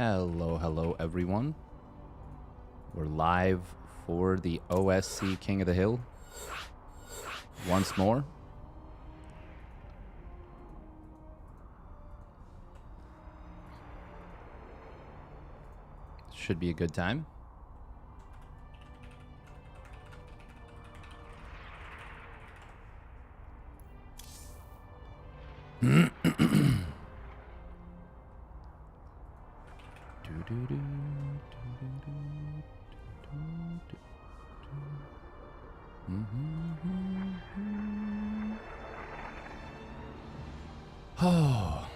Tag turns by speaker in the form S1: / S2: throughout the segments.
S1: Hello, hello, everyone. We're live for the OSC King of the Hill once more. Should be a good time. Oh.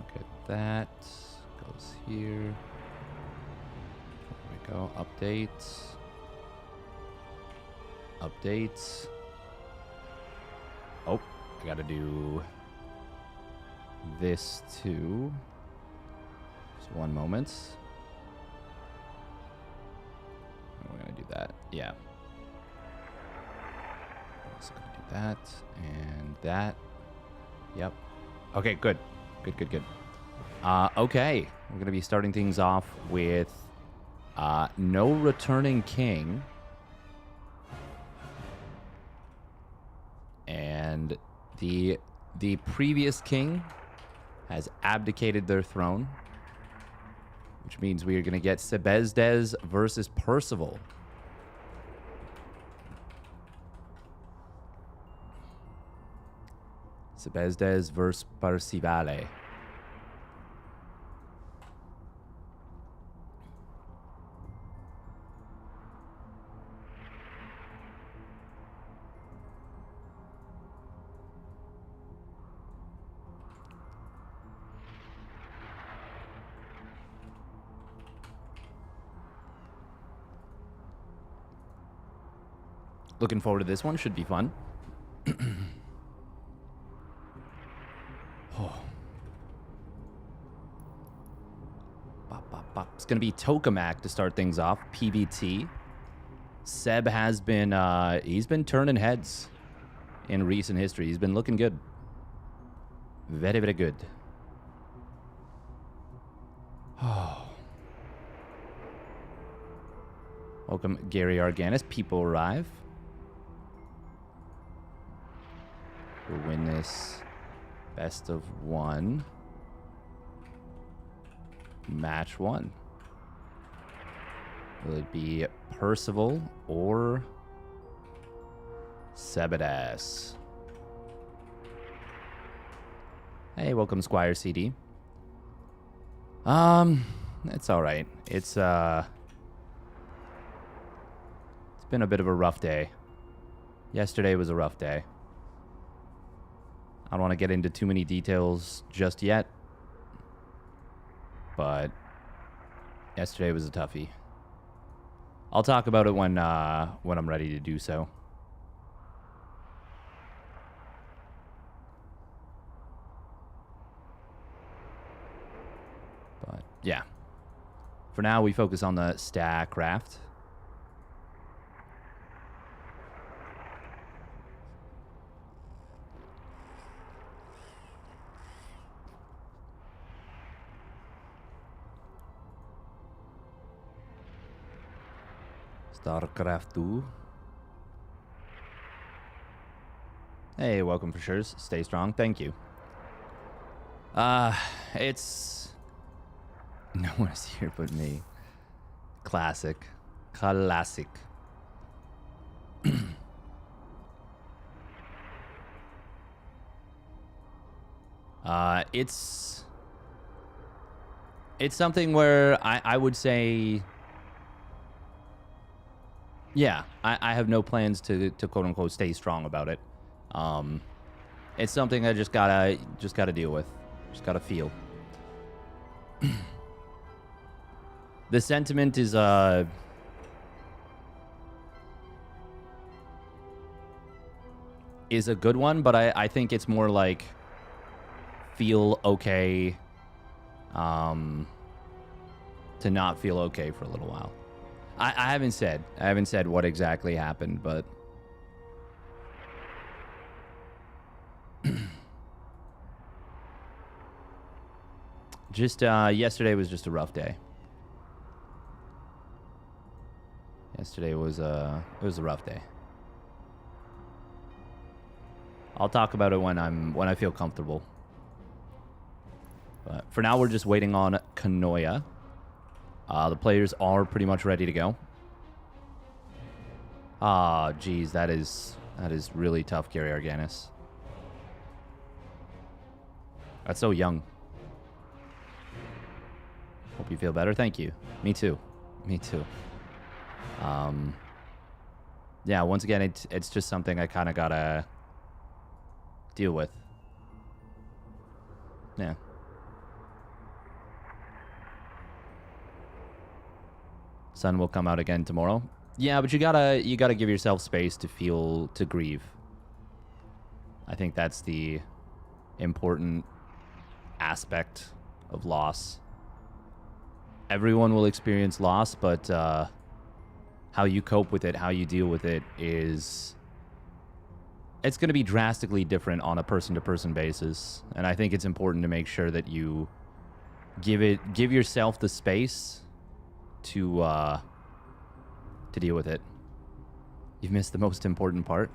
S1: Okay, that goes here. There we go. Updates. Updates. Oh, I gotta do this too. Just one moment. We're gonna do that. Yeah. Also gonna do that and that. Yep. Okay, good. Good. Okay, we're going to be starting things off with no returning king. And the previous king has abdicated their throne, which means we are going to get Sebezdes versus Percival. Sebezdes versus Percivale. Looking forward to this one. Should be fun. Oh. It's going to be Tokamak to start things off. PVT. Seb has been, he's been turning heads in recent history. He's been looking good. Very, very good. Oh. Welcome, Gary Arganis. People arrive. We'll win this best of one. Match one. Will it be Percival or Sebezdes? Hey, welcome, Squire CD. It's all right. It's been a bit of a rough day. Yesterday was a rough day. I don't want to get into too many details just yet, but yesterday was a toughie. I'll talk about it when I'm ready to do so. But yeah, for now we focus on the StarCraft. StarCraft 2. Hey, welcome for sure. Stay strong. Thank you. It's... No one is here but me. Classic. Classic. It's something where I would say... Yeah, I have no plans to quote unquote stay strong about it. It's something I just gotta deal with. Just gotta feel. The sentiment is a good one, but I think it's more like feel okay to not feel okay for a little while. I haven't said what exactly happened, but just yesterday was just a rough day. Yesterday was a rough day. I'll talk about it when I feel comfortable. But for now, we're just waiting on Kanoya. The players are pretty much ready to go. Ah, geez, that is really tough, Gary Arganis. That's so young. Hope you feel better. Thank you. Me too. Me too. Yeah, once again, it's just something I kind of gotta deal with. Yeah. Sun will come out again tomorrow. Yeah, but you gotta give yourself space to grieve. I think that's the important aspect of loss. Everyone will experience loss, but how you cope with it, how you deal with it it's going to be drastically different on a person-to-person basis. And I think it's important to make sure that you give yourself the space to deal with it. You've missed the most important part.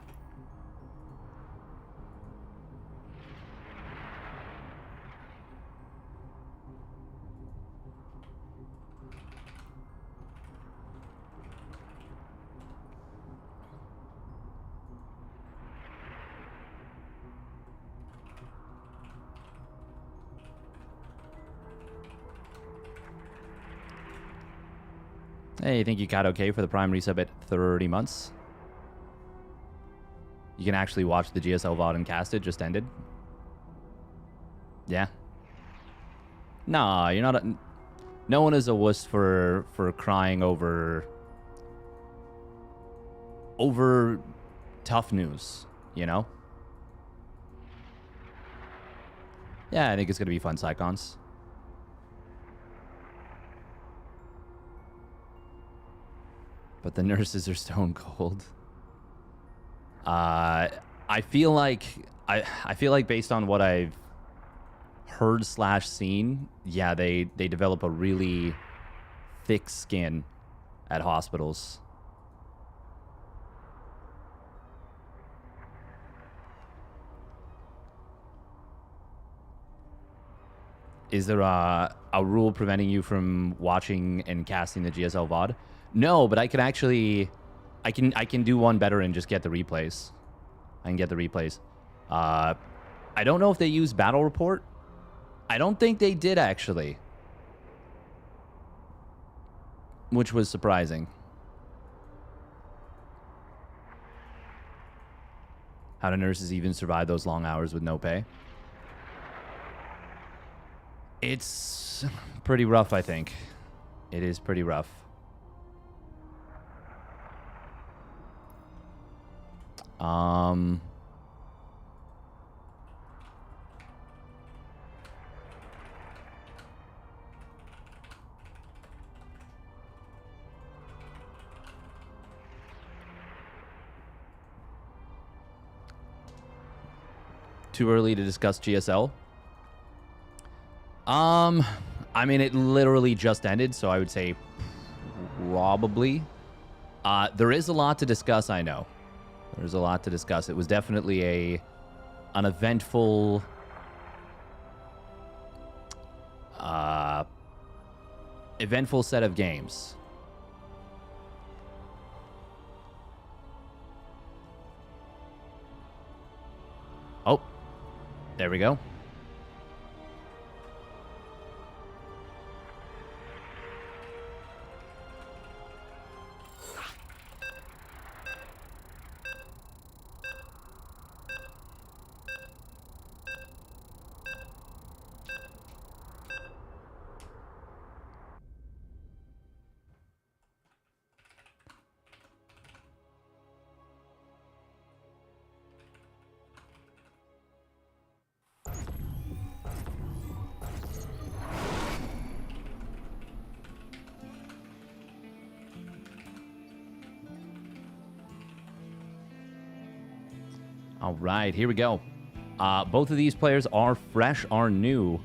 S1: Hey, you think you got okay for the Prime resub at 30 months? You can actually watch the GSL VOD and cast it. Just ended. Yeah. Nah, you're not. No one is a wuss for crying over tough news. You know. Yeah, I think it's gonna be fun, Psychons. But the nurses are stone cold. I feel like based on what I've heard / seen, yeah, they develop a really thick skin at hospitals. Is there a rule preventing you from watching and casting the GSL VOD? No, but I can actually, I can do one better and just get the replays. I can get the replays. I don't know if they use Battle Report. I don't think they did, actually. Which was surprising. How do nurses even survive those long hours with no pay? It's pretty rough, I think. It is pretty rough. Too early to discuss GSL? I mean, it literally just ended, so I would say probably. There is a lot to discuss, I know. There's a lot to discuss. It was definitely an eventful set of games. Oh, there we go. All right, here we go. Both of these players are fresh, are new.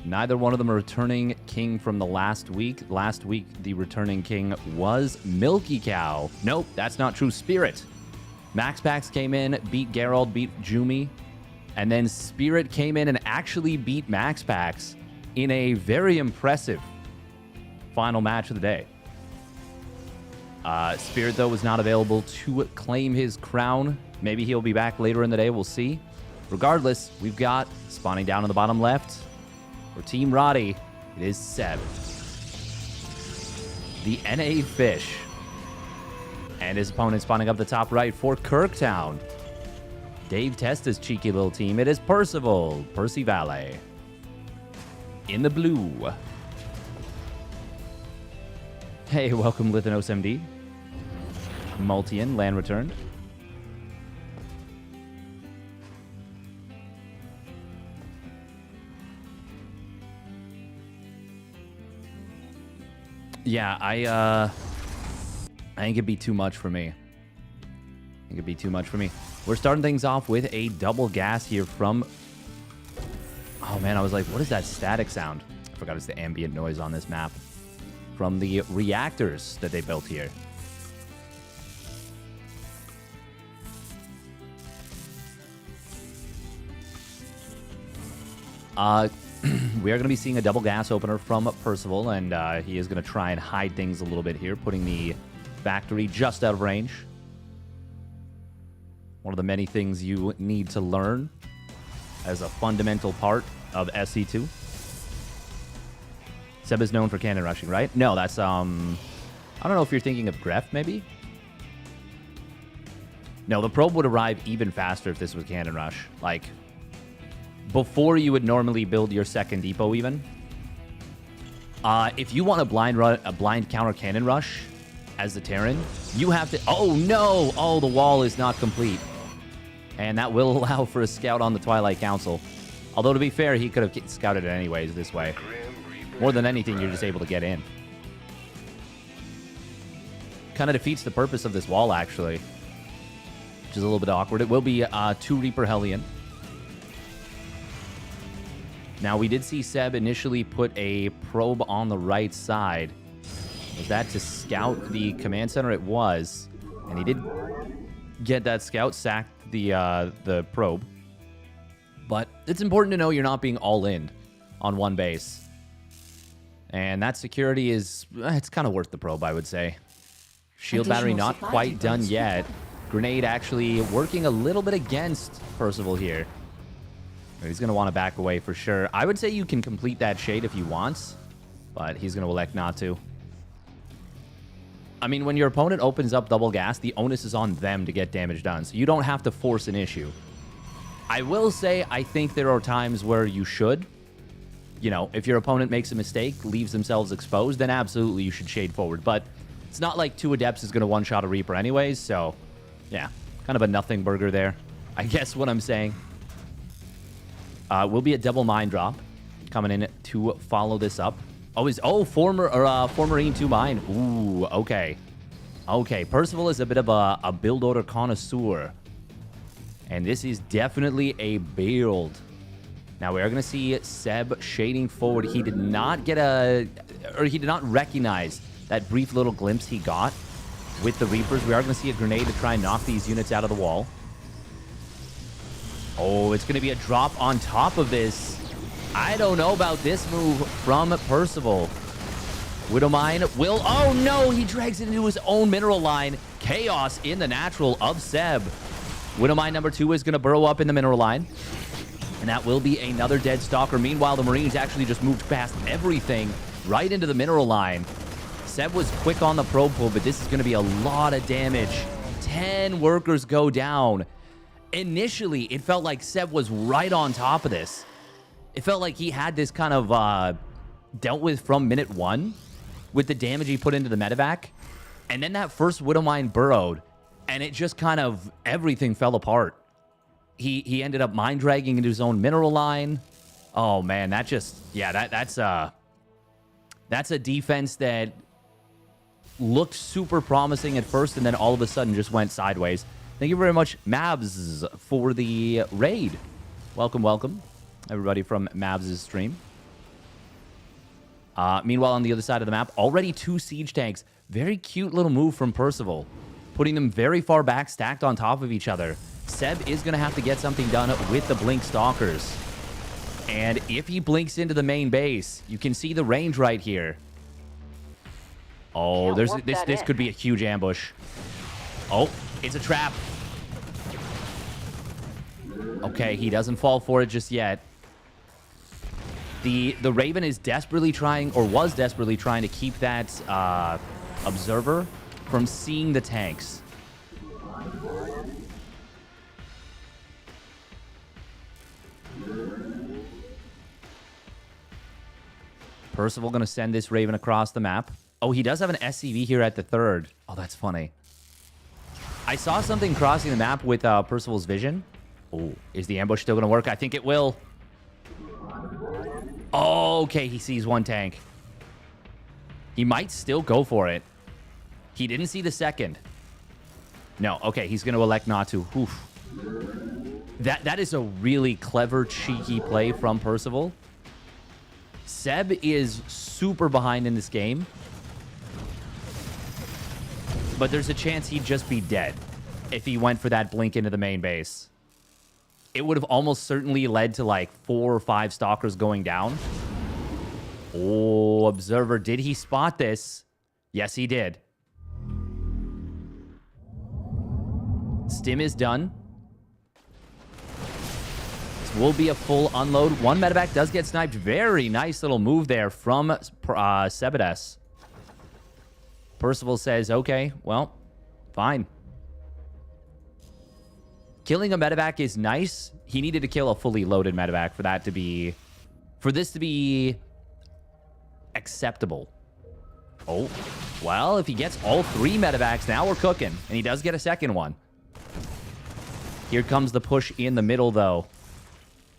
S1: Neither one of them are returning king from the last week. Last week, the returning king was Milky Cow. Nope, that's not true. Spirit. Max Pax came in, beat Geralt, beat Jumi. And then Spirit came in and actually beat Max Pax in a very impressive final match of the day. Spirit, though, was not available to claim his crown. Maybe he'll be back later in the day. We'll see. Regardless, we've got spawning down on the bottom left. For Team Roddy, it is Seb. The NA Fish. And his opponent spawning up the top right for Kirktown. Dave Testa's cheeky little team. It is Percival. Percy Valet. In the blue. Hey, welcome Lithanos MD. Multian, land returned. Yeah, I think it'd be too much for me. We're starting things off with a double gas here from... Oh, man, I was like, what is that static sound? I forgot it's the ambient noise on this map. From the reactors that they built here. We are going to be seeing a double gas opener from Percival, and he is going to try and hide things a little bit here, putting the factory just out of range. One of the many things you need to learn as a fundamental part of SC2. Seb is known for cannon rushing, right? No, that's, I don't know if you're thinking of Gref, maybe? No, the probe would arrive even faster if this was cannon rush. Like... before you would normally build your second depot even. If you want a blind counter cannon rush as the Terran, you have to... Oh, no! Oh, the wall is not complete. And that will allow for a scout on the Twilight Council. Although, to be fair, he could have scouted it anyways this way. More than anything, you're just able to get in. Kind of defeats the purpose of this wall, actually. Which is a little bit awkward. It will be 2 Reaper Hellion. Now, we did see Seb initially put a probe on the right side. Was that to scout the command center? It was. And he did get that scout, sacked the probe. But it's important to know you're not being all in on one base. And that security is... it's kind of worth the probe, I would say. Shield battery not quite done yet. Grenade actually working a little bit against Percival here. He's going to want to back away for sure. I would say you can complete that shade if he wants, but he's going to elect not to. I mean, when your opponent opens up double gas, the onus is on them to get damage done, so you don't have to force an issue. I will say I think there are times where you should. You know, if your opponent makes a mistake, leaves themselves exposed, then absolutely you should shade forward. But it's not like 2 Adepts is going to one-shot a Reaper anyways, so yeah, kind of a nothing burger there. I guess what I'm saying. Will be a double mine drop coming in to follow this up. Former Marine 2 mine. Ooh, okay. Okay, Percival is a bit of a build order connoisseur. And this is definitely a build. Now we are going to see Seb shading forward. He did not get he did not recognize that brief little glimpse he got with the Reapers. We are going to see a grenade to try and knock these units out of the wall. Oh, it's going to be a drop on top of this. I don't know about this move from Percival. Widowmine will... Oh, no! He drags it into his own mineral line. Chaos in the natural of Seb. Widowmine number 2 is going to burrow up in the mineral line. And that will be another dead stalker. Meanwhile, the Marines actually just moved past everything right into the mineral line. Seb was quick on the probe pull, but this is going to be a lot of damage. 10 workers go down. Initially, it felt like Seb was right on top of this. It felt like he had this kind of dealt with from minute 1 with the damage he put into the medevac. And then that first Widowmine burrowed, and it just kind of, everything fell apart. He ended up mine dragging into his own mineral line. Oh, man, that just, yeah, that's a defense that looked super promising at first, and then all of a sudden just went sideways. Thank you very much, Mabs, for the raid. Welcome, welcome, everybody from Mabs' stream. Meanwhile, on the other side of the map, already 2 siege tanks. Very cute little move from Percival, putting them very far back, stacked on top of each other. Seb is going to have to get something done with the Blink Stalkers. And if he blinks into the main base, you can see the range right here. Oh, this could be a huge ambush. Oh, it's a trap. Okay, he doesn't fall for it just yet. The Raven is desperately trying, or was desperately trying to keep that observer from seeing the tanks. Percival going to send this Raven across the map. Oh, he does have an SCV here at the 3rd. Oh, that's funny. I saw something crossing the map with Percival's vision. Oh, is the ambush still going to work? I think it will. Oh, okay, he sees 1 tank. He might still go for it. He didn't see the 2nd. No, okay, he's going to elect not to. Oof. That is a really clever, cheeky play from Percival. Seb is super behind in this game. But there's a chance he'd just be dead if he went for that blink into the main base. It would have almost certainly led to like 4 or 5 stalkers going down. Oh, Observer, did he spot this? Yes, he did. Stim is done. This will be a full unload. 1 medevac does get sniped. Very nice little move there from Sebadas. Percival says, okay, well, fine. Killing a medevac is nice. He needed to kill a fully loaded medevac for that to be... for this to be acceptable. Oh, well, if he gets all 3 medevacs, now we're cooking. And he does get a 2nd one. Here comes the push in the middle, though.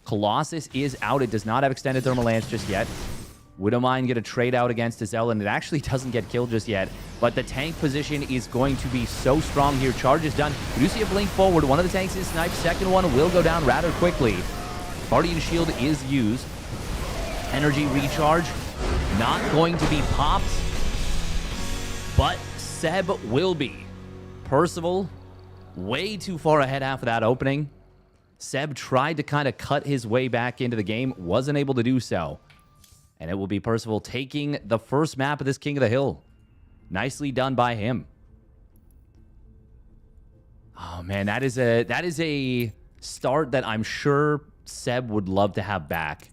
S1: Colossus is out. It does not have extended thermal lance just yet. Widowmine get a trade out against Azel, and it actually doesn't get killed just yet. But the tank position is going to be so strong here. Charge is done. We do see a blink forward. One of the tanks is sniped. 2nd one will go down rather quickly. Guardian Shield is used. Energy recharge. Not going to be popped. But Seb will be. Percival, way too far ahead after that opening. Seb tried to kind of cut his way back into the game. Wasn't able to do so. And it will be Percival taking the first map of this King of the Hill. Nicely done by him. Oh, man, that is a start that I'm sure Seb would love to have back.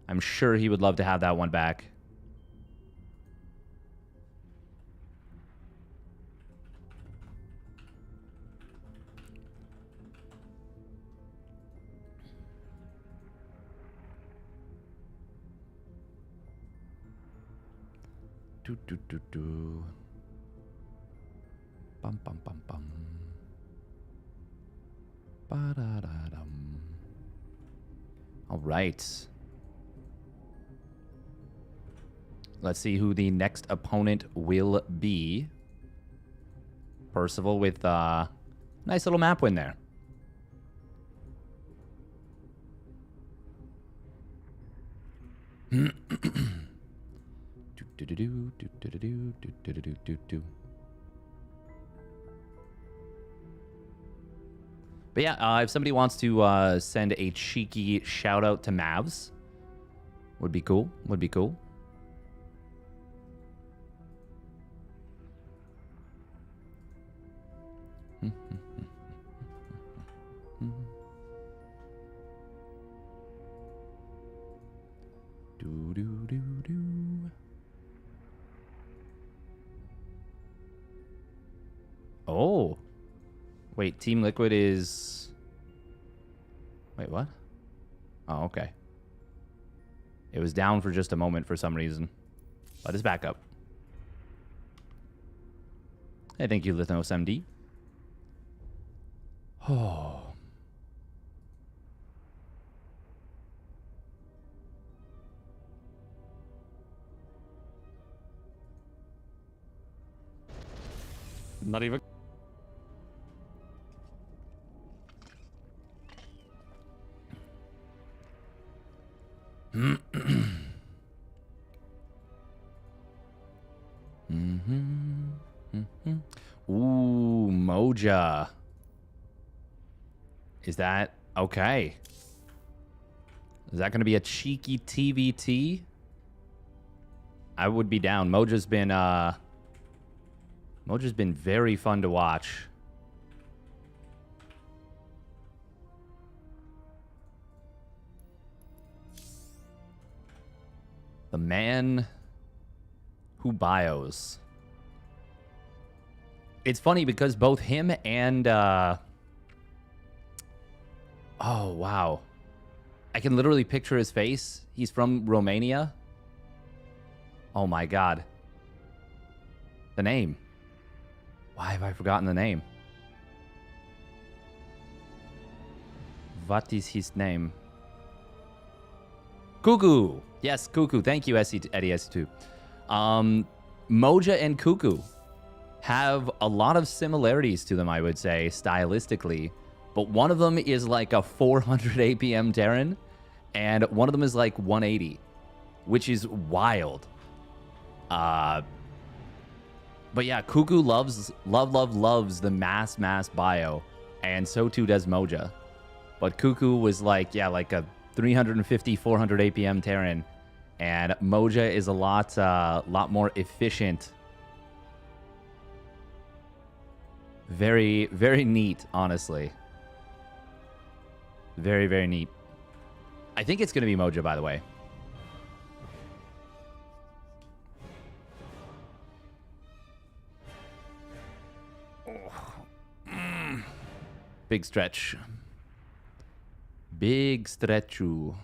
S1: I'm sure he would love to have that one back. Do do do do. Bum bum bum bum. Ba da da dum. All right. Let's see who the next opponent will be. Percival with a nice little map win there. But yeah, if somebody wants to send a cheeky shout out to Mavs, would be cool. Would be cool. Do do do do. Oh. Wait, Team Liquid is... Wait, what? Oh, okay. It was down for just a moment for some reason. But it's back up. Hey, thank you, Lithnos MD. Oh. Not even... Ooh, Moja. Is that okay? Is that going to be a cheeky TVT? I would be down. Moja's been very fun to watch. The man who bios. It's funny because both him and oh wow. I can literally picture his face. He's from Romania. Oh my god. The name. Why have I forgotten the name? What is his name? Cuckoo. Yes, Cuckoo. Thank you, Eddie SC2. Moja and Cuckoo have a lot of similarities to them, I would say, stylistically. But one of them is like a 400 APM Terran, and one of them is like 180, which is wild. But yeah, Cuckoo loves the mass bio, and so too does Moja. But Cuckoo was like, yeah, like a 350, 400 APM Terran, and Moja is a lot more efficient. Very, very neat, honestly. Very, very neat. I think it's going to be Moja, by the way. Big stretch. Big stretchu.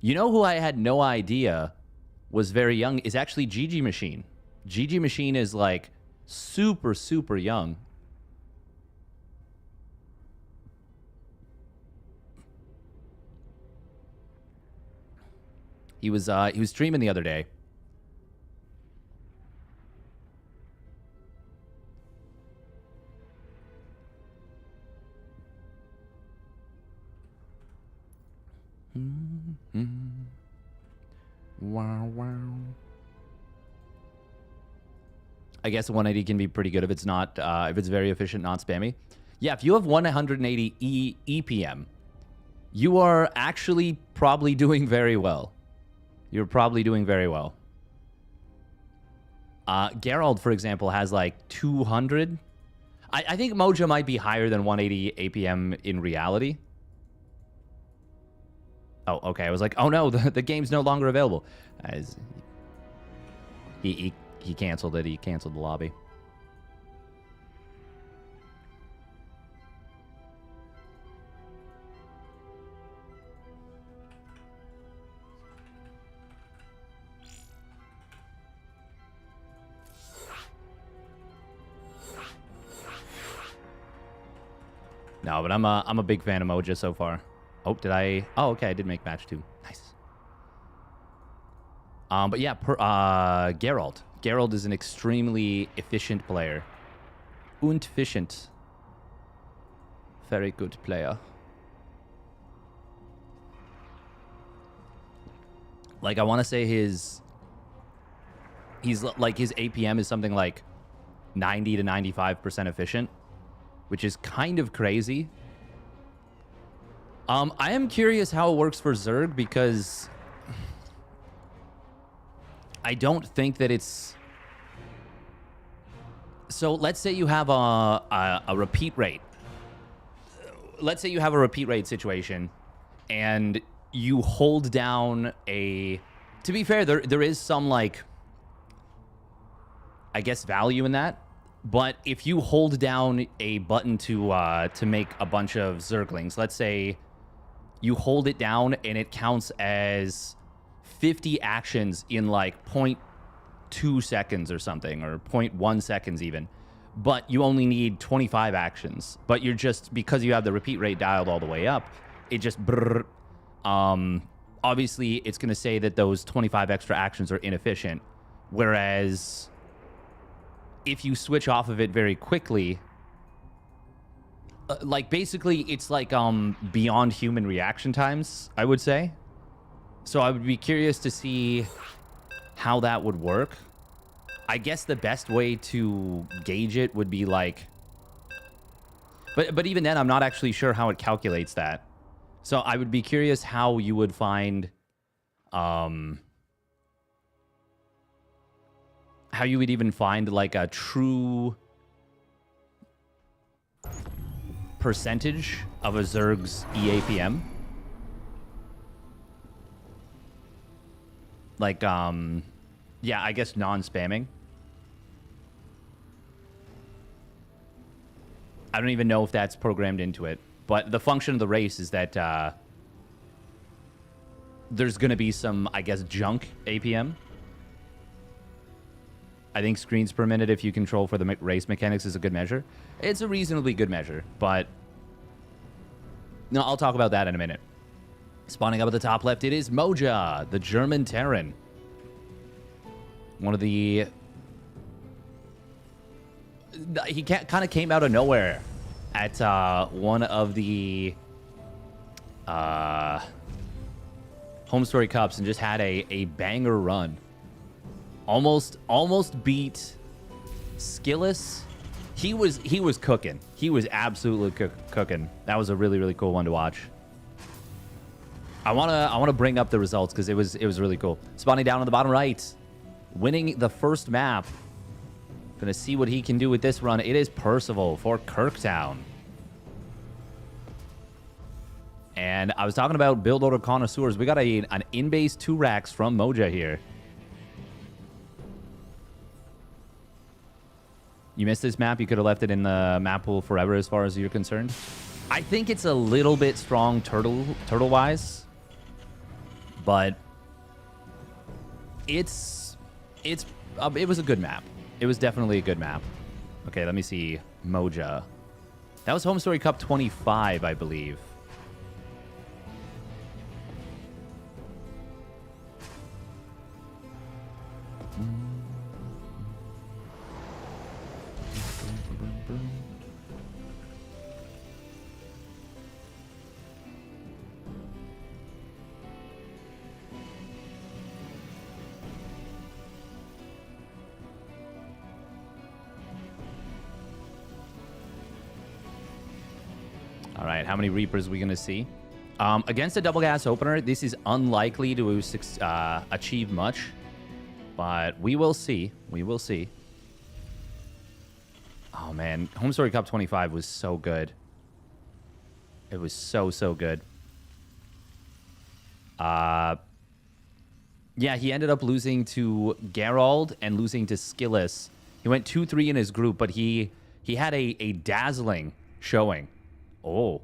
S1: You know who I had no idea was very young is actually Gigi Machine. Gigi Machine is like super, super young. He was streaming the other day. Wow, wow. I guess 180 can be pretty good if it's not, if it's very efficient, not spammy. Yeah, if you have 180 EPM, you are actually probably doing very well. You're probably doing very well. Gerald, for example, has like 200. I think Moja might be higher than 180 APM in reality. Oh, okay. I was like, oh no, the game's no longer available. As he canceled it. He canceled the lobby. No, but I'm a big fan of Moja so far. Oh, did I? Oh, okay. I did make match 2. Nice. But yeah, Geralt. Geralt is an extremely efficient player. Und efficient. Very good player. Like, I want to say he's like, his APM is something like 90 to 95% efficient, which is kind of crazy. I am curious how it works for Zerg, because I don't think that it's... So let's say you have a repeat rate. Let's say you have a repeat rate situation, and you hold down a... To be fair, there is some, like, I guess, value in that. But if you hold down a button to make a bunch of Zerglings, let's say you hold it down and it counts as 50 actions in like 0.2 seconds or something, or 0.1 seconds even, but you only need 25 actions. But you're just, because you have the repeat rate dialed all the way up, it just brrr. Obviously, it's going to say that those 25 extra actions are inefficient, whereas if you switch off of it very quickly, like basically it's like beyond human reaction times, I would say. So I would be curious to see how that would work. I guess the best way to gauge it would be like, but even then I'm not actually sure how it calculates that. So I would be curious how you would find how you would even find like a true percentage of a Zerg's EAPM. Like, yeah, I guess non-spamming. I don't even know if that's programmed into it. But the function of the race is that there's going to be some, I guess, junk APM. I think screens per minute, if you control for the race mechanics, is a good measure. It's a reasonably good measure, but no, I'll talk about that in a minute. Spawning up at the top left, it is Moja, the German Terran. One of the... He kind of came out of nowhere at one of the Home Story Cups and just had a banger run. Almost beat Skillis. He was cooking. He was absolutely cooking. That was a really cool one to watch. I wanna bring up the results because it was really cool. Spawning down on the bottom right, winning the first map. Gonna see what he can do with this run. It is Percival for Kirktown. And I was talking about build order connoisseurs. We got an in-base 2 racks from Moja here. You missed this map. You could have left it in the map pool forever as far as you're concerned. I think it's a little bit strong turtle-wise. But it was a good map. It was definitely a good map. Okay, let me see. Moja. That was Home Story Cup 25, I believe. All right, how many Reapers are we going to see? Against a double gas opener, this is unlikely to achieve much, but we will see. We will see. Oh, man. Home Story Cup 25 was so good. It was so good. Yeah, he ended up losing to Gerald and losing to Skillis. He went 2-3 in his group, but he had a dazzling showing. Oh,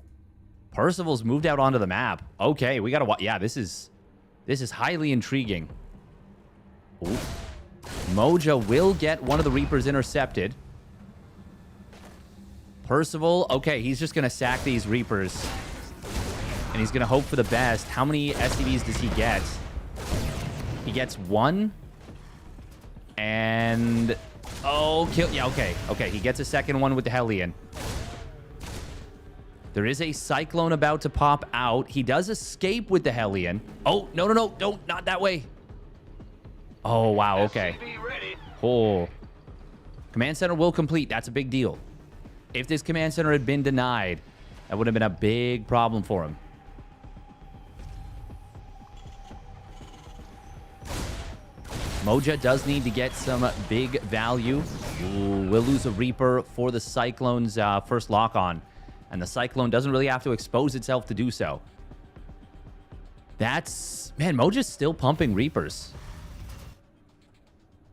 S1: Percival's moved out onto the map. Okay, we gotta watch. Yeah, this is highly intriguing. Ooh. Moja will get one of the Reapers intercepted. Percival, okay, he's just gonna sack these Reapers, and he's gonna hope for the best. How many SCVs does he get? He gets 1, and oh, kill. Yeah, okay. He gets a second one with the Hellion. There is a Cyclone about to pop out. He does escape with the Hellion. Oh, no. Don't. Not that way. Oh, wow. Okay. Oh. Command center will complete. That's a big deal. If this command center had been denied, that would have been a big problem for him. Moja does need to get some big value. Ooh, we'll lose a Reaper for the Cyclone's first lock-on. And the Cyclone doesn't really have to expose itself to do so. That's... Man, Moja's still pumping Reapers.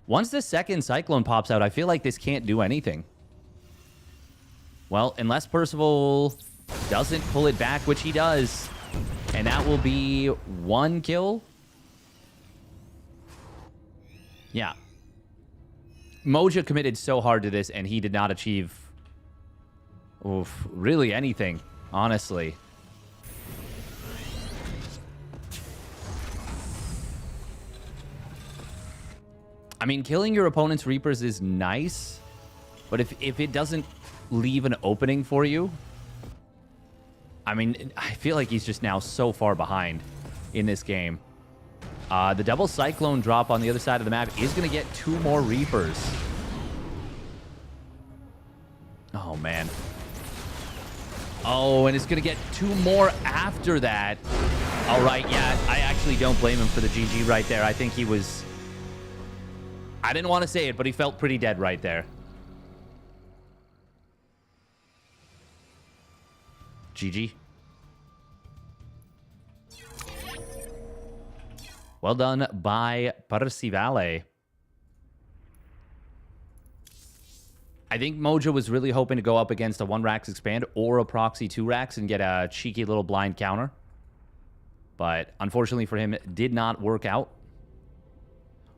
S1: Once the second Cyclone pops out, I feel like this can't do anything. Well, unless Percival doesn't pull it back, which he does. And that will be 1 kill. Yeah. Moja committed so hard to this, and he did not achieve... Oof, really anything, honestly. I mean, killing your opponent's Reapers is nice, but if it doesn't leave an opening for you, I mean, I feel like he's just now so far behind in this game. The double Cyclone drop on the other side of the map is going to get 2 more Reapers. Oh, man. Oh, and it's going to get 2 more after that. All right, yeah, I actually don't blame him for the GG right there. I think he was... I didn't want to say it, but he felt pretty dead right there. GG. Well done by Percivale. I think Mojo was really hoping to go up against a 1-Rax expand or a proxy 2-Rax and get a cheeky little blind counter. But unfortunately for him, it did not work out.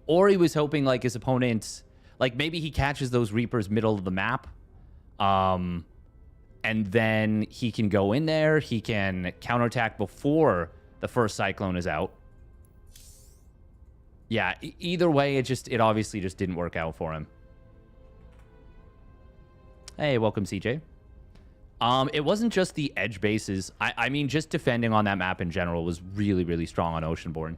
S1: Or he was hoping like his opponent, like maybe he catches those Reapers middle of the map. And then he can go in there. He can counterattack before the first Cyclone is out. Yeah, either way, it obviously just didn't work out for him. Hey, welcome, CJ. It wasn't just the edge bases. I mean, just defending on that map in general was really, really strong on Oceanborn.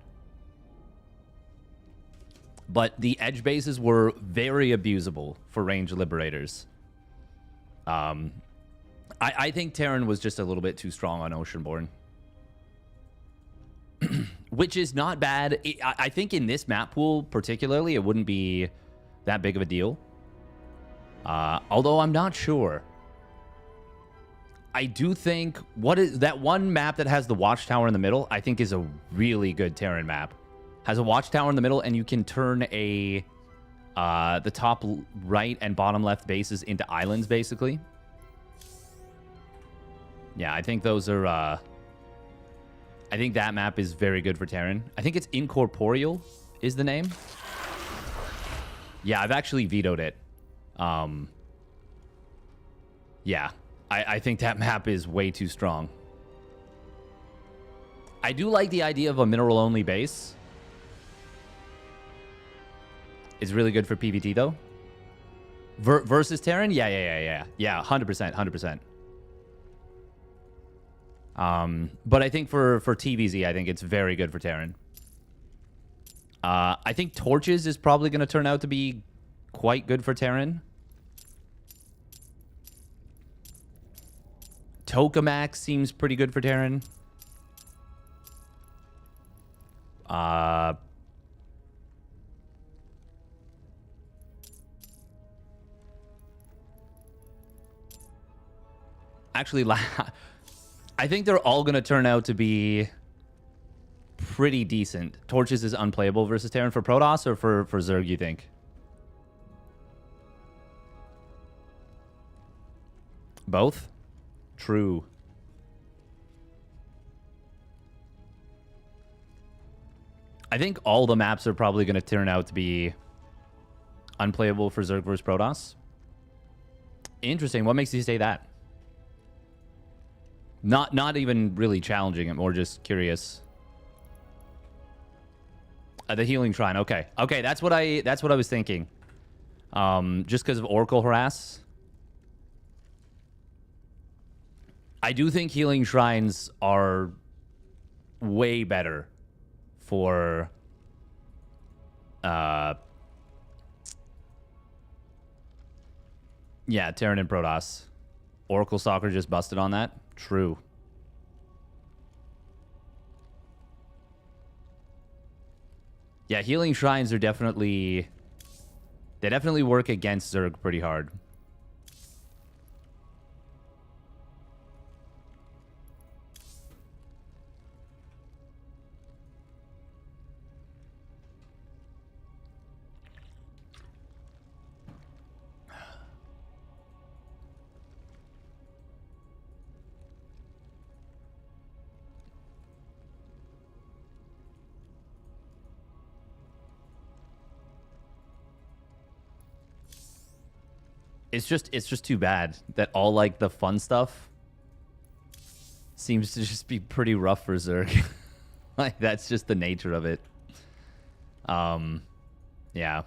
S1: But the edge bases were very abusable for range liberators. I think Terran was just a little bit too strong on Oceanborn. Which is not bad. I think in this map pool, particularly, it wouldn't be that big of a deal. Although I'm not sure. I do think... What is that one map that has the watchtower in the middle? I think is a really good Terran map. Has a watchtower in the middle, and you can turn the top right and bottom left bases into islands, basically. Yeah, I think those are... I think that map is very good for Terran. I think it's Incorporeal is the name. Yeah, I've actually vetoed it. Yeah, I think that map is way too strong. I do like the idea of a mineral-only base. It's really good for PvT, though. Versus Terran? Yeah. Yeah, 100%, 100%. But I think for TVZ, I think it's very good for Terran. I think Torches is probably going to turn out to be quite good for Terran. Tokamak seems pretty good for Terran. Actually, I think they're all going to turn out to be pretty decent. Torches is unplayable versus Terran for Protoss or for Zerg, you think? Both? True. I think all the maps are probably going to turn out to be unplayable for Zerg versus Protoss. Interesting. What makes you say that? Not even really challenging it, more just curious. The Healing Shrine. Okay. Okay, that's what I was thinking. Just because of Oracle Harass. I do think Healing Shrines are way better for yeah, Terran and Protoss. Oracle Soccer just busted on that. True. Yeah, Healing Shrines are definitely... They definitely work against Zerg pretty hard. It's just too bad that all like the fun stuff seems to just be pretty rough for Zerg. Like that's just the nature of it. Yeah.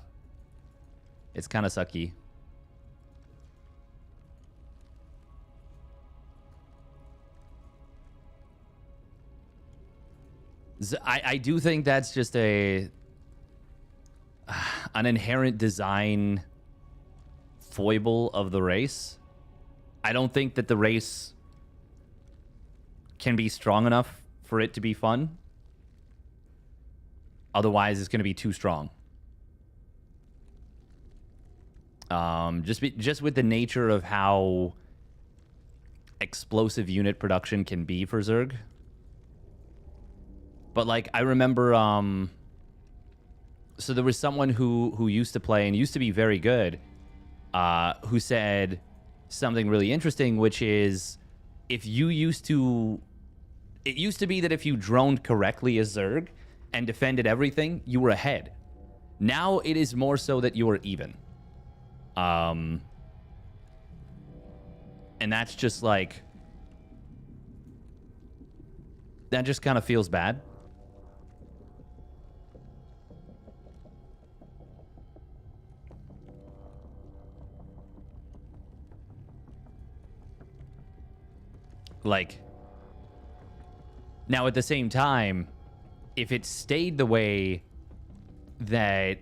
S1: It's kind of sucky. I do think that's just an inherent design foible of the race. I don't think that the race can be strong enough for it to be fun. Otherwise, it's going to be too strong. Just with the nature of how explosive unit production can be for Zerg. But like I remember, so there was someone who used to play and used to be very good, who said something really interesting, which is it used to be that if you droned correctly as Zerg and defended everything, you were ahead. Now it is more so that you are even. And that's just like, that just kind of feels bad. Like, now at the same time, if it stayed the way that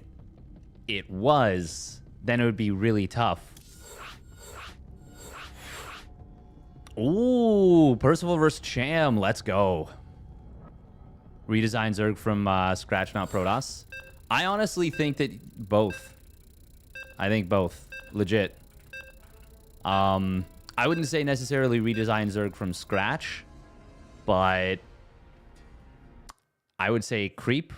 S1: it was, then it would be really tough. Ooh, Percival versus Cham. Let's go. Redesign Zerg from scratch, not Protoss. I honestly think that both. I think both. Legit. I wouldn't say necessarily redesign Zerg from scratch, but I would say creep.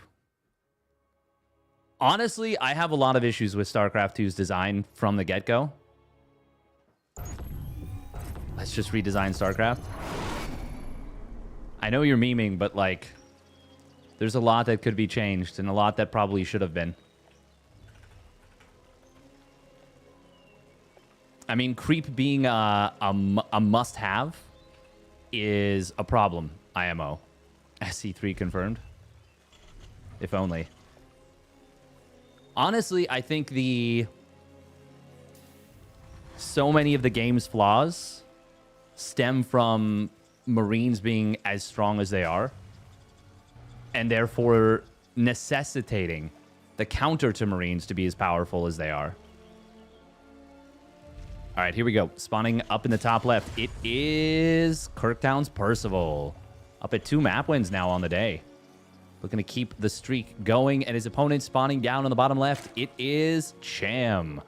S1: Honestly, I have a lot of issues with StarCraft 2's design from the get-go. Let's just redesign StarCraft. I know you're memeing, but like, there's a lot that could be changed and a lot that probably should have been. I mean, creep being a must-have is a problem, IMO. SC3 confirmed. If only. Honestly, I think so many of the game's flaws stem from Marines being as strong as they are, and therefore necessitating the counter to Marines to be as powerful as they are. All right, here we go. Spawning up in the top left. It is Kirktown's Percival. Up at 2 map wins now on the day. Looking to keep the streak going. And his opponent spawning down on the bottom left. It is Cham.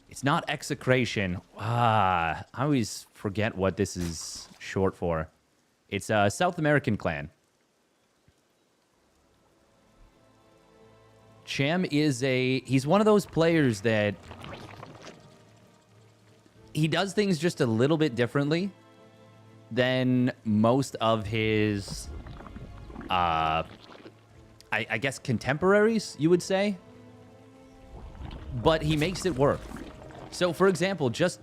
S1: It's not Execration. I always forget what this is short for. It's a South American clan. Cham is he's one of those players that he does things just a little bit differently than most of his, I guess, contemporaries, you would say. But he makes it work. So, for example, just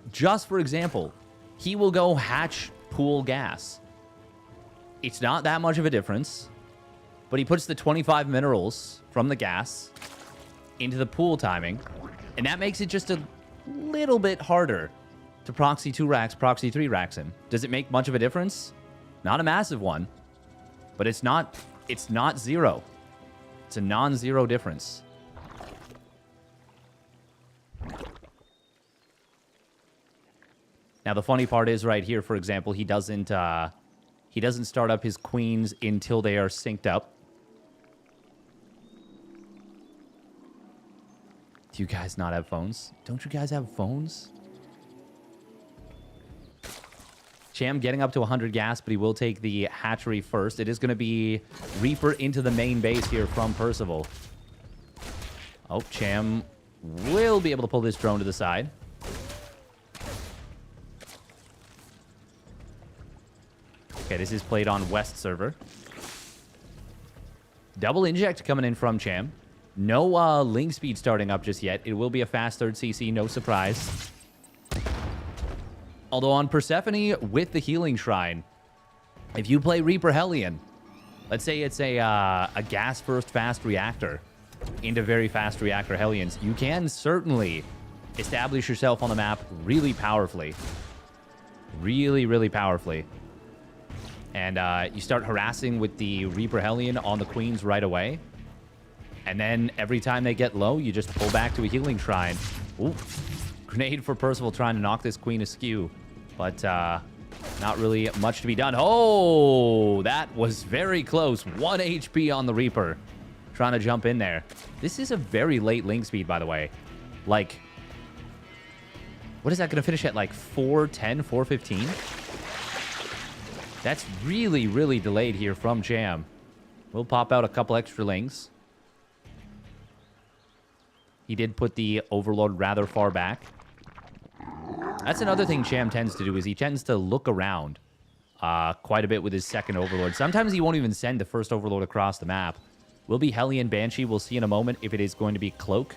S1: for example, he will go hatch pool gas. It's not that much of a difference, but he puts the 25 minerals from the gas into the pool timing, and that makes it just a little bit harder to proxy 2 racks, proxy 3 racks in. Does it make much of a difference? Not a massive one, but it's not zero. It's a non-zero difference. Now the funny part is right here, for example, he doesn't start up his queens until they are synced up. Do you guys not have phones? Don't you guys have phones? Cham getting up to 100 gas, but he will take the hatchery first. It is going to be Reaper into the main base here from Percival. Oh, Cham will be able to pull this drone to the side. Okay, this is played on West server. Double inject coming in from Cham. No link speed starting up just yet. It will be a fast 3rd CC, no surprise. Although on Persephone with the healing shrine, if you play Reaper Hellion, let's say it's a gas first fast reactor into very fast reactor Hellions, you can certainly establish yourself on the map really powerfully. Really, really powerfully. And you start harassing with the Reaper Hellion on the queens right away. And then every time they get low, you just pull back to a healing shrine. Ooh. Grenade for Percival trying to knock this queen askew. But not really much to be done. Oh, that was very close. 1 HP on the Reaper. Trying to jump in there. This is a very late link speed, by the way. Like, what is that going to finish at? Like 410, 415? That's really, really delayed here from Jam. We'll pop out a couple extra links. He did put the Overlord rather far back. That's another thing Jam tends to do, is he tends to look around quite a bit with his second Overlord. Sometimes he won't even send the first Overlord across the map. Will be Hellion Banshee. We'll see in a moment if it is going to be Cloak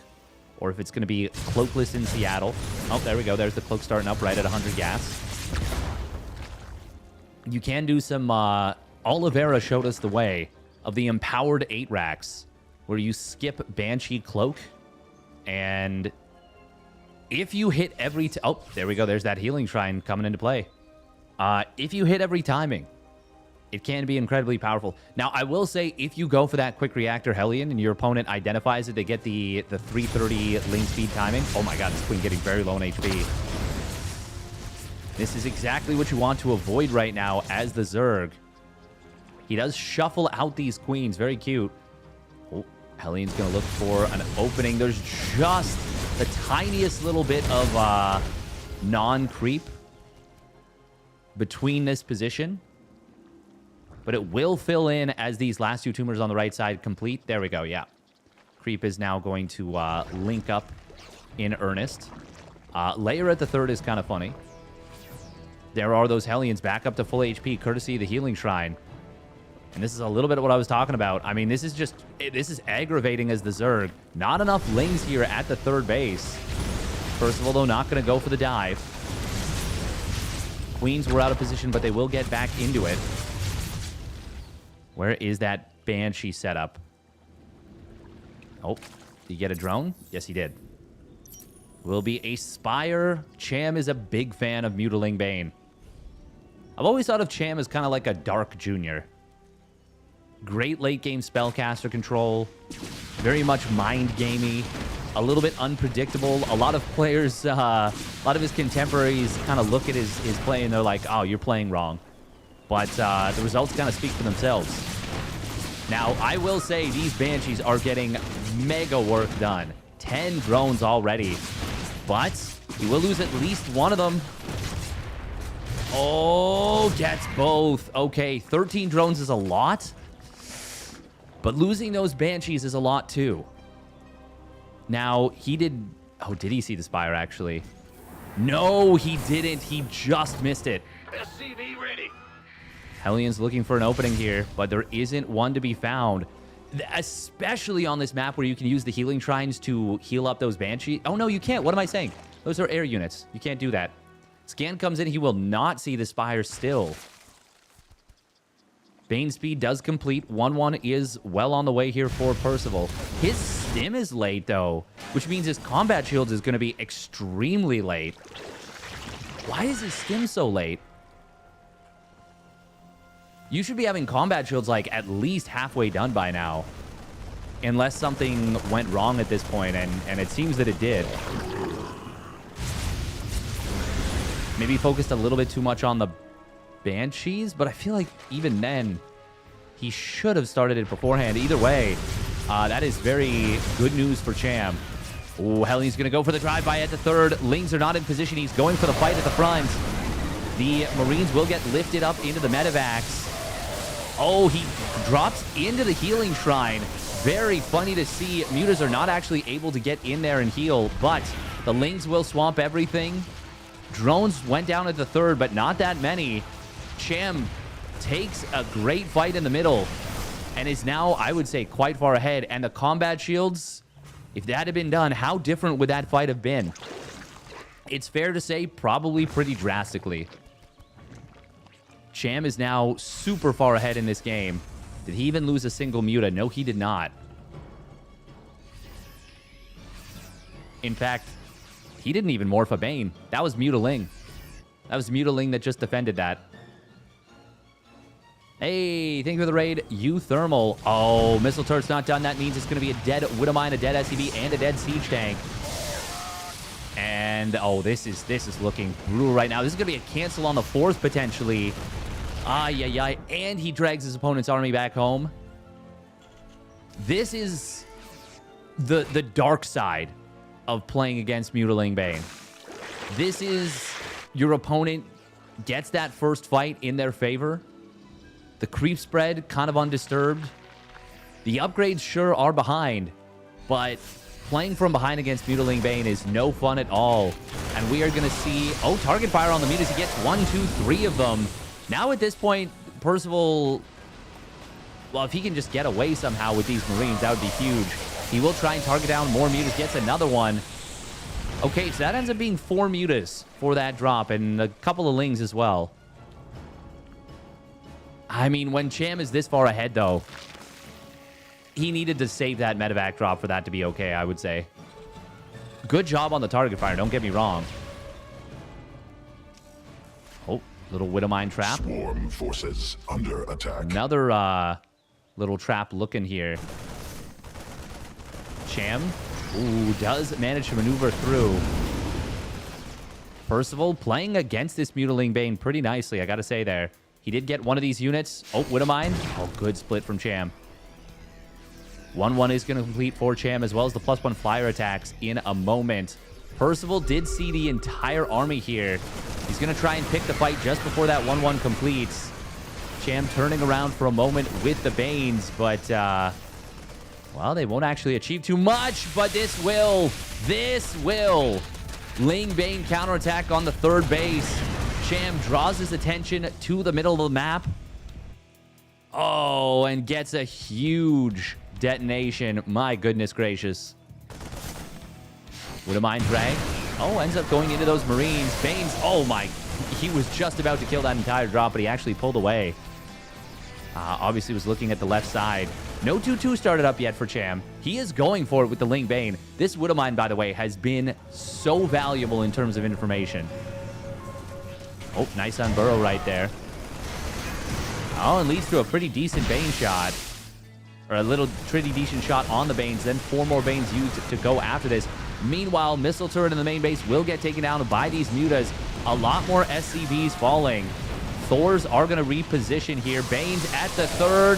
S1: or if it's going to be Cloakless in Seattle. Oh, there we go. There's the Cloak starting up right at 100 gas. You can do some... Oliveira showed us the way of the Empowered 8 racks where you skip Banshee Cloak and if you hit every... Oh, there we go. There's that Healing Shrine coming into play. If you hit every timing, it can be incredibly powerful. Now, I will say, if you go for that Quick Reactor Hellion and your opponent identifies it, they get the 330 link speed timing. Oh my god, this queen getting very low on HP. This is exactly what you want to avoid right now as the Zerg. He does shuffle out these queens. Very cute. Oh, Hellion's going to look for an opening. There's just the tiniest little bit of non-creep between this position. But it will fill in as these last two tumors on the right side complete. There we go, yeah. Creep is now going to link up in earnest. Layer at the third is kind of funny. There are those Hellions back up to full HP, courtesy of the Healing Shrine. And this is a little bit of what I was talking about. I mean, this is aggravating as the Zerg. Not enough lings here at the third base. First of all, though, not going to go for the dive. Queens were out of position, but they will get back into it. Where is that Banshee setup? Oh, did he get a drone? Yes, he did. Will be a Spire. Cham is a big fan of Mutiling Bane. I've always thought of Cham as kind of like a Dark Junior. Great late-game spellcaster control. Very much mind-gamey. A little bit unpredictable. A lot of players, a lot of his contemporaries kind of look at his play and they're like, oh, you're playing wrong. But the results kind of speak for themselves. Now, I will say these Banshees are getting mega work done. 10 drones already. But he will lose at least one of them. Oh, gets both. Okay, 13 drones is a lot. But losing those Banshees is a lot too. Now, he did... Oh, did he see the Spire, actually? No, he didn't. He just missed it.
S2: SCV ready.
S1: Hellion's looking for an opening here, but there isn't one to be found. Especially on this map where you can use the healing shrines to heal up those Banshees. Oh, no, you can't. What am I saying? Those are air units. You can't do that. Scan comes in. He will not see the Spire still. Bane speed does complete. 1-1 is well on the way here for Percival. His stim is late, though, which means his combat shields is going to be extremely late. Why is his stim so late? You should be having combat shields, like, at least halfway done by now. Unless something went wrong at this point, and it seems that it did. Maybe focused a little bit too much on the Banshees, but I feel like even then, he should have started it beforehand. Either way, that is very good news for Cham. Oh, Hellion's going to go for the drive-by at the third. Lings are not in position. He's going for the fight at the front. The Marines will get lifted up into the medevacs. Oh, he drops into the healing shrine. Very funny to see. Mutas are not actually able to get in there and heal, but the Lings will swamp everything. Drones went down at the third, but not that many. Cham takes a great fight in the middle and is now, I would say, quite far ahead. And the combat shields, if that had been done, how different would that fight have been? It's fair to say probably pretty drastically. Cham is now super far ahead in this game. Did he even lose a single Muta? No, he did not. In fact, he didn't even morph a Bane. That was Mutiling. That was Mutiling that just defended that. Hey, thank you for the raid, U-Thermal. Oh, missile turret's not done. That means it's going to be a dead Widowmine, a dead SCV, and a dead siege tank. And, oh, this is looking brutal right now. This is going to be a cancel on the 4th, potentially. Ay. And he drags his opponent's army back home. This is the dark side of playing against Mutilating Bane. This is your opponent gets that first fight in their favor. The creep spread kind of undisturbed. The upgrades sure are behind, but playing from behind against Mutilating Bane is no fun at all. And we are going to see, oh, target fire on the mutas. He gets 1, 2, 3 of them. Now at this point, Percival, well, if he can just get away somehow with these Marines, that would be huge. He will try and target down more mutas, gets another one. Okay, so that ends up being 4 mutas for that drop and a couple of lings as well. I mean, when Cham is this far ahead, though, he needed to save that medevac drop for that to be okay, I would say. Good job on the target fire, don't get me wrong. Oh, little Widowmine trap.
S2: Swarm forces under attack.
S1: Another little trap looking here. Cham, ooh, does manage to maneuver through. Percival playing against this Mutilating Bane pretty nicely, I gotta say there. He did get one of these units. Oh, Widowmine. Oh, good split from Cham. 1-1 is going to complete for Cham, as well as the +1 flyer attacks in a moment. Percival did see the entire army here. He's going to try and pick the fight just before that 1-1 completes. Cham turning around for a moment with the Banes, but, well, they won't actually achieve too much, but this will. Ling Bane counterattack on the 3rd base. Cham draws his attention to the middle of the map. Oh, and gets a huge detonation. My goodness gracious. Widowmine drag. Oh, ends up going into those Marines. Banes, oh my. He was just about to kill that entire drop, but he actually pulled away. Obviously was looking at the left side. No 2-2 started up yet for Cham. He is going for it with the Ling Bane. This Widowmine, by the way, has been so valuable in terms of information. Oh, nice on Burrow right there. Oh, and leads to a pretty decent Bane shot. Or a little pretty decent shot on the Banes. Then 4 more Banes used to go after this. Meanwhile, missile turret in the main base will get taken down by these mutas. A lot more SCVs falling. Thors are going to reposition here. Banes at the 3rd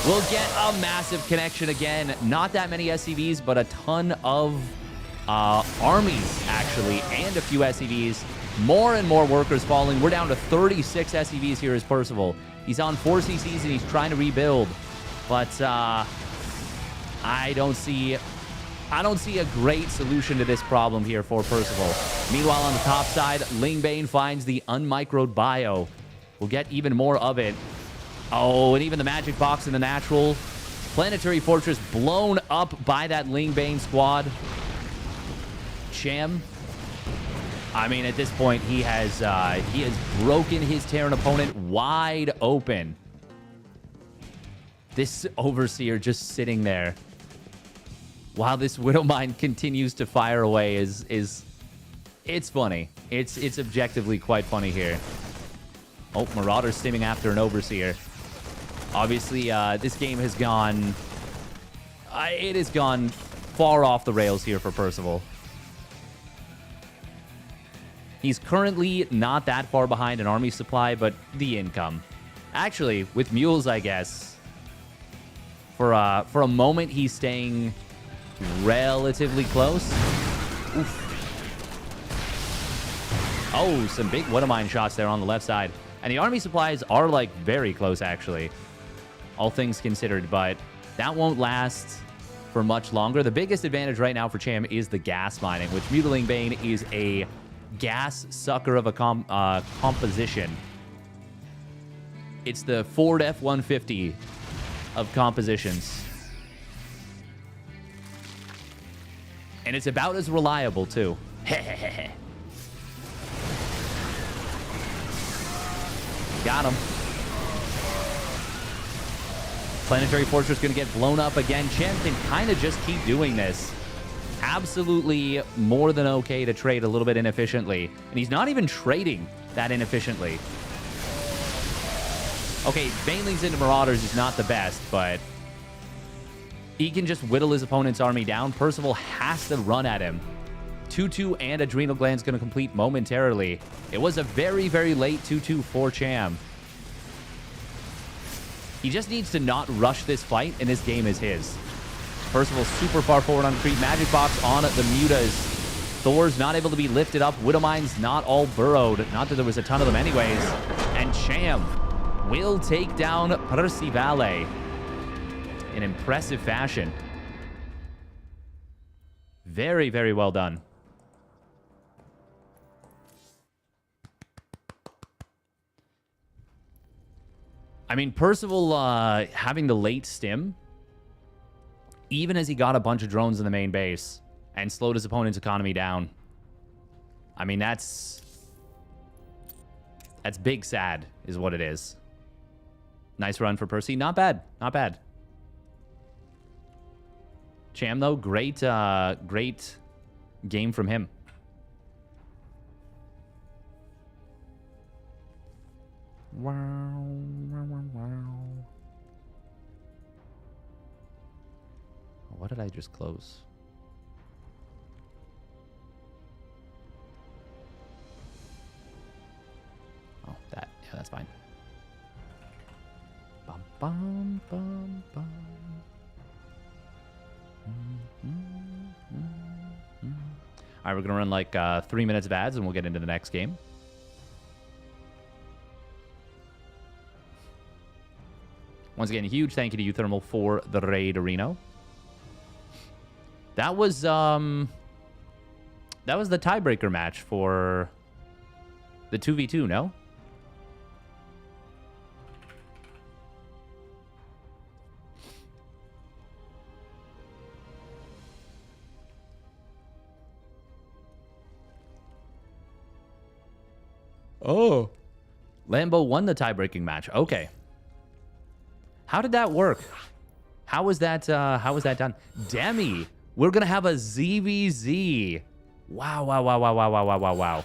S1: will get a massive connection again. Not that many SCVs, but a ton of armies, actually, and a few SCVs. More and more workers falling. We're down to 36 SCVs here as Percival. He's on 4 CCs and he's trying to rebuild. But I don't see a great solution to this problem here for Percival. Meanwhile, on the top side, Ling Bane finds the unmicroed bio. We'll get even more of it. Oh, and even the magic box in the natural. Planetary Fortress blown up by that Ling Bane squad. Cham, I mean, at this point, he has broken his Terran opponent wide open. This Overseer just sitting there while this Widowmine continues to fire away is it's funny. It's objectively quite funny here. Oh, Marauder's stimming after an Overseer. Obviously, this game has gone... it has gone far off the rails here for Percival. He's currently not that far behind an army supply, but the income. Actually, with mules, I guess, for a moment, he's staying relatively close. Oof. Oh, some big Widowmine shots there on the left side. And the army supplies are, like, very close, actually. All things considered, but that won't last for much longer. The biggest advantage right now for Cham is the gas mining, which Mutilating Bane is a gas sucker of a composition. It's the Ford F-150 of compositions. And it's about as reliable, too. Got him. Planetary Fortress going to get blown up again. Cham can kind of just keep doing this. Absolutely more than okay to trade a little bit inefficiently. And he's not even trading that inefficiently. Okay, Banelings into Marauders is not the best, but he can just whittle his opponent's army down. Percival has to run at him. 2-2 and Adrenal Gland's going to complete momentarily. It was a very, very late 2-2 for Cham. He just needs to not rush this fight, and this game is his. Percival's super far forward on Creep. Magic Box on the Mutas. Thor's not able to be lifted up. Widowmine's not all burrowed. Not that there was a ton of them anyways. And Cham will take down Percivale in impressive fashion. Very, very well done. I mean, Percival having the late stim, even as he got a bunch of drones in the main base and slowed his opponent's economy down. I mean, that's big sad is what it is. Nice run for Percy. Not bad. Not bad. Cham, though, great game from him. Wow. What did I just close? Oh, that. Yeah, that's fine. Bum, bum, bum, bum. All right, we're going to run like 3 minutes of ads, and we'll get into the next game. Once again, a huge thank you to Uthermal for the raid, Reno. That was the tiebreaker match for the 2v2, no? Oh. Lambo won the tie-breaking match. Okay. How did that work? How was that done? Demi, we're going to have a ZVZ. Wow, wow, wow, wow, wow, wow, wow, wow, wow.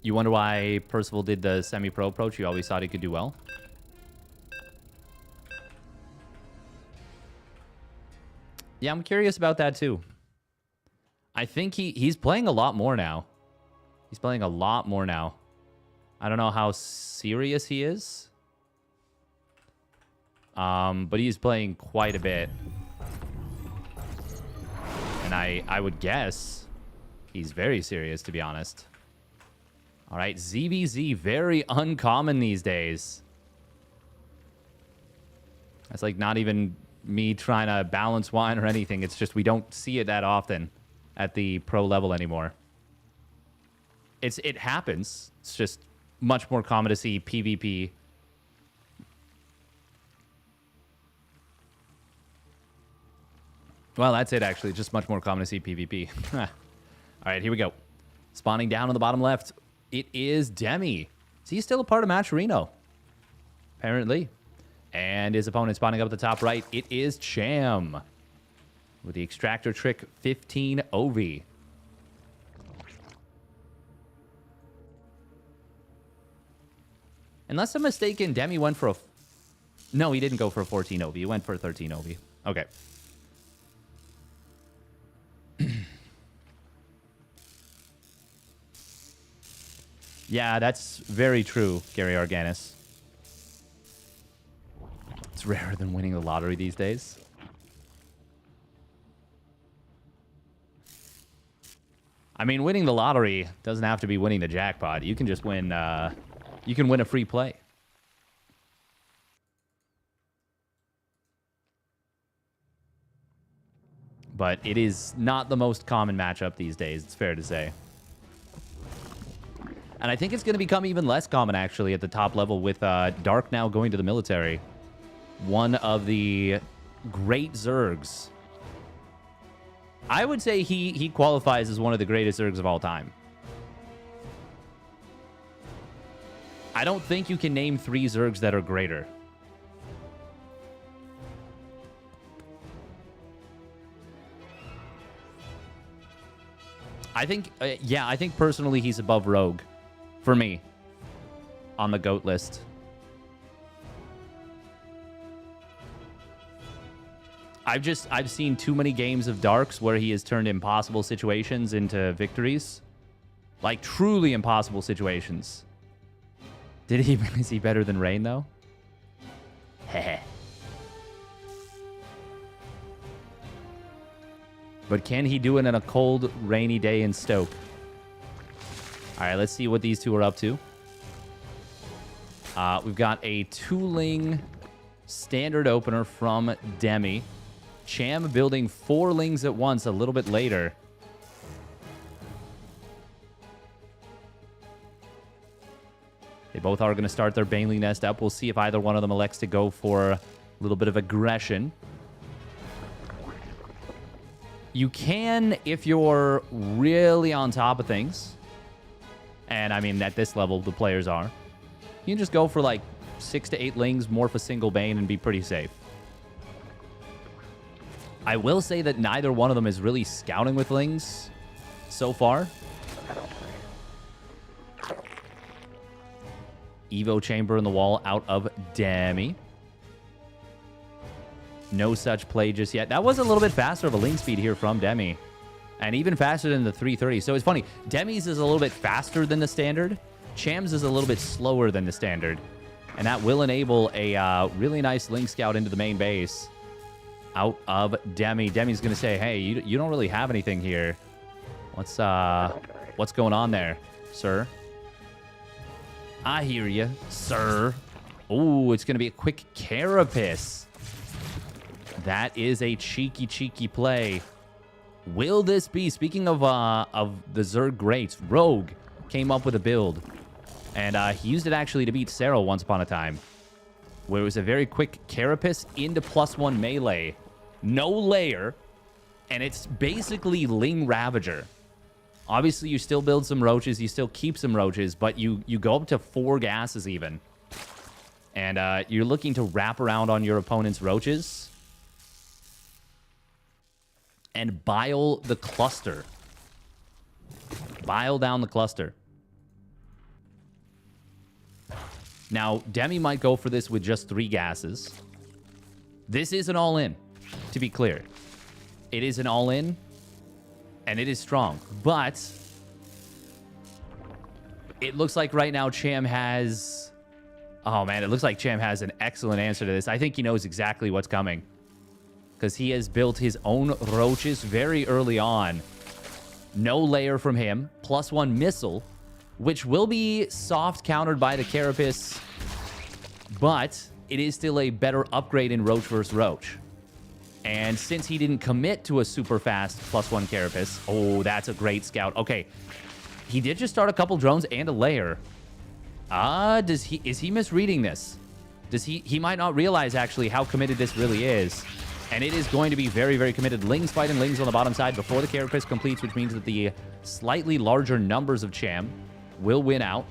S1: You wonder why Percival did the semi-pro approach? You always thought he could do well? Yeah, I'm curious about that too. I think he's playing a lot more now. He's playing a lot more now. I don't know how serious he is. But he's playing quite a bit. And I would guess he's very serious, to be honest. All right, ZVZ, very uncommon these days. That's like not even me trying to balance wine or anything. It's just we don't see it that often at the pro level anymore. It happens. It's just much more common to see PvP. Well, that's it, actually. Just much more common to see PvP. All right, here we go. Spawning down on the bottom left, it is Demi. Is he still a part of Match Reno? Apparently. And his opponent spawning up at the top right, it is Cham. With the Extractor Trick 15 OV. Unless I'm mistaken, Demi went for a... No, he didn't go for a 14 OV. He went for a 13 OV. Okay. Yeah, that's very true, Gary Arganis. It's rarer than winning the lottery these days. I mean, winning the lottery doesn't have to be winning the jackpot. You can just win, you can win a free play. But it is not the most common matchup these days, it's fair to say. And I think it's going to become even less common, actually, at the top level with Dark now going to the military. One of the great Zergs. I would say he qualifies as one of the greatest Zergs of all time. I don't think you can name 3 Zergs that are greater. I think, yeah, I think personally he's above Rogue. For me. on the GOAT list. I've seen too many games of Darks where he has turned impossible situations into victories. Like, truly impossible situations. Is he better than Rain, though? Heh. But can he do it on a cold, rainy day in Stoke? All right, let's see what these two are up to. We've got a 2-ling standard opener from Demi. Cham building 4 lings at once a little bit later. They both are going to start their Baneling Nest up. We'll see if either one of them elects to go for a little bit of aggression. You can, if you're really on top of things, and I mean, at this level, the players are, you can just go for like 6 to 8 lings, morph a single Bane, and be pretty safe. I will say that neither one of them is really scouting with lings so far. Evo Chamber in the wall out of Demi. No such play just yet. That was a little bit faster of a ling speed here from Demi. And even faster than the 330. So it's funny. Demi's is a little bit faster than the standard. Cham's is a little bit slower than the standard. And that will enable a really nice ling scout into the main base. Out of Demi. Demi's going to say, hey, you don't really have anything here. What's going on there, sir? I hear you, sir. Oh, it's going to be a quick Carapace. That is a cheeky play. Will this be, speaking of the Zerg greats, Rogue came up with a build. And he used it actually to beat Serral once upon a time. Where it was a very quick Carapace into +1 melee. No layer. And it's basically Ling Ravager. Obviously, you still build some roaches. You still keep some roaches. But you go up to 4 gases even. And you're looking to wrap around on your opponent's roaches. And bile the cluster. Bile down the cluster. Now, Demi might go for this with just 3 gases. This is an all-in, to be clear. It is an all-in, and it is strong. But it looks like right now Cham has... Oh, man, it looks like Cham has an excellent answer to this. I think he knows exactly what's coming. Because he has built his own roaches very early on. No layer from him. +1 missile, which will be soft countered by the Carapace. But it is still a better upgrade in Roach versus Roach. And since he didn't commit to a super fast +1 Carapace... Oh, that's a great scout. Okay. He did just start a couple drones and a layer. Is he misreading this? He might not realize actually how committed this really is. And it is going to be very, very committed. Lings fighting Lings on the bottom side before the Carapace completes, which means that the slightly larger numbers of Cham will win out.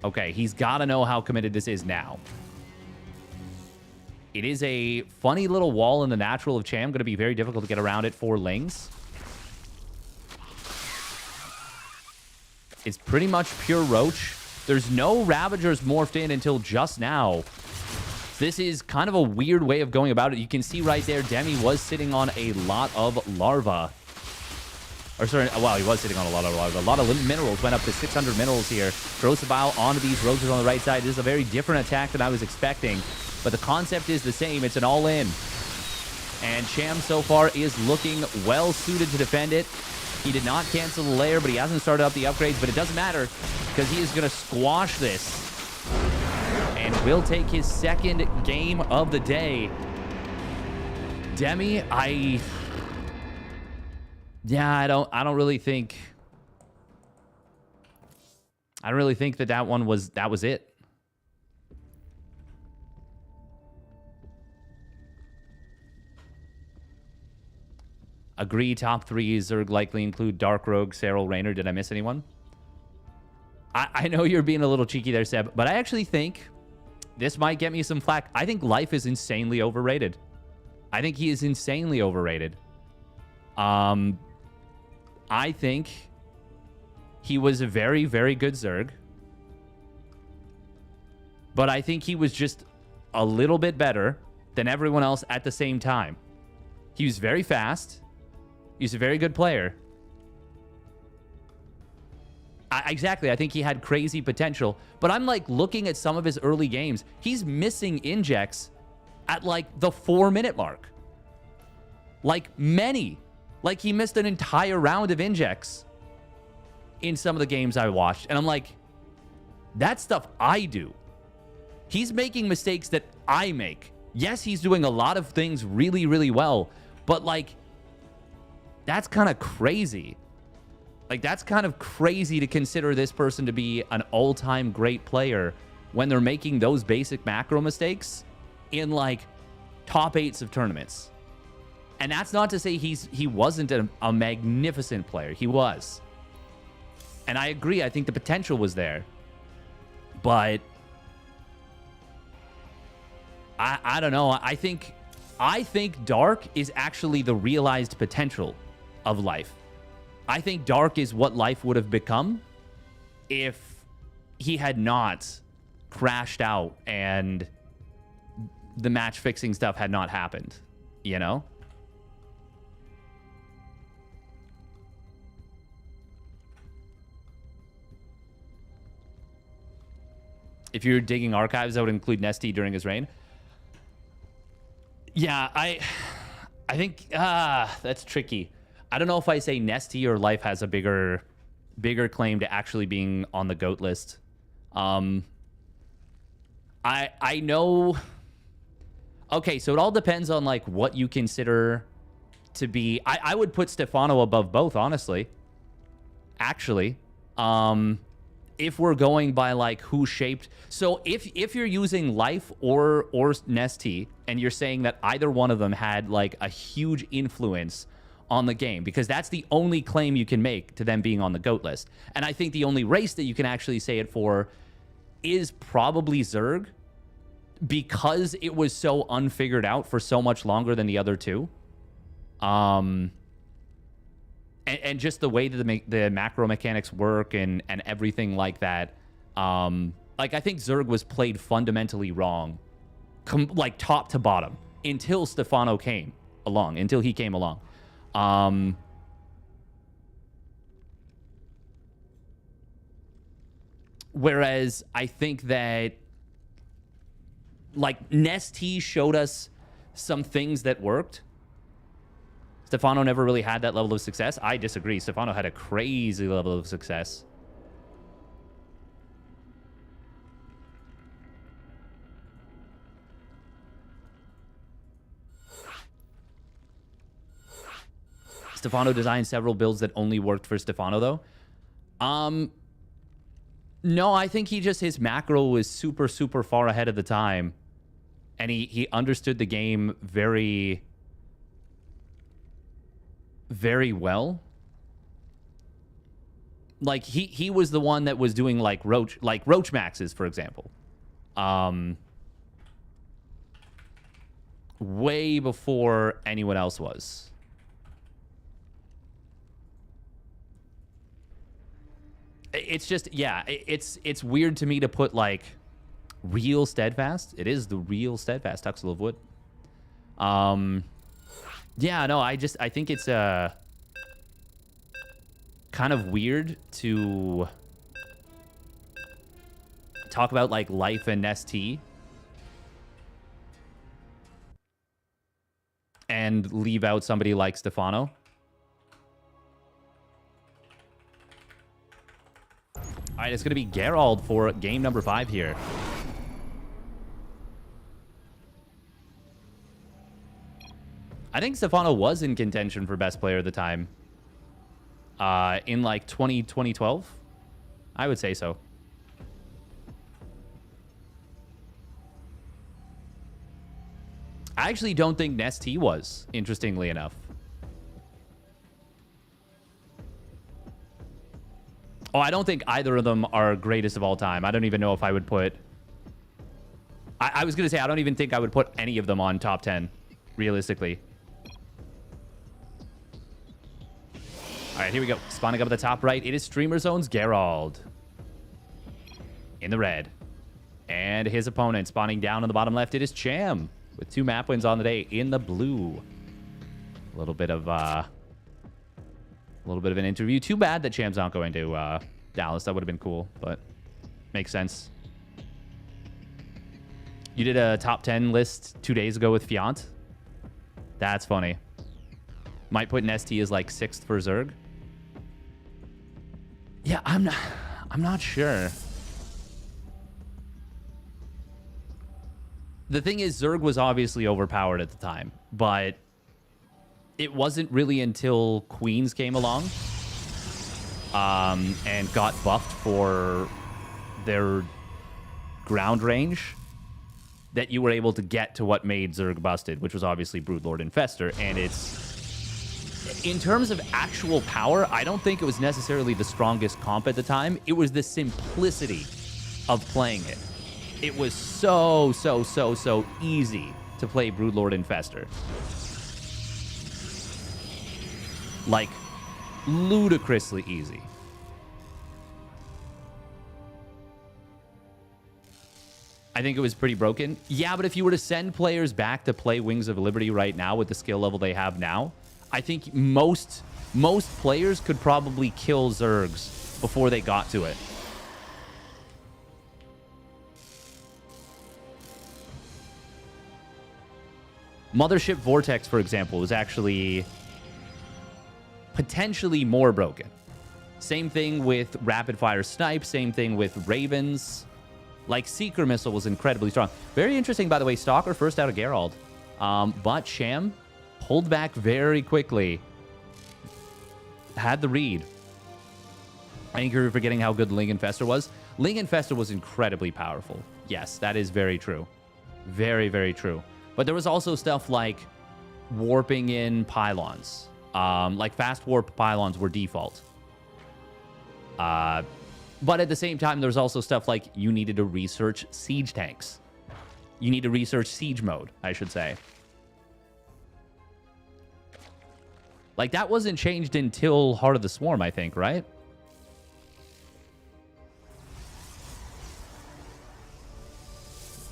S1: Okay, he's got to know how committed this is now. It is a funny little wall in the natural of Cham. Going to be very difficult to get around it for Lings. It's pretty much pure Roach. There's no Ravagers morphed in until just now. This is kind of a weird way of going about it. You can see right there, Demi was sitting on a lot of larva. Or sorry, well, he was sitting on a lot of larva. A lot of minerals, went up to 600 minerals here. Throws the bile onto these roaches on the right side. This is a very different attack than I was expecting. But the concept is the same. It's an all-in. And Cham so far is looking well-suited to defend it. He did not cancel the layer, but he hasn't started up the upgrades. But it doesn't matter, because he is going to squash this. And will take his second game of the day. Demi, I don't really think that one was it. Agree, top 3 Zerg likely include Dark Rogue, Serral, Raynor. Did I miss anyone? I know you're being a little cheeky there, Seb, but I actually think this might get me some flack. I think Life is insanely overrated. I think he is insanely overrated. I think he was a very, very good Zerg. But I think he was just a little bit better than everyone else at the same time. He was very fast. He's a very good player. Exactly. I think he had crazy potential. But I'm like looking at some of his early games. He's missing injects at like the 4-minute mark. Like many. Like he missed an entire round of injects in some of the games I watched. And I'm like, that's stuff I do. He's making mistakes that I make. Yes, he's doing a lot of things really, really well. But like, that's kind of crazy. Like, that's kind of crazy to consider this person to be an all-time great player when they're making those basic macro mistakes in, like, top 8s of tournaments. And that's not to say he wasn't a magnificent player. He was. And I agree. I think the potential was there. But I don't know. I think Dark is actually the realized potential of Life. I think Dark is what Life would have become if he had not crashed out and the match fixing stuff had not happened, you know? If you're digging archives, I would include Nesty during his reign. Yeah, I think that's tricky. I don't know if I say Nesty or Life has a bigger claim to actually being on the GOAT list. I know. Okay, so it all depends on like what you consider to be. I would put Stefano above both, honestly. Actually, if we're going by like who shaped. So if you're using Life or Nesty and you're saying that either one of them had like a huge influence on the game, because that's the only claim you can make to them being on the GOAT list. And I think the only race that you can actually say it for is probably Zerg, because it was so unfigured out for so much longer than the other two. And just the way that the macro mechanics work and everything like that. Like, I think Zerg was played fundamentally wrong, like top to bottom, until Stefano came along, until he came along. Whereas I think that like Nesty showed us some things that worked. Stefano never really had that level of success. I disagree. Stefano had a crazy level of success. Stefano designed several builds that only worked for Stefano, though. No, I think his macro was super, super far ahead of the time. And he understood the game very, very well. Like, he was the one that was doing, like, Roach Maxes, for example. Way before anyone else was. It's just, yeah, it's weird to me to put, like, real Steadfast. It is the real Steadfast, Tuxel of Wood. Yeah, no, I think it's kind of weird to talk about, like, Life and Nesty and leave out somebody like Stefano. All right, it's going to be Gerald for game number 5 here. I think Stefano was in contention for best player at the time. In like 2012. I would say so. I actually don't think Nesty was, interestingly enough. Oh, I don't think either of them are greatest of all time. I don't even know if I would put... I was going to say, I don't even think I would put any of them on top 10, realistically. All right, here we go. Spawning up at the top right, it is Streamer Zone's Geralt. In the red. And his opponent spawning down on the bottom left, it is Cham. With 2 map wins on the day in the blue. A little bit of an interview. Too bad that Cham's not going to Dallas. That would have been cool, but makes sense. You did a top 10 list 2 days ago with Fiant. That's funny. Might put an ST as like 6th for Zerg. Yeah, I'm not sure. The thing is, Zerg was obviously overpowered at the time, but it wasn't really until Queens came along and got buffed for their ground range that you were able to get to what made Zerg busted, which was obviously Broodlord Infestor. And it's... in terms of actual power, I don't think it was necessarily the strongest comp at the time. It was the simplicity of playing it. It was so easy to play Broodlord Infestor. Like, ludicrously easy. I think it was pretty broken. Yeah, but if you were to send players back to play Wings of Liberty right now with the skill level they have now, I think most players could probably kill Zergs before they got to it. Mothership Vortex, for example, was actually potentially more broken. Same thing with Rapid Fire Snipe, same thing with Ravens. Like, Seeker Missile was incredibly strong. Very interesting, by the way, Stalker first out of Geralt. But Cham pulled back very quickly. Had the read. I think you're forgetting how good Ling Infestor was. Ling Infestor was incredibly powerful. Yes, that is very true. Very, very true. But there was also stuff like warping in pylons. Like fast warp pylons were default. But at the same time, there's also stuff like you needed to research siege tanks. You need to research siege mode, I should say. Like, that wasn't changed until Heart of the Swarm, I think, right?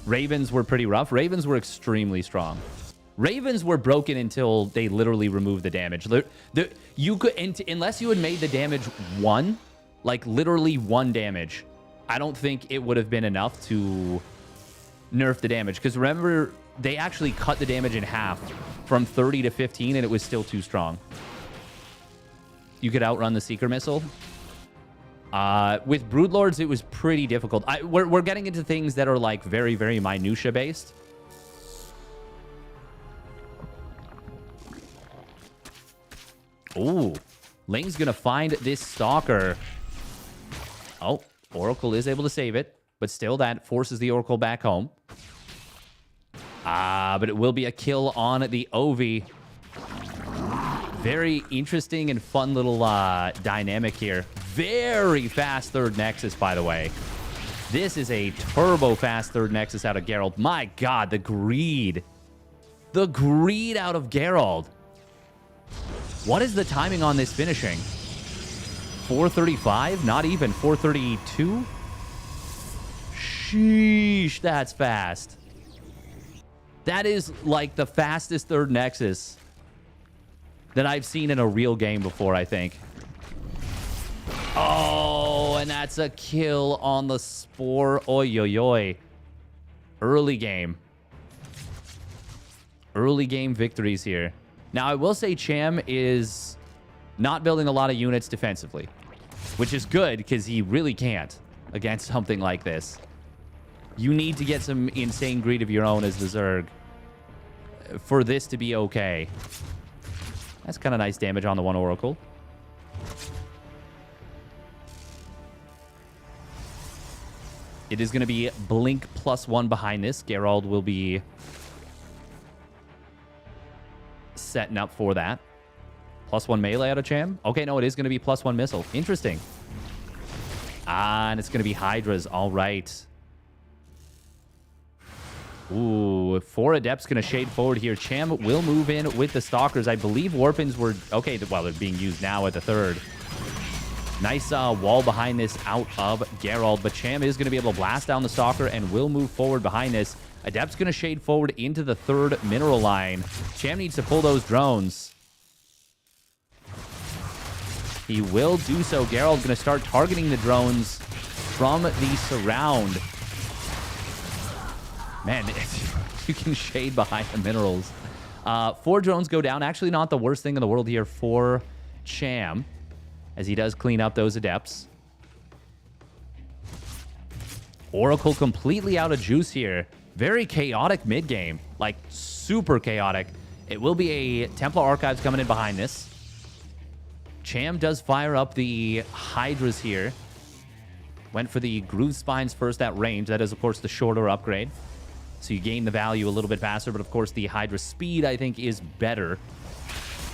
S1: Ravens were pretty rough. Ravens were extremely strong. Ravens were broken until they literally removed the damage. You could, unless you had made the damage 1, like literally 1 damage, I don't think it would have been enough to nerf the damage. Because remember, they actually cut the damage in half from 30 to 15, and it was still too strong. You could outrun the Seeker Missile. With Broodlords, it was pretty difficult. We're getting into things that are like very, very minutia based. Ooh, Ling's gonna find this Stalker. Oh, Oracle is able to save it, but still that forces the Oracle back home. But it will be a kill on the Ovi. Very interesting and fun little dynamic here. Very fast third Nexus, by the way. This is a turbo fast third Nexus out of Geralt. My God, the greed. The greed out of Geralt. What is the timing on this finishing? 4:35? Not even. 4:32? Sheesh, that's fast. That is like the fastest third Nexus that I've seen in a real game before, I think. Oh, and that's a kill on the Spore. Oy, oy, oy. Early game. Early game victories here. Now, I will say Cham is not building a lot of units defensively, which is good because he really can't against something like this. You need to get some insane greed of your own as the Zerg for this to be okay. That's kind of nice damage on the one Oracle. It is going to be Blink +1 behind this. Geralt will be setting up for that. +1 melee out of Cham. Okay, no, it is going to be +1 missile. Interesting. And it's going to be Hydras. All right. Ooh, 4 Adepts going to shade forward here. Cham will move in with the Stalkers. I believe Warpins were... Okay, well, they're being used now at the 3rd. Nice wall behind this out of Geralt, but Cham is going to be able to blast down the Stalker and will move forward behind this. Adept's going to shade forward into the 3rd mineral line. Cham needs to pull those drones. He will do so. Geralt's going to start targeting the drones from the surround. Man, you can shade behind the minerals. 4 drones go down. Actually, not the worst thing in the world here for Cham, as he does clean up those Adepts. Oracle completely out of juice here. Very chaotic mid-game. Like, super chaotic. It will be a Templar Archives coming in behind this. Cham does fire up the Hydras here. Went for the Groove Spines first at range. That is, of course, the shorter upgrade. So you gain the value a little bit faster, but of course the Hydra speed, I think, is better.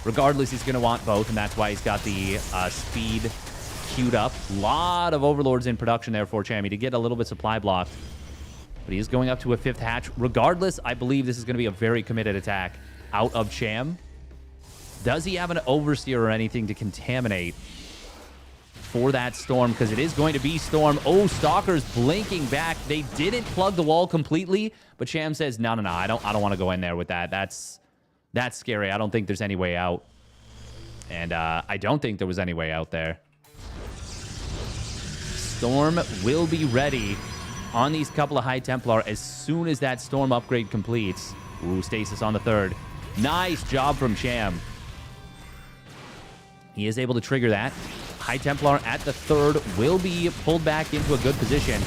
S1: Regardless, he's going to want both, and that's why he's got the speed queued up. A lot of Overlords in production there for Cham. He did get a little bit supply blocked, but he is going up to a 5th hatch. Regardless, I believe this is going to be a very committed attack out of Cham. Does he have an Overseer or anything to contaminate for that Storm? Because it is going to be Storm. Oh, Stalker's blinking back. They didn't plug the wall completely, but Cham says, no, I don't want to go in there with that. That's scary. I don't think there's any way out. And I don't think there was any way out there. Storm will be ready on these couple of High Templar as soon as that Storm upgrade completes. Ooh, Stasis on the 3rd. Nice job from Cham. He is able to trigger that. High Templar at the 3rd will be pulled back into a good position.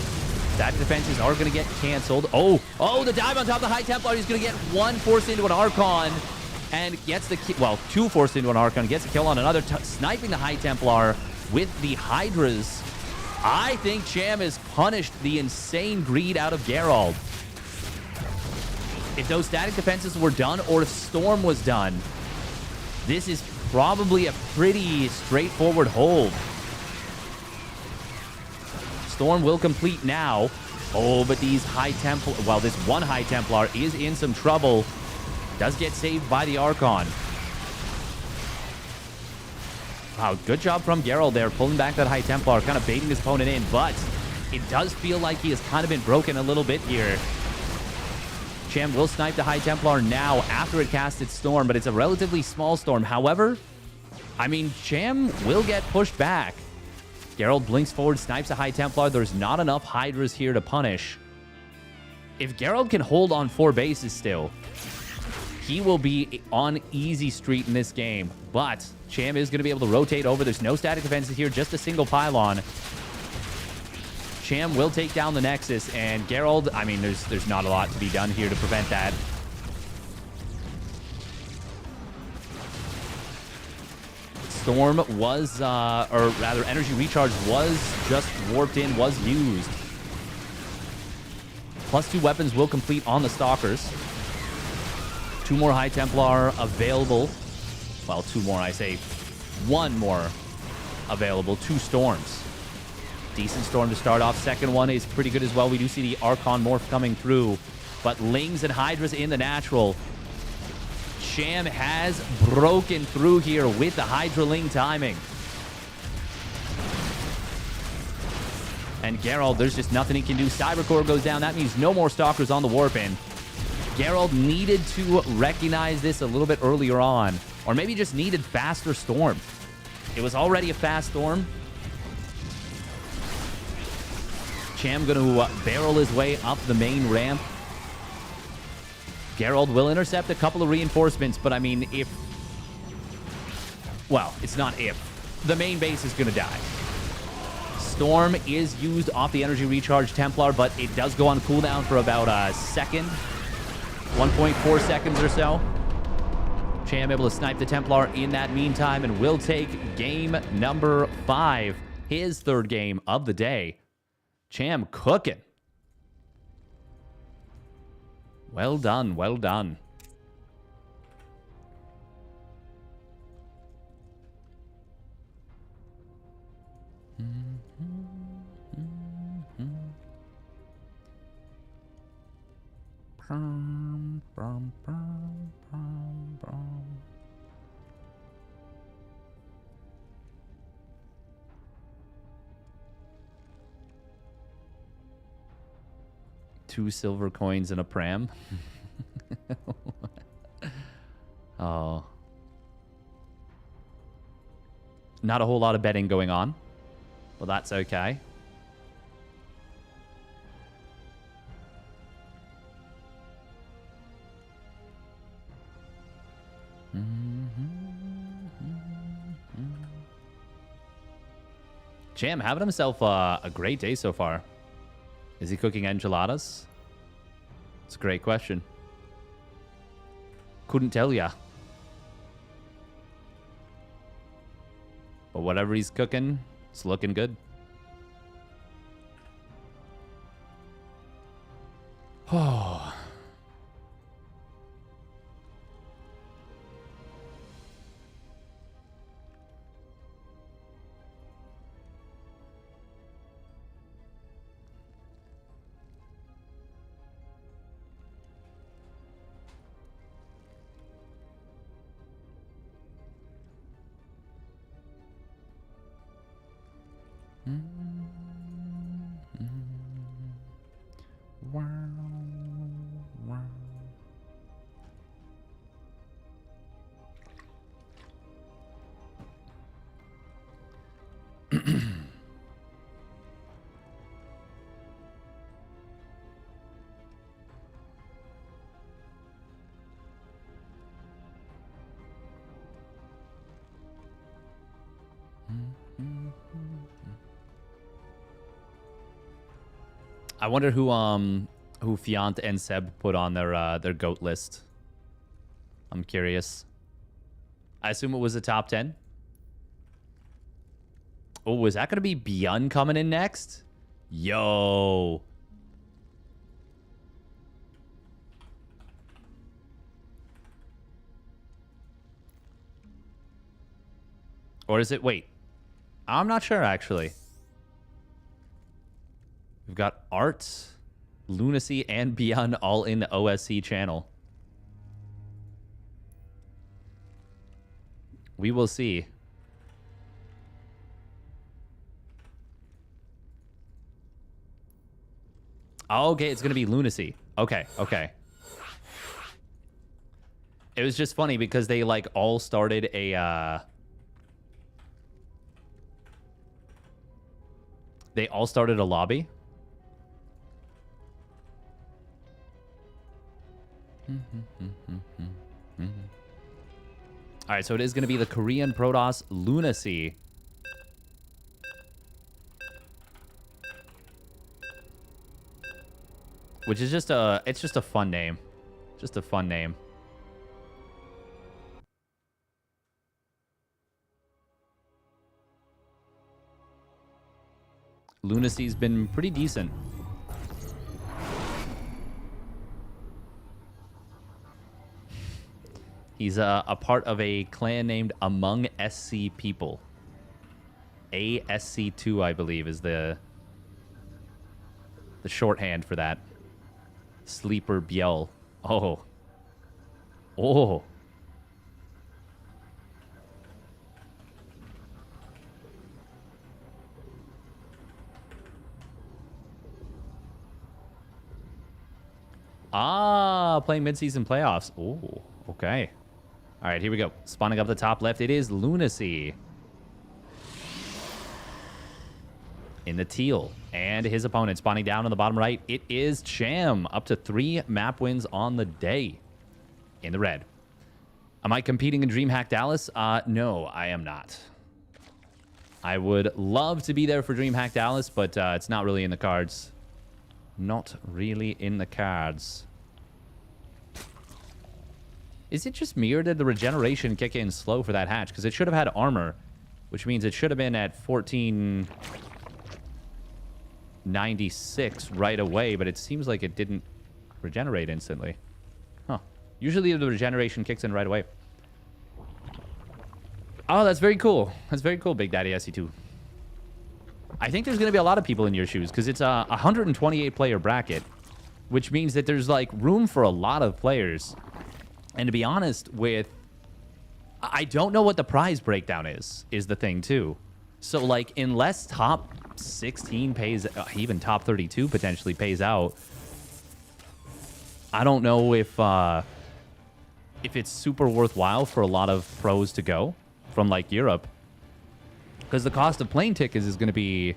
S1: Static defenses are going to get canceled. Oh, the dive on top of the High Templar. He's going to get 1 forced into an Archon and gets the kill. Well, 2 forced into an Archon. Gets a kill on another, sniping the High Templar with the Hydras. I think Cham has punished the insane greed out of Geralt. If those static defenses were done, or if Storm was done, this is probably a pretty straightforward hold. Storm will complete now. Oh, but these High Templar... Well, this one High Templar is in some trouble. Does get saved by the Archon. Wow, good job from Geralt there, pulling back that High Templar, kind of baiting his opponent in, but it does feel like he has kind of been broken a little bit here. Cham will snipe the High Templar now after it casts its Storm, but it's a relatively small Storm. However, I mean, Cham will get pushed back. Geralt blinks forward, snipes a High Templar. There's not enough Hydras here to punish. If Geralt can hold on 4 bases still, he will be on easy street in this game. But Cham is going to be able to rotate over. There's no static defenses here, just a single pylon. Cham will take down the Nexus, and Geralt, I mean, there's not a lot to be done here to prevent that. Storm was, or rather, Energy Recharge was just warped in, was used. +2 weapons will complete on the Stalkers. 2 more High Templar available. Well, 2 more, I say. 1 more available. 2 Storms. Decent Storm to start off. Second one is pretty good as well. We do see the Archon morph coming through. But Lings and Hydras in the natural. Cham has broken through here with the Hydra Ling timing. And Geralt, there's just nothing he can do. Cybercore goes down. That means no more Stalkers on the Warpin. Geralt needed to recognize this a little bit earlier on. Or maybe just needed faster Storm. It was already a fast Storm. Cham going to barrel his way up the main ramp. Geralt will intercept a couple of reinforcements, but I mean, if... Well, it's not if. The main base is going to die. Storm is used off the Energy Recharge Templar, but it does go on cooldown for about a second. 1.4 seconds or so. Cham able to snipe the Templar in that meantime, and will take game number 5. His 3rd game of the day. Cham cooking. Well done, well done. Two silver coins in a pram. Oh. Not a whole lot of betting going on. Well, that's okay. Jam having himself a great day so far. Is he cooking enchiladas? It's a great question. Couldn't tell ya. But whatever he's cooking, it's looking good. Oh. Wow, wow. I wonder who Fiant and Seb put on their GOAT list. I'm curious. I assume it was the top 10. Oh, is that going to be Byun coming in next? Yo. Or is it... Wait. I'm not sure, actually. We've got Art, Lunacy, and Byun all in the OSC channel. We will see. Oh, okay, it's going to be Lunacy. Okay, okay. It was just funny because they, like, all started a... They all started a lobby. All right, so it is going to be the Korean Protoss Lunacy. Which is just a, it's just a fun name. Just a fun name. Lunacy's been pretty decent. He's a part of a clan named Among SC People. ASC2, I believe, is the shorthand for that. Sleeper Biel. Oh. Oh. Ah, playing mid-season playoffs. Oh, okay. All right, here we go. Spawning up the top left, it is Lunacy. In the teal. And his opponent spawning down on the bottom right, it is Cham. Up to 3 map wins on the day. In the red. Am I competing in DreamHack Dallas? No, I am not. I would love to be there for DreamHack Dallas, but it's not really in the cards. Not really in the cards. Is it just me, or did the regeneration kick in slow for that hatch? Because it should have had armor, which means it should have been at 1496 right away, but it seems like it didn't regenerate instantly. Huh. Usually the regeneration kicks in right away. Oh, that's very cool. That's very cool, Big Daddy SC2. I think there's going to be a lot of people in your shoes, because it's a 128 player bracket. which means that there's like room for a lot of players. And to be honest, I don't know what the prize breakdown is the thing too. So like unless top 16 pays, even top 32 potentially pays out, I don't know if it's super worthwhile for a lot of pros to go from like Europe, because the cost of plane tickets is going to be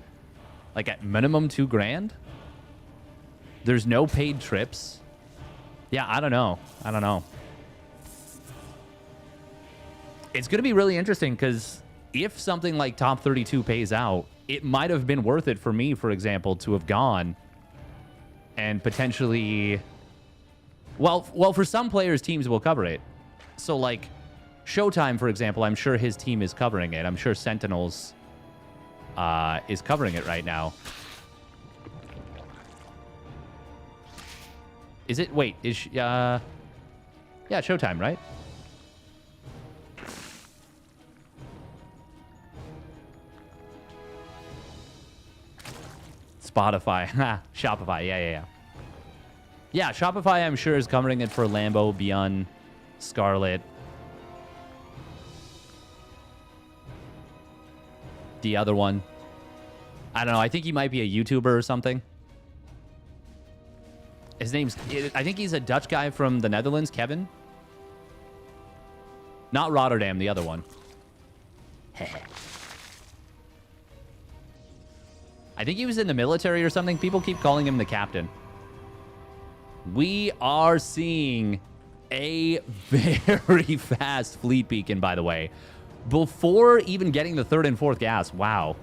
S1: like at minimum $2,000. There's no paid trips. Yeah, I don't know. It's going to be really interesting because if something like top 32 pays out, it might have been worth it for me, for example, to have gone and potentially... Well, for some players, teams will cover it. So, like, Showtime, for example, I'm sure his team is covering it. I'm sure Sentinels is covering it right now. Is it? Wait, yeah, Showtime, right? Spotify. Shopify. Yeah. Yeah, Shopify, I'm sure, is covering it for Lambo, Beyond, Scarlet. The other one. I don't know. I think he might be a YouTuber or something. His name's... I think he's a Dutch guy from the Netherlands, Kevin. Not Rotterdam, the other one. I think he was in the military or something. People keep calling him the captain. We are seeing a very fast fleet beacon, by the way. Before even getting the 3rd and 4th gas. Wow.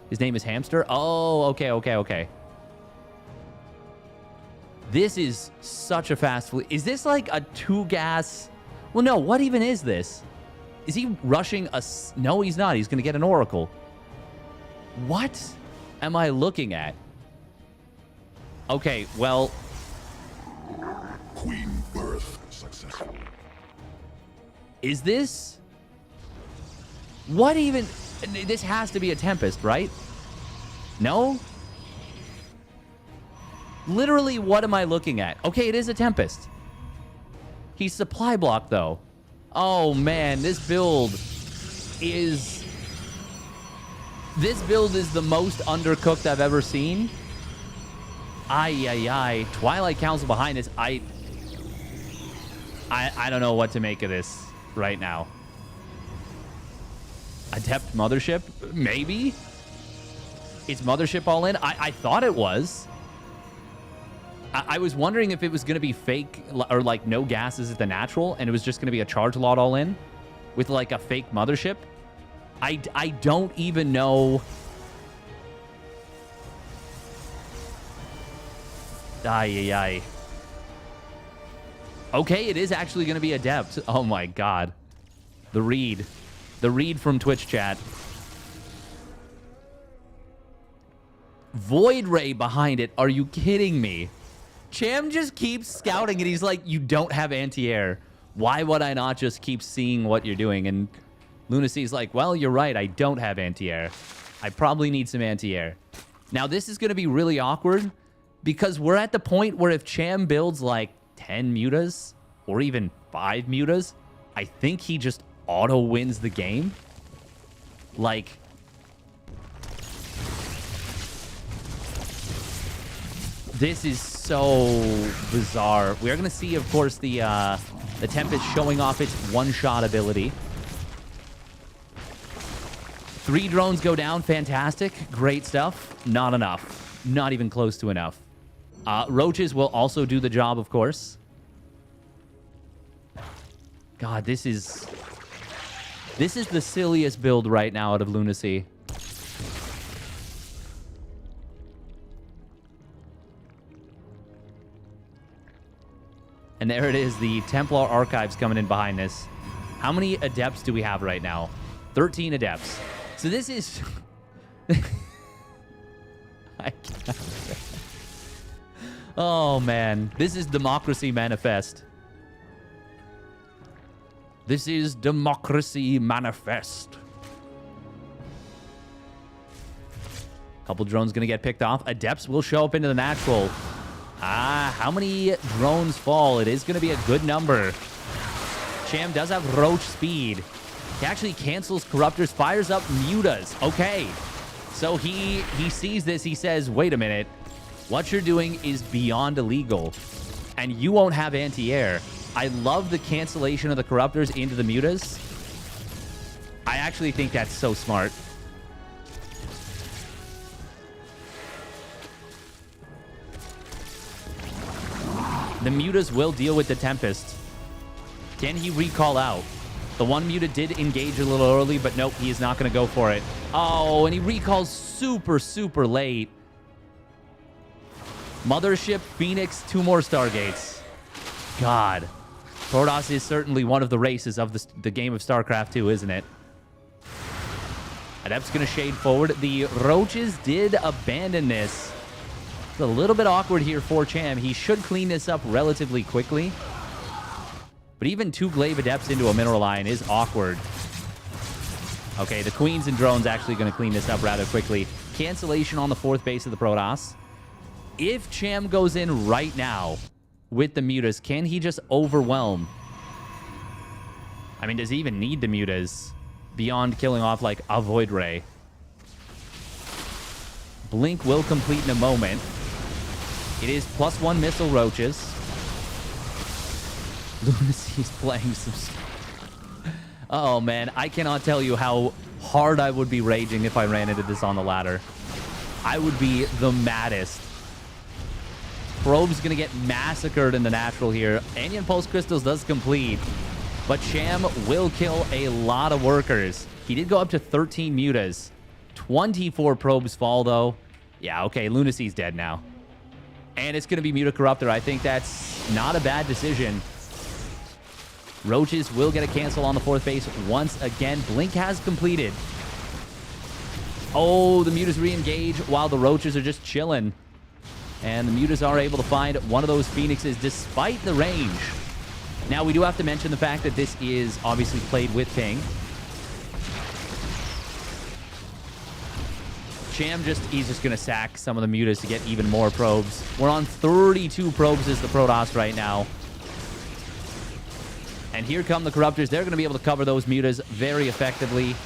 S1: His name is Hamster? Oh, okay. This is such a fast fleet. Is this like a 2-gas? Well, no. What even is this? Is he rushing a... No, he's not. He's going to get an Oracle. What am I looking at? Okay, well...
S2: Queen birth successful.
S1: Is this... What even... This has to be a Tempest, right? No? Literally, what am I looking at? Okay, it is a Tempest. He's supply block, though. Oh, man, this build is... This build is the most undercooked I've ever seen. Ay. Twilight Council behind this. I don't know what to make of this right now. Adept Mothership? Maybe? Is Mothership all in? I thought it was. I was wondering if it was going to be fake or like no gases at the natural and it was just going to be a charge lot all in with like a fake Mothership. I don't even know. Ay. Okay, it is actually going to be Adept. Oh my god. The read from Twitch chat. Void Ray behind it. Are you kidding me? Cham just keeps scouting and he's like, you don't have anti-air. Why would I not just keep seeing what you're doing? And Lunacy's like, well, you're right. I don't have anti-air. I probably need some anti-air. Now, this is going to be really awkward because we're at the point where if Cham builds like 10 mutas or even 5 mutas, I think he just auto wins the game. Like... This is so bizarre. We are going to see, of course, the Tempest showing off its one-shot ability. 3 drones go down. Fantastic. Great stuff. Not enough. Not even close to enough. Roaches will also do the job, of course. God, this is the silliest build right now out of Lunacy. And there it is, the Templar Archives coming in behind this. How many Adepts do we have right now? 13 Adepts. So this is... I can't. Oh, man. This is Democracy Manifest. This is Democracy Manifest. Couple drones going to get picked off. Adepts will show up into the natural. How many drones fall? It is going to be a good number. Cham does have Roach speed. He actually cancels Corruptors, fires up Mutas. Okay. So he sees this. He says, wait a minute. What you're doing is beyond illegal. And you won't have anti-air. I love the cancellation of the Corruptors into the Mutas. I actually think that's so smart. The Mutas will deal with the Tempest. Can he recall out? The one Muta did engage a little early, but nope, he is not going to go for it. Oh, and he recalls super, super late. Mothership, Phoenix, 2 more Stargates. God. Protoss is certainly one of the races of the game of StarCraft 2, isn't it? Adept's going to shade forward. The Roaches did abandon this. It's a little bit awkward here for Cham. He should clean this up relatively quickly. But even 2 Glaive Adepts into a Mineral Line is awkward. Okay, the Queens and Drones actually going to clean this up rather quickly. Cancellation on the 4th base of the Protoss. If Cham goes in right now with the Mutas, can he just overwhelm? I mean, does he even need the Mutas beyond killing off, like, a Void Ray? Blink will complete in a moment. It is +1 Missile Roaches. Lunacy's playing some... Oh, man. I cannot tell you how hard I would be raging if I ran into this on the ladder. I would be the maddest. Probe's going to get massacred in the natural here. Anyon Pulse Crystals does complete, but Cham will kill a lot of workers. He did go up to 13 Mutas. 24 probes fall, though. Yeah, okay, Lunacy's dead now. And it's going to be Muta Corruptor. I think that's not a bad decision. Roaches will get a cancel on the 4th base once again. Blink has completed. Oh, the Mutas re-engage while the Roaches are just chilling. And the Mutas are able to find one of those Phoenixes despite the range. Now, we do have to mention the fact that this is obviously played with ping. Cham he's just going to sack some of the Mutas to get even more probes. We're on 32 probes as the Protoss right now. And here come the Corruptors. They're going to be able to cover those Mutas very effectively.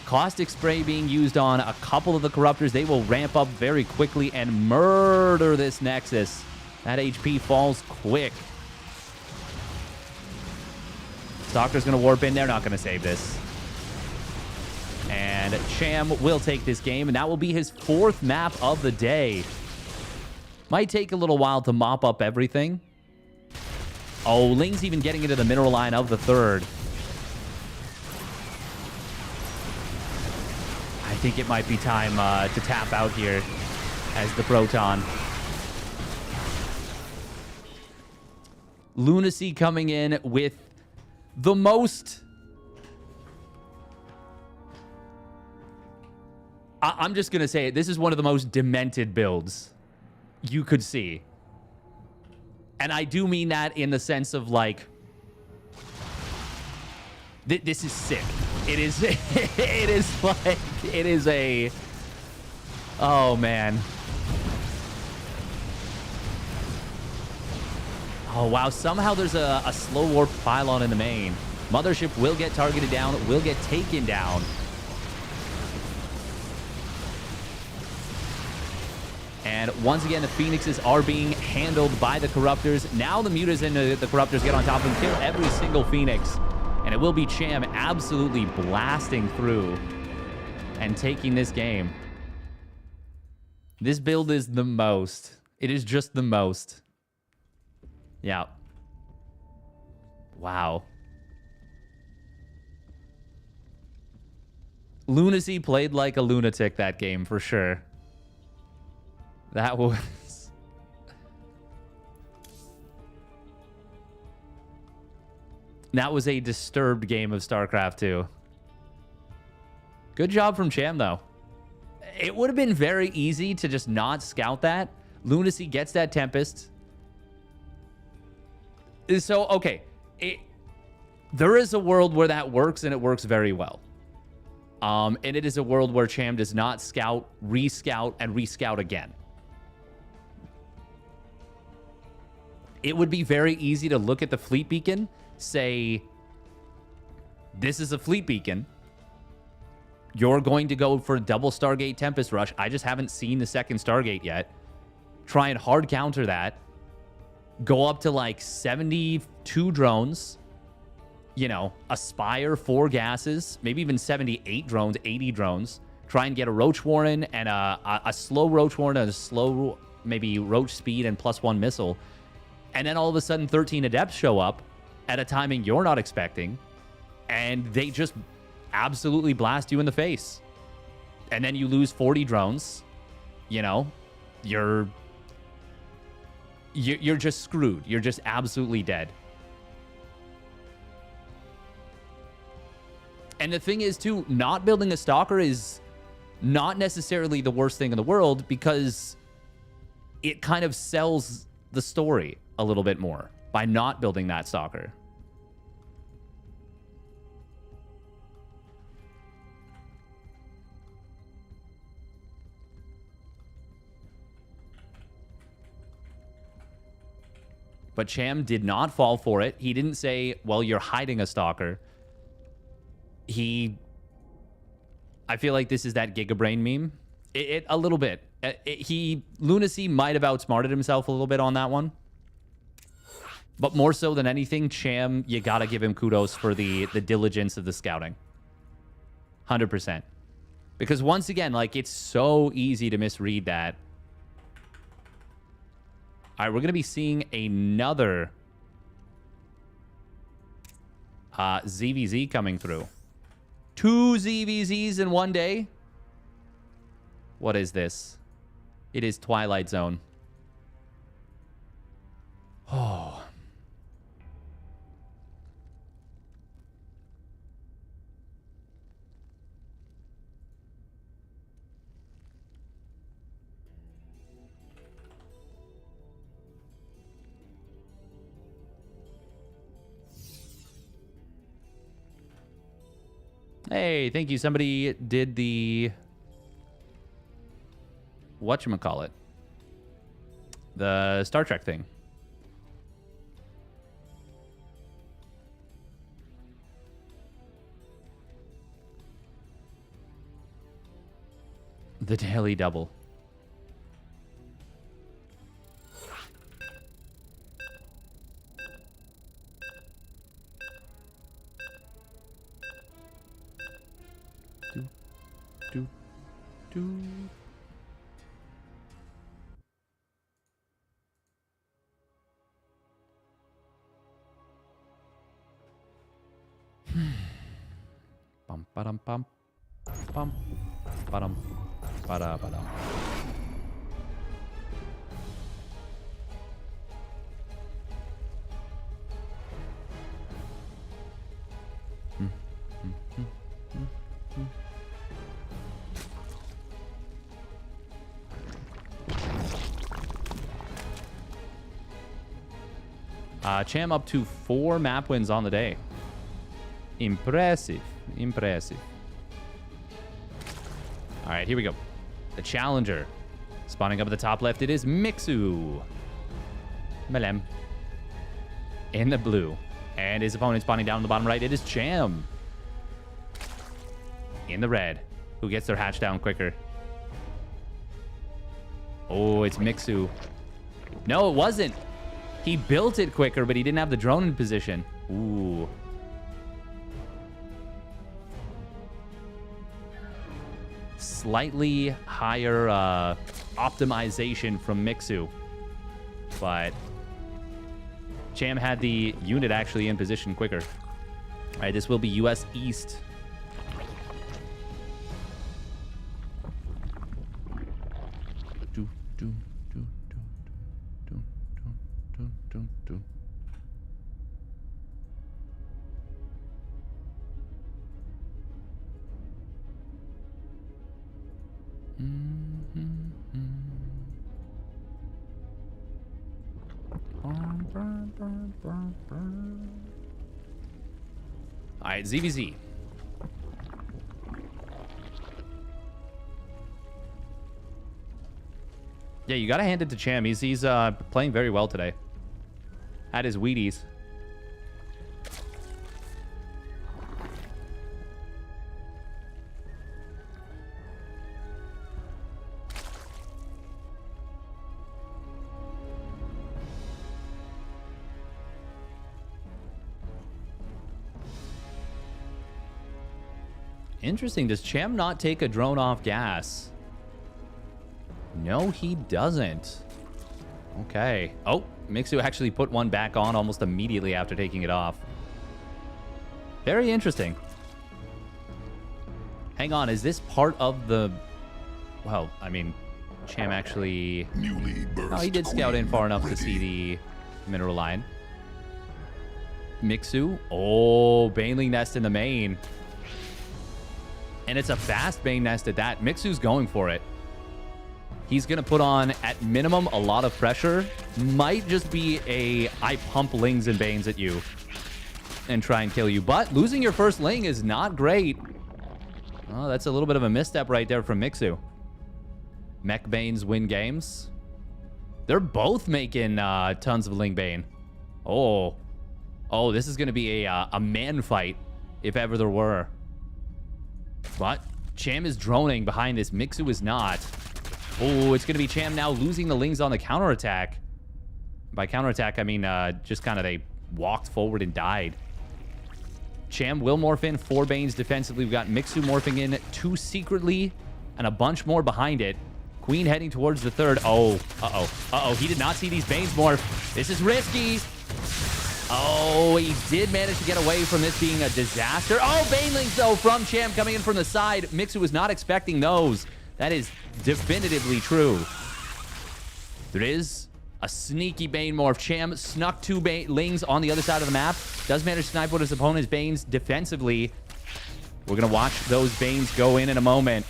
S1: Caustic Spray being used on a couple of the Corruptors. They will ramp up very quickly and murder this Nexus. That HP falls quick. Stalker's going to warp in. They're not going to save this. And Cham will take this game, and that will be his 4th map of the day. Might take a little while to mop up everything. Oh, Ling's even getting into the Mineral Line of the 3rd. I think it might be time to tap out here as the Proton. Lunacy coming in with the most... I'm just going to say it. This is one of the most demented builds you could see. And I do mean that in the sense of, like... This is sick. It is... it is like... It is a... Oh, man. Oh, wow. Somehow there's a slow warp pylon in the main. Mothership will get targeted down. Will get taken down. And once again, the Phoenixes are being handled by the Corruptors. Now the Mutas and the Corruptors get on top and kill every single Phoenix. And it will be Cham absolutely blasting through and taking this game. This build is the most. It is just the most. Yeah. Wow. Lunacy played like a lunatic that game, for sure. That was... That was a disturbed game of StarCraft 2. Good job from Cham, though. It would have been very easy to just not scout that. Lunacy gets that Tempest. So, okay. There is a world where that works, and it works very well. And it is a world where Cham does not scout, rescout, and rescout again. it would be very easy to look at the fleet beacon, say, this is a fleet beacon. You're going to go for double Stargate Tempest Rush. I just haven't seen the second Stargate yet. Try and hard counter that. Go up to like 72 drones. You know, aspire 4 gases. Maybe even 78 drones, 80 drones. Try and get a Roach Warren and a slow Roach Warren and a slow, maybe Roach Speed and +1 missile. And then all of a sudden 13 Adepts show up at a timing you're not expecting. And they just absolutely blast you in the face. And then you lose 40 drones. You know, you're just screwed. You're just absolutely dead. And the thing is, too, not building a Stalker is not necessarily the worst thing in the world, because it kind of sells the story a little bit more by not building that Stalker. But Cham did not fall for it. He didn't say, well, you're hiding a Stalker. I feel like this is that Gigabrain meme. A little bit. Lunacy might have outsmarted himself a little bit on that one. But more so than anything, Cham, you gotta give him kudos for the diligence of the scouting. 100%. Because once again, like, it's so easy to misread that. All right, we're going to be seeing another ZVZ coming through. 2 ZVZs in one day. What is this? It is Twilight Zone. Oh. Hey, thank you. Somebody did the... whatchamacallit? The Star Trek thing. The Daily Double. Bum ba-dum bum bum ba-dum ba-da ba-dum. Cham up to 4 map wins on the day. Impressive. Impressive. All right, here we go. The Challenger. Spawning up at the top left, it is Mixu. Melem. In the blue. And his opponent spawning down on the bottom right, it is Cham. In the red. Who gets their hatch down quicker? Oh, it's Mixu. No, it wasn't. He built it quicker, but he didn't have the drone in position. Ooh. Slightly higher optimization from Mixu. But Cham had the unit actually in position quicker. All right, this will be US East. All right, ZVZ. Yeah, you gotta hand it to Cham. He's playing very well today. Had his Wheaties. Interesting. Does Cham not take a drone off gas? No, he doesn't. Okay. Oh, Mixu actually put one back on almost immediately after taking it off. Very interesting. Hang on. Is this part of the... Well, I mean, Cham actually...
S2: Newly birthed
S1: Oh, he did scout in far enough to
S2: ready.
S1: see the mineral line. Mixu. Oh, Baneling nest in the main. And it's a fast Bane nest at that. Mixu's going for it. He's going to put on, at minimum, a lot of pressure. Might just be a, I pump Lings and Banes at you and try and kill you. But losing your first Ling is not great. Oh, that's a little bit of a misstep right there from Mixu. Mech Banes win games. They're both making tons of Ling Bane. Oh. Oh, this is going to be a man fight, if ever there were. But Cham is droning behind this. Mixu is not. Oh, it's going to be Cham now losing the Lings on the counterattack. By counterattack, I mean just kind of they walked forward and died. Cham will morph in 4 Banes defensively. We've got Mixu morphing in 2 secretly and a bunch more behind it. Queen heading towards the 3rd. Oh, uh-oh. Uh-oh, he did not see these Banes morph. This is risky. Oh, he did manage to get away from this being a disaster. Oh, Banelings, though, from Cham coming in from the side. Mixu was not expecting those. That is definitively true. There is a sneaky Bane morph. Cham snuck 2 Lings on the other side of the map. Does manage to snipe out his opponent's Banes defensively. We're going to watch those Banes go in a moment.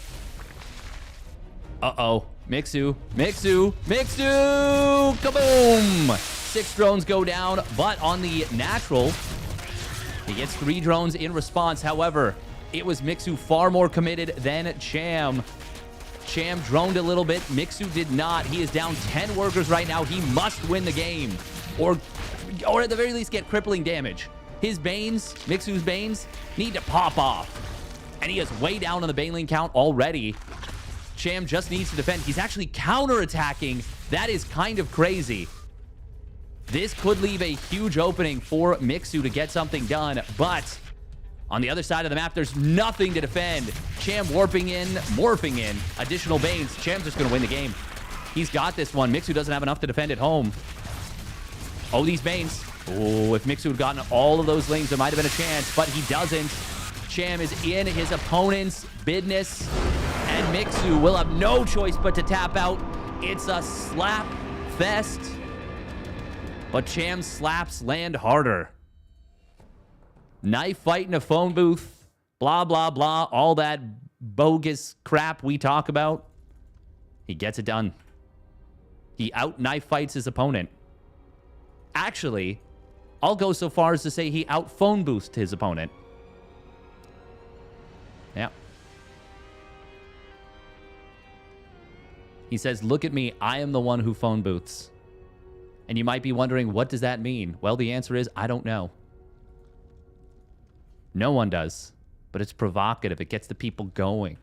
S1: Uh-oh. Mixu. Mixu. Mixu! Kaboom! 6 drones go down, but on the natural, he gets 3 drones in response. However, it was Mixu far more committed than Cham. Cham droned a little bit. Mixu did not. He is down 10 workers right now. He must win the game, or at the very least get crippling damage. His Banes, Mixu's Banes, need to pop off. And he is way down on the Baneling count already. Cham just needs to defend. He's actually counterattacking. That is kind of crazy. This could leave a huge opening for Mixu to get something done, but on the other side of the map, there's nothing to defend. Cham morphing in additional Banes. Cham's just going to win the game. He's got this one. Mixu doesn't have enough to defend at home. Oh, these Banes. Oh, if Mixu had gotten all of those Lings, there might have been a chance, but he doesn't. Cham is in his opponent's business, and Mixu will have no choice but to tap out. It's a slap fest. But Cham's slaps land harder. Knife fight in a phone booth. Blah, blah, blah. All that bogus crap we talk about. He gets it done. He out-knife fights his opponent. Actually, I'll go so far as to say he out-phone boosts his opponent. Yeah. He says, look at me. I am the one who phone booths. And you might be wondering, what does that mean? Well, the answer is, I don't know. No one does. But it's provocative. It gets the people going.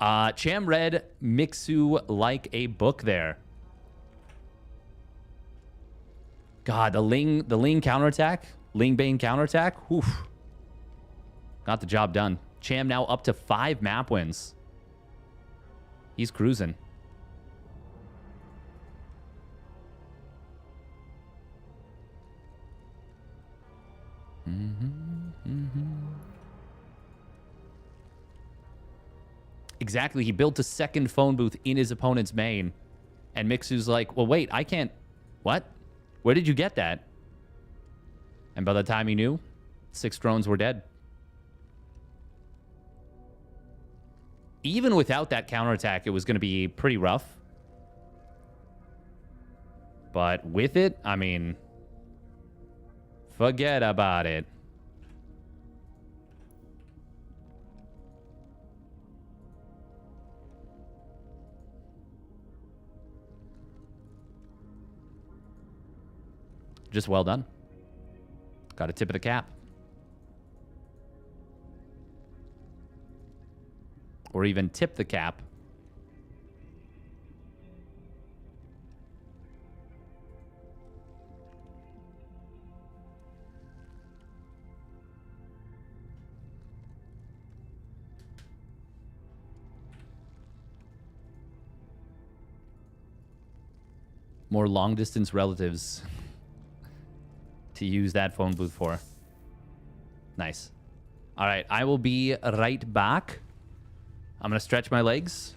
S1: Cham read Mixu like a book there. God, the Ling counterattack. Ling Bane counterattack. Oof. Got the job done. Cham now up to 5 map wins. He's cruising. Exactly. He built a second phone booth in his opponent's main. And Mixu's like, well, wait, I can't... What? Where did you get that? And by the time he knew, 6 drones were dead. Even without that counterattack, it was going to be pretty rough. But with it, I mean... Forget about it. just well done. Got a tip of the cap. Or even tip the cap. More long-distance relatives to use that phone booth for. Nice. All right, I will be right back. I'm going to stretch my legs.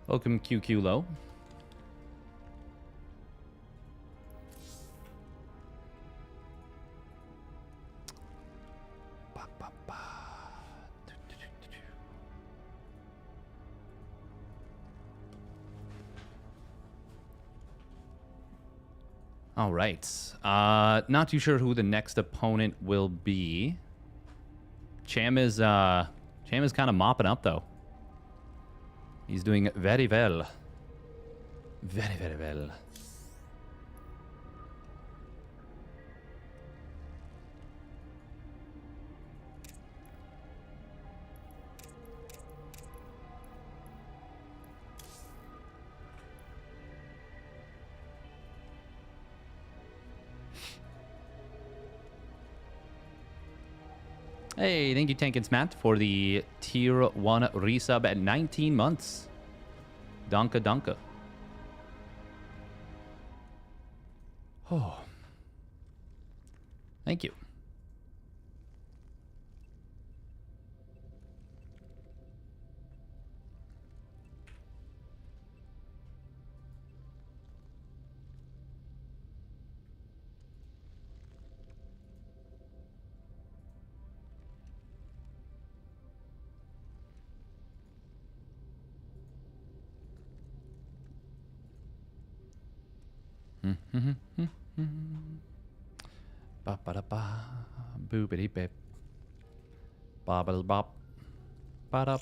S1: Welcome, QQ Low. All right. Not too sure who the next opponent will be. Cham is kind of mopping up though. He's doing very well. Very, very well. Hey, thank you, Tankins Matt, for the tier 1 resub at 19 months. Donka Donka. Oh. Thank you. Ba ba da ba, boobity bip, bobble bop, ba da.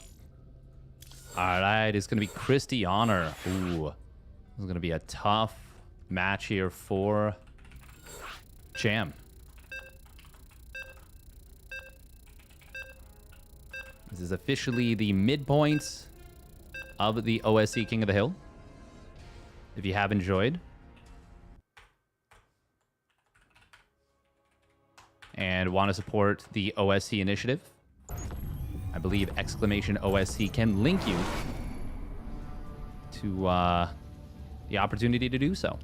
S1: All right, it's gonna be Christy Honor. Ooh, this is gonna be a tough match here for Cham. This is officially the midpoint of the OSC King of the Hill. If you have enjoyed and want to support the OSC initiative, I believe !OSC can link you to the opportunity to do so.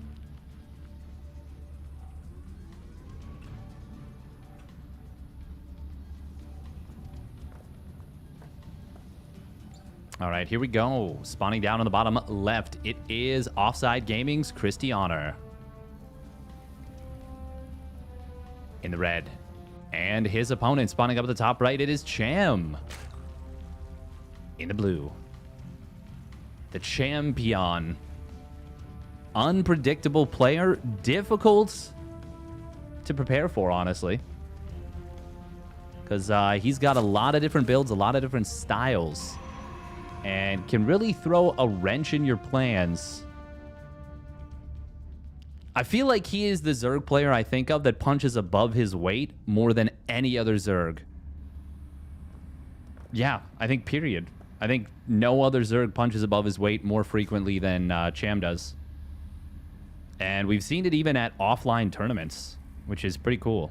S1: All right, here we go. Spawning down on the bottom left, it is Offside Gaming's Christianer. In the red. And his opponent spawning up at the top right, it is Cham. In the blue. The champion. Unpredictable player. Difficult to prepare for, honestly. Because he's got a lot of different builds, a lot of different styles. And can really throw a wrench in your plans. I feel like he is the Zerg player I think of that punches above his weight more than any other Zerg. Yeah, I think period. I think no other Zerg punches above his weight more frequently than Cham does. And we've seen it even at offline tournaments, which is pretty cool.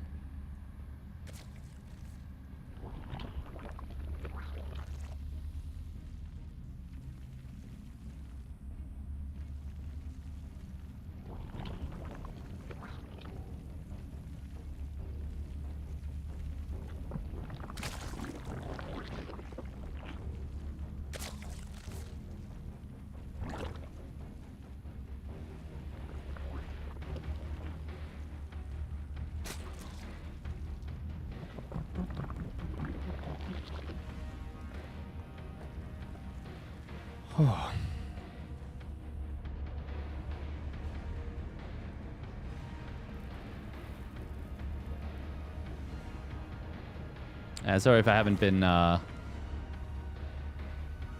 S1: Sorry if I haven't been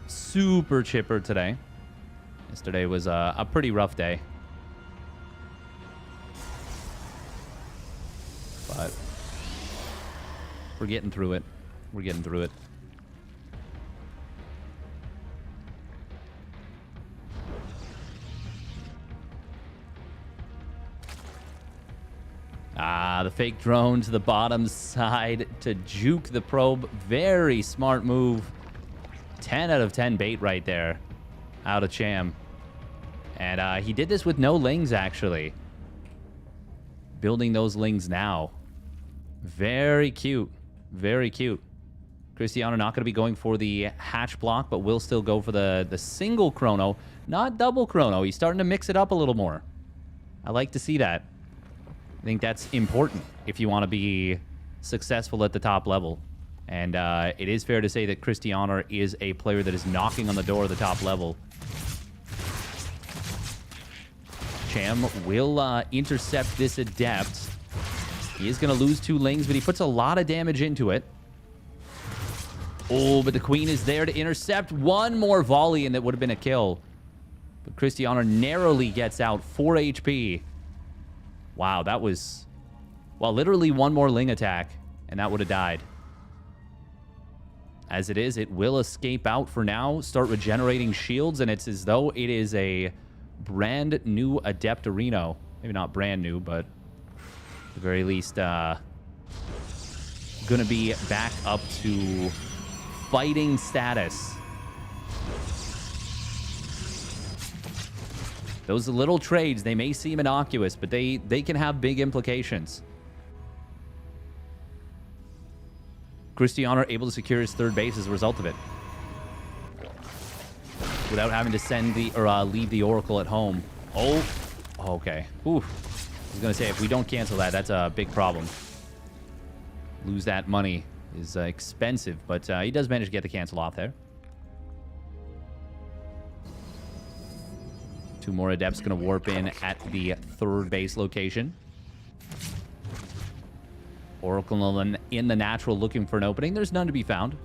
S1: super chipper today. Yesterday was a pretty rough day. But we're getting through it. We're getting through it. The fake drone to the bottom side to juke the probe. Very smart move. 10 out of 10 bait right there out of Cham. And he did this with no lings, actually. Building those lings now. Very cute. Very cute. Christianer not going to be going for the hatch block, but will still go for the single chrono. Not double chrono. He's starting to mix it up a little more. I like to see that. I think that's important if you want to be successful at the top level. And it is fair to say that Christianer is a player that is knocking on the door of the top level. Cham will intercept this Adept. He is going to lose 2 lings, but he puts a lot of damage into it. Oh, but the Queen is there to intercept. One more volley and that would have been a kill. But Christianer narrowly gets out. 4 HP. Wow, that was... Well, literally one more ling attack, and that would have died. As it is, it will escape out for now, start regenerating shields, and it's as though it is a brand new Adeptorino. Maybe not brand new, but at the very least, gonna be back up to fighting status. Those little trades, they may seem innocuous, but they can have big implications. Christianer able to secure his 3rd base as a result of it. Without having to send the leave the Oracle at home. Oh, okay. Ooh. I was gonna say, if we don't cancel that, that's a big problem. Lose that money is expensive, but he does manage to get the cancel off there. 2 more Adepts going to warp in at the 3rd base location. Oracle in the natural looking for an opening. There's none to be found.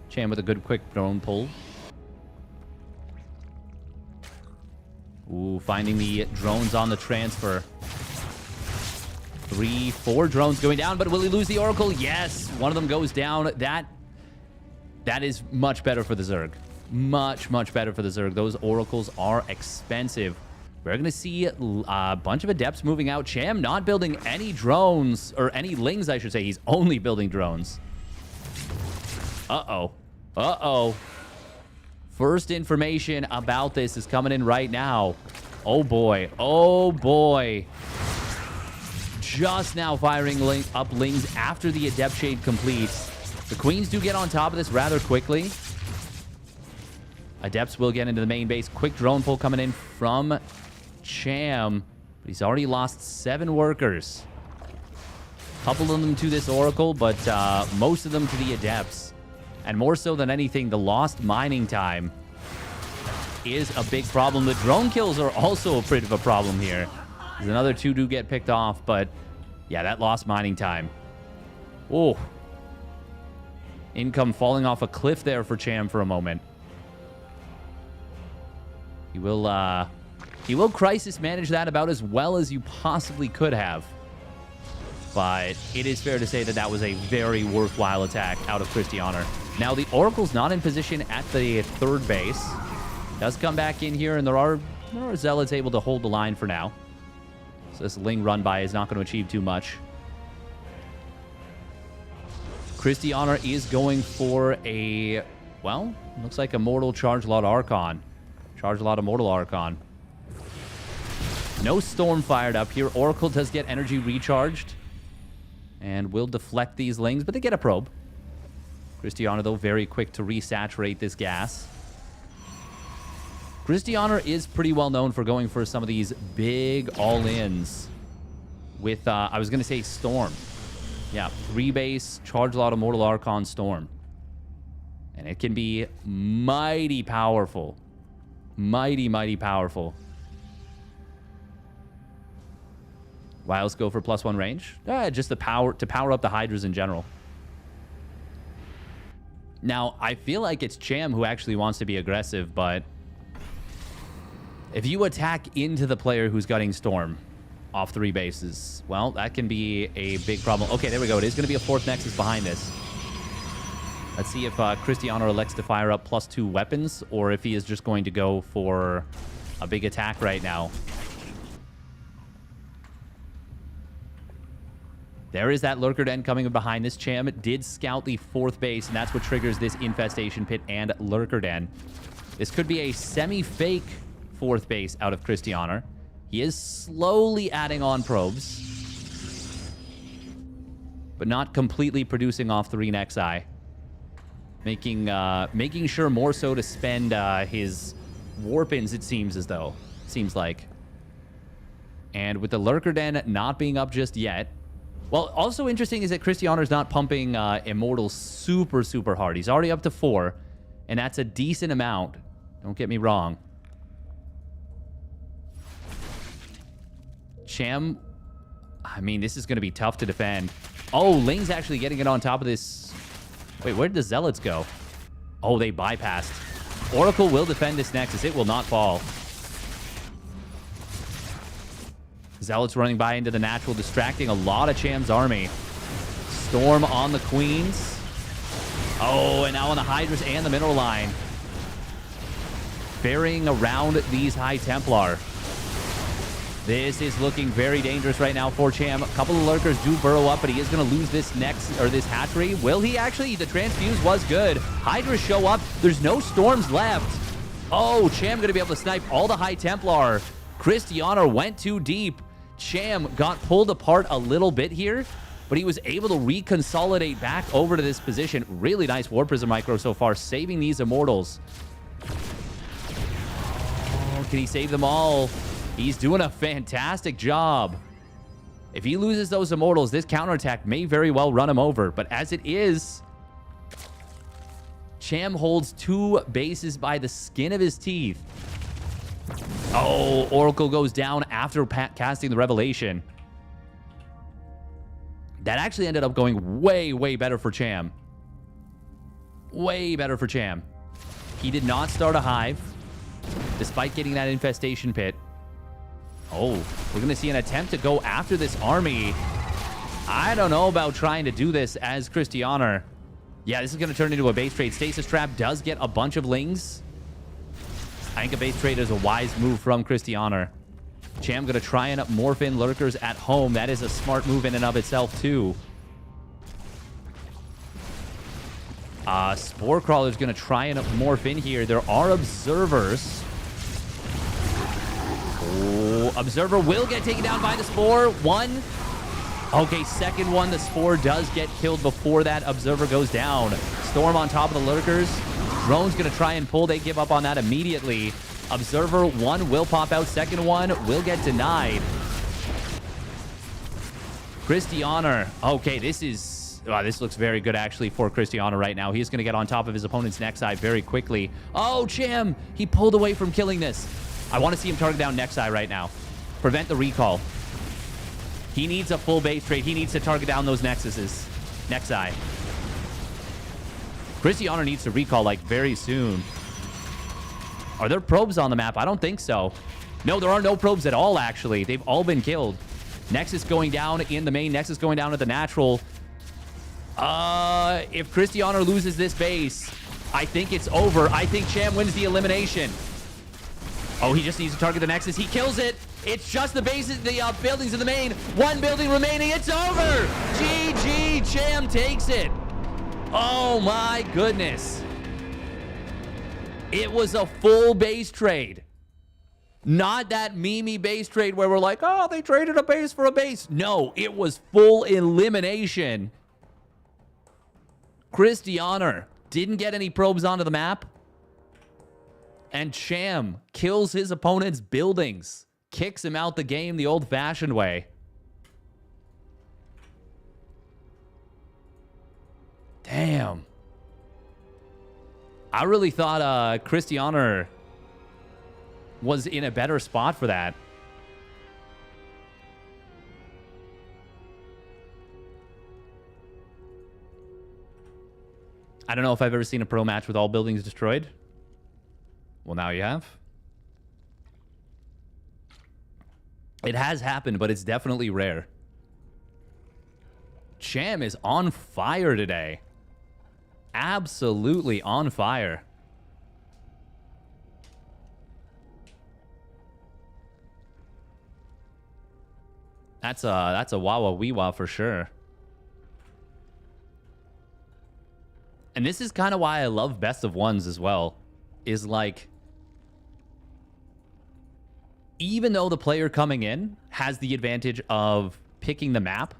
S1: Cham with a good quick drone pull. Ooh, finding the drones on the transfer. 3, 4 drones going down, but will he lose the Oracle? Yes, one of them goes down. That is much better for the Zerg. Much, much better for the Zerg. Those Oracles are expensive. We're going to see a bunch of Adepts moving out. Cham not building any drones, or any lings, I should say. He's only building drones. Uh-oh. Uh-oh. First information about this is coming in right now. Oh, boy. Oh, boy. Just now firing up Lings after the Adept Shade completes. The Queens do get on top of this rather quickly. Adepts will get into the main base. Quick drone pull coming in from Cham. But he's already lost 7 workers. Couple of them to this Oracle, but most of them to the Adepts. And more so than anything, the lost mining time is a big problem. The drone kills are also a bit of a problem here. There's another 2 do get picked off, but yeah, that lost mining time. Oh. Income falling off a cliff there for Cham for a moment. He will crisis manage that about as well as you possibly could have. But it is fair to say that that was a very worthwhile attack out of Christianer. Now, the Oracle's not in position at the 3rd base. Does come back in here, and there are Zealots able to hold the line for now. So this Ling run by is not going to achieve too much. Christianer is going for a, well, looks like a Mortal Charge Lot Archon. Charge a lot of Mortal Archon. No Storm fired up here. Oracle does get energy recharged. And will deflect these Lings, but they get a probe. Christianer, though, very quick to resaturate this gas. Christianer is pretty well known for going for some of these big all-ins with, I was going to say Storm. Yeah, 3 base, charge a lot of Mortal Archon Storm. And it can be mighty powerful. Mighty, mighty powerful. Why else go for +1 range? Just the power to power up the Hydras in general. Now, I feel like it's Cham who actually wants to be aggressive, but if you attack into the player who's gutting Storm off 3 bases, well, that can be a big problem. Okay, there we go. It is going to be a 4th Nexus behind this. Let's see if Christianer elects to fire up +2 weapons, or if he is just going to go for a big attack right now. There is that Lurker Den coming behind this. Cham did scout the 4th base, and that's what triggers this Infestation Pit and Lurker Den. This could be a semi-fake 4th base out of Christianer. He is slowly adding on probes, but not completely producing off 3 Nexi. Making sure more so to spend his Warpins, it seems as though. Seems like. And with the Lurker Den not being up just yet. Well, also interesting is that Christianer's not pumping Immortals super, super hard. He's already up to 4, and that's a decent amount. Don't get me wrong. Cham, I mean, this is going to be tough to defend. Oh, Ling's actually getting it on top of this. Wait, where did the Zealots go? Oh, they bypassed. Oracle will defend this Nexus. It will not fall. Zealots running by into the natural, distracting a lot of Cham's army. Storm on the Queens. Oh, and now on the Hydras and the Mineral Line. Ferrying around these High Templar. This is looking very dangerous right now for Cham. A couple of Lurkers do burrow up, but he is going to lose this this hatchery. Will he actually? The transfuse was good. Hydras show up. There's no Storms left. Oh, Cham going to be able to snipe all the High Templar. Christianer went too deep. Cham got pulled apart a little bit here, but he was able to reconsolidate back over to this position. Really nice War Prism micro so far, saving these Immortals. Oh, can he save them all? He's doing a fantastic job. If he loses those Immortals, this counterattack may very well run him over. But as it is, Cham holds 2 bases by the skin of his teeth. Oh, Oracle goes down after casting the Revelation. That actually ended up going way, way better for Cham. Way better for Cham. He did not start a Hive, despite getting that Infestation Pit. Oh, we're going to see an attempt to go after this army. I don't know about trying to do this as Christianer. Yeah, this is going to turn into a base trade. Stasis Trap does get a bunch of Lings. I think a base trade is a wise move from Christianer. Cham going to try and morph in Lurkers at home. That is a smart move in and of itself, too. Spore Crawler's going to try and morph in here. There are Observers. go. Observer will get taken down by the Spore. One. Okay, second one. The Spore does get killed before that. Observer goes down. Storm on top of the Lurkers. Drone's going to try and pull. They give up on that immediately. Observer, one will pop out. Second one will get denied. Christianer. Okay, this is... Wow, this looks very good, actually, for Christianer right now. He's going to get on top of his opponent's neck side very quickly. Oh, Cham! He pulled away from killing this. I want to see him target down neck side right now. Prevent the recall. He needs a full base trade. He needs to target down those nexuses. Next eye. Christianer needs to recall, like, very soon. Are there probes on the map? I don't think so. No, there are no probes at all, actually. They've all been killed. Nexus going down in the main. Nexus going down at the natural. If Christianer loses this base, I think it's over. I think Cham wins the elimination. Oh, he just needs to target the Nexus. He kills it. It's just the bases, the buildings in the main. One building remaining. It's over. GG. Cham takes it. Oh, my goodness. It was a full base trade. Not that meme base trade where we're like, oh, they traded a base for a base. No, it was full elimination. Christianer didn't get any probes onto the map. And Cham kills his opponent's buildings. Kicks him out the game the old-fashioned way. Damn. I really thought Christianer was in a better spot for that. I don't know if I've ever seen a pro match with all buildings destroyed. Well, now you have. It has happened, but it's definitely rare. Cham is on fire today. Absolutely on fire. That's a wawa weewa for sure. And this is kind of why I love best of ones as well. Is like, even though the player coming in has the advantage of picking the map,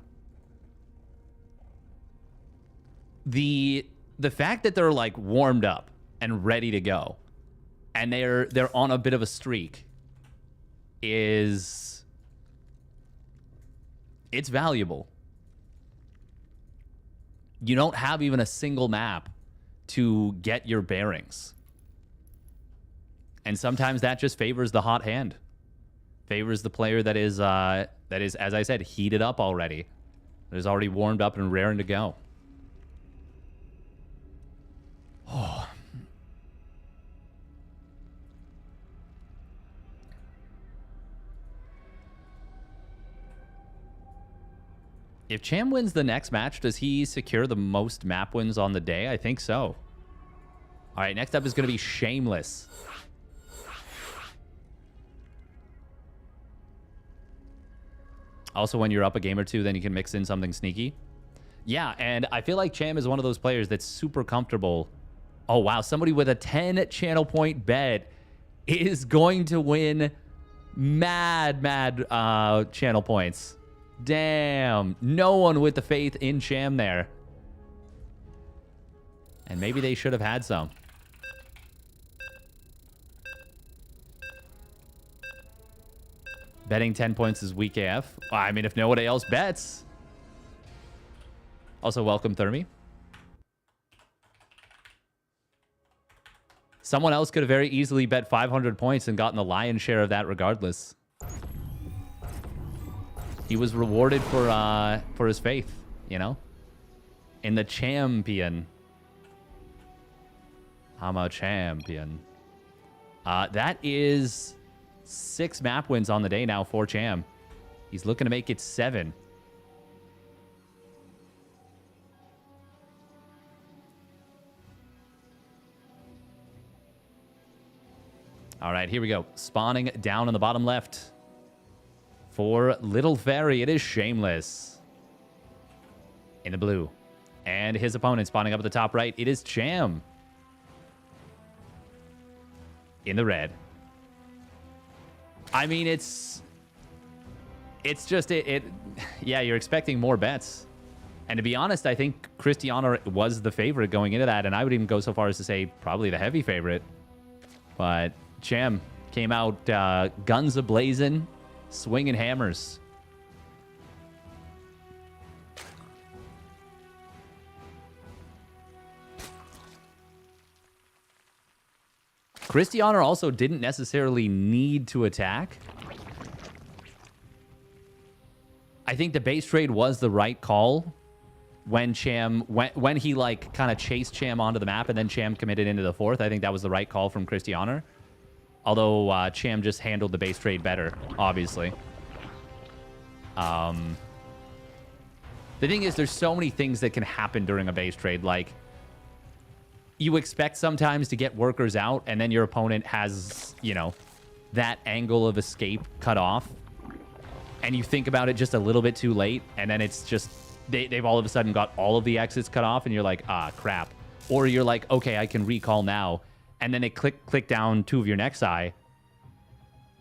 S1: the fact that they're like warmed up and ready to go, and they're on a bit of a streak, it's valuable. You don't have even a single map to get your bearings. And sometimes that just favors the hot hand. Favors the player that is, as I said, heated up already. That is already warmed up and raring to go. Oh. If Cham wins the next match, does he secure the most map wins on the day? I think so. All right, next up is going to be Shameless. Also, when you're up a game or two, then you can mix in something sneaky. Yeah, and I feel like Cham is one of those players that's super comfortable. Oh, wow. Somebody with a 10 channel point bet is going to win mad channel points. Damn. No one with the faith in Cham there. And maybe they should have had some. Betting 10 points is weak AF. I mean, if nobody else bets. Also, welcome, Thermi. Someone else could have very easily bet 500 points and gotten the lion's share of that regardless. He was rewarded for his faith, you know? In the champion. I'm a champion. That is 6 map wins on the day now for Cham. He's looking to make it 7. All right, here we go. Spawning down on the bottom left. For Little Fairy, it is Shameless. In the blue. And his opponent spawning up at the top right, it is Cham. In the red. I mean, it's It's just, yeah, you're expecting more bets. And to be honest, I think Cristiano was the favorite going into that, and I would even go so far as to say probably the heavy favorite. But Cham came out guns a-blazing, swinging hammers. Cristiano also didn't necessarily need to attack. I think the base trade was the right call when Cham, when he like kind of chased Cham onto the map and then Cham committed into the fourth. I think that was the right call from Cristiano. Although Cham just handled the base trade better, obviously. The thing is, there's so many things that can happen during a base trade. Like, you expect sometimes to get workers out, and then your opponent has, you know, that angle of escape cut off. And you think about it just a little bit too late, and then it's just, they've all of a sudden got all of the exits cut off, and you're like, ah, crap. Or you're like, okay, I can recall now. And then they click down two of your next eye,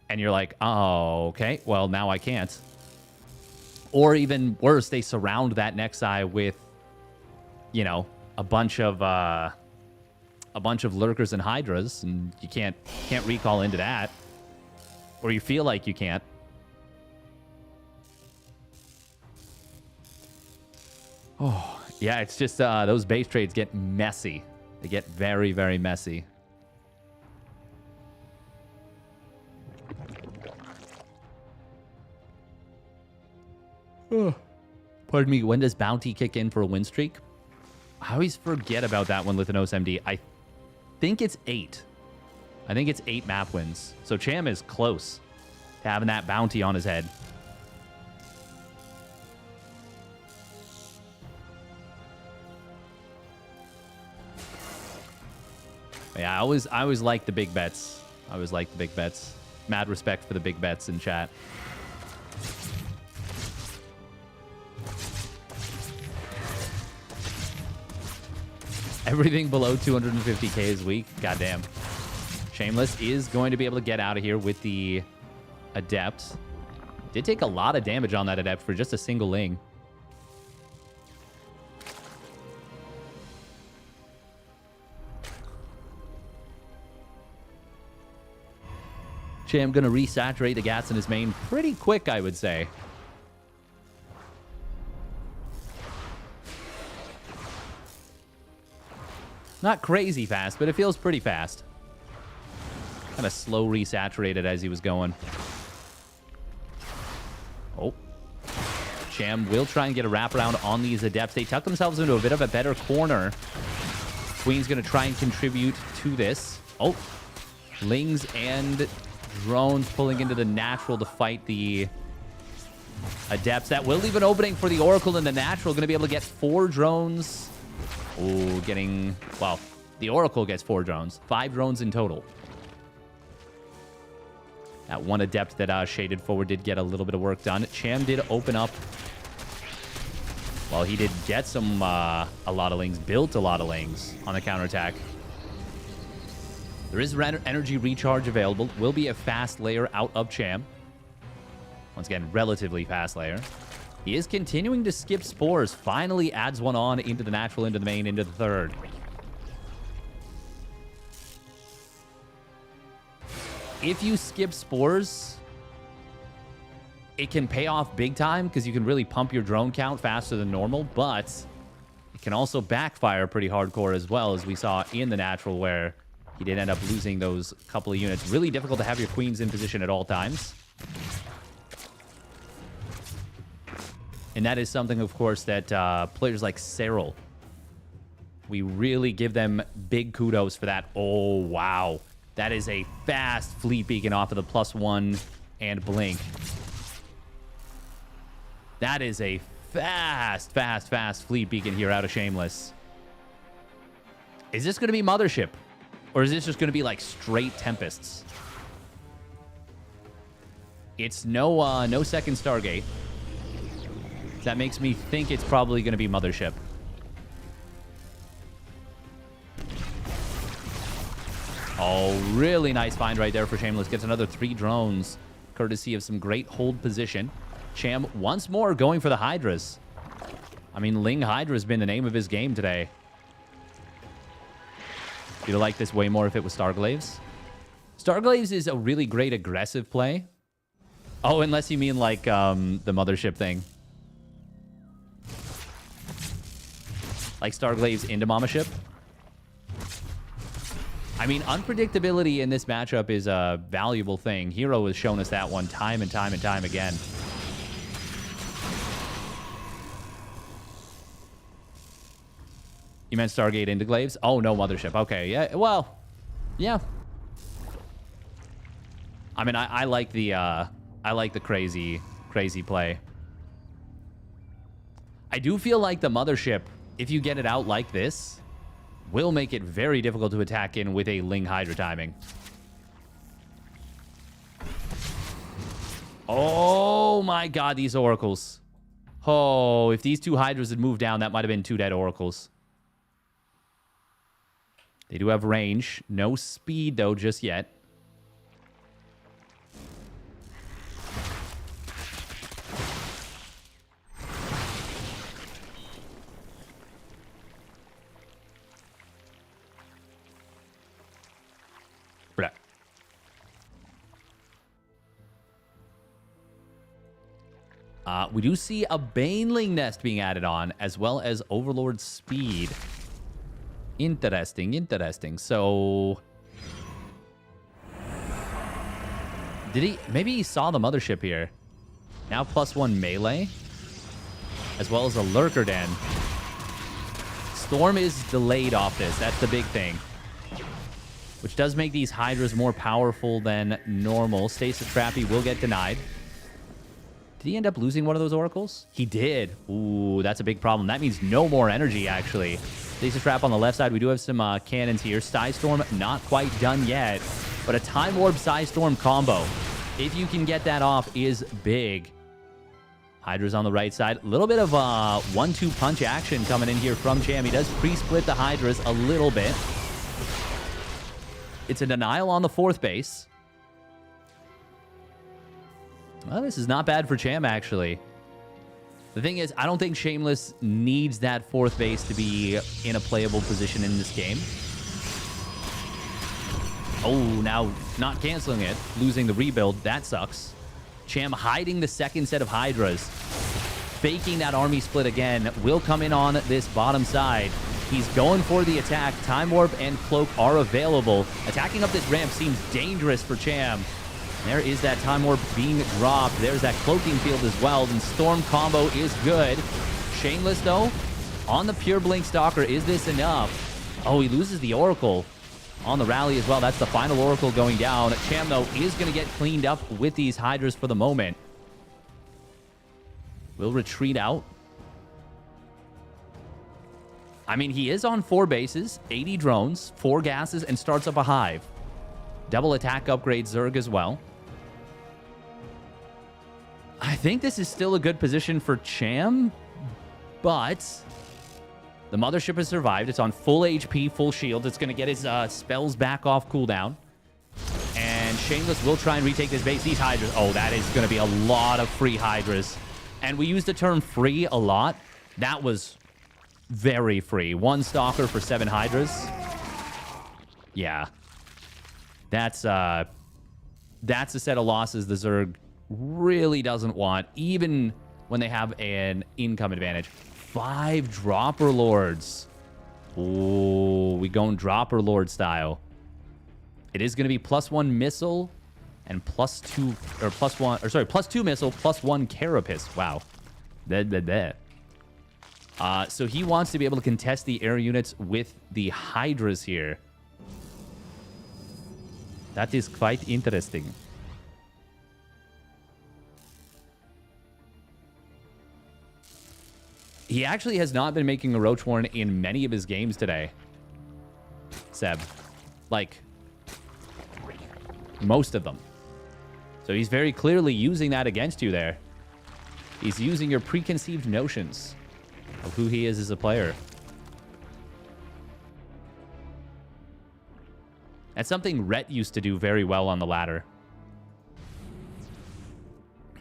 S1: and you're like, oh, okay, well, now I can't. Or even worse, they surround that next eye with, you know, a bunch of lurkers and hydras, and you can't recall into that. Or you feel like you can't. Oh, yeah, it's just those base trades get messy. They get very, very messy. Pardon me, when does bounty kick in for a win streak? I always forget about that one, Lithanos MD. I think it's 8. I think it's 8 map wins. So Cham is close to having that bounty on his head. Yeah, I always like the big bets. I always like the big bets. Mad respect for the big bets in chat. Everything below 250k is weak. Goddamn. Shameless is going to be able to get out of here with the Adept. Did take a lot of damage on that Adept for just a single Ling. Cham gonna resaturate the gas in his main pretty quick, I would say. Not crazy fast, but it feels pretty fast. Kind of slow resaturated as he was going. Oh. Cham will try and get a wraparound on these Adepts. They tuck themselves into a bit of a better corner. Queen's gonna try and contribute to this. Oh. Lings and drones pulling into the natural to fight the Adepts. That will leave an opening for the Oracle and the natural. Going to be able to get 4 drones. Oh, getting... Well, the Oracle gets 4 drones. 5 drones in total. That one Adept that shaded forward did get a little bit of work done. Cham did open up. Well, he did get some... a lot of Lings. Built a lot of Lings on the counterattack. There is energy recharge available. Will be a fast layer out of Cham. Once again, relatively fast layer. He is continuing to skip spores. Finally adds one on into the natural, into the main, into the third. If you skip spores, it can pay off big time because you can really pump your drone count faster than normal, but it can also backfire pretty hardcore as well, as we saw in the natural where he did end up losing those couple of units. Really difficult to have your queens in position at all times. And that is something, of course, that players like Cyril, we really give them big kudos for that. Oh, wow. That is a fast fleet beacon off of the +1 and blink. That is a fast fleet beacon here out of Shameless. Is this going to be Mothership? Or is this just going to be like straight Tempests? It's no second Stargate. That makes me think it's probably going to be Mothership. Oh, really nice find right there for Shameless. Gets another 3 drones, courtesy of some great hold position. Cham once more going for the Hydras. I mean, Ling Hydra has been the name of his game today. You'd like this way more if it was Starglaives. Starglaives is a really great aggressive play. Oh, unless you mean like the mothership thing. Like Starglaives into Mama Ship. I mean, unpredictability in this matchup is a valuable thing. Hero has shown us that one time and time and time again. You meant Stargate into Glaives? Oh, no mothership. Okay, yeah, well, yeah. I mean, I like the crazy play. I do feel like the mothership, if you get it out like this, will make it very difficult to attack in with a Ling Hydra timing. Oh my god, these oracles. Oh, if these two Hydras had moved down, that might have been 2 dead oracles. They do have range. No speed, though, just yet. Blah. We do see a Baneling Nest being added on, as well as Overlord Speed. Interesting, interesting. So, did he? Maybe he saw the mothership here. Now +1 melee, as well as a lurker den. Storm is delayed off this. That's the big thing, which does make these Hydras more powerful than normal. Stasis Trappy will get denied. Did he end up losing one of those oracles? He did. Ooh, that's a big problem. That means no more energy, actually. Stasis Trap on the left side. We do have some cannons here. Storm not quite done yet, but a Time Warp Storm combo, if you can get that off, is big. Hydra's on the right side. A little bit of 1-2 punch action coming in here from Cham. He does pre-split the Hydras a little bit. It's a denial on the 4th base. Well, this is not bad for Cham, actually. The thing is, I don't think Shameless needs that 4th base to be in a playable position in this game. Oh, now not canceling it. Losing the rebuild. That sucks. Cham hiding the 2nd set of Hydras. Faking that army split again. Will come in on this bottom side. He's going for the attack. Time Warp and Cloak are available. Attacking up this ramp seems dangerous for Cham. There is that Time Warp being dropped. There's that Cloaking Field as well. And Storm combo is good. Shameless, though, on the Pure Blink Stalker. Is this enough? Oh, he loses the Oracle on the rally as well. That's the final Oracle going down. Cham, though, is going to get cleaned up with these Hydras for the moment. Will retreat out. I mean, he is on 4 bases, 80 drones, 4 gases, and starts up a hive. Double attack upgrade Zerg as well. I think this is still a good position for Cham, but the mothership has survived. It's on full HP, full shield. It's going to get his spells back off cooldown. And Shameless will try and retake this base. These Hydras. Oh, that is going to be a lot of free Hydras. And we use the term free a lot. That was very free. 1 Stalker for 7 Hydras. Yeah. That's a set of losses the Zerg really doesn't want, even when they have an income advantage. 5 Dropper Lords. Ooh, we going Dropper Lord style. It is going to be +1 missile and +2 missile, +1 carapace. Wow. So he wants to be able to contest the air units with the Hydras here. That is quite interesting. He actually has not been making a Roach Warren in many of his games today, Seb. Like, most of them. So he's very clearly using that against you there. He's using your preconceived notions of who he is as a player. That's something Rhett used to do very well on the ladder.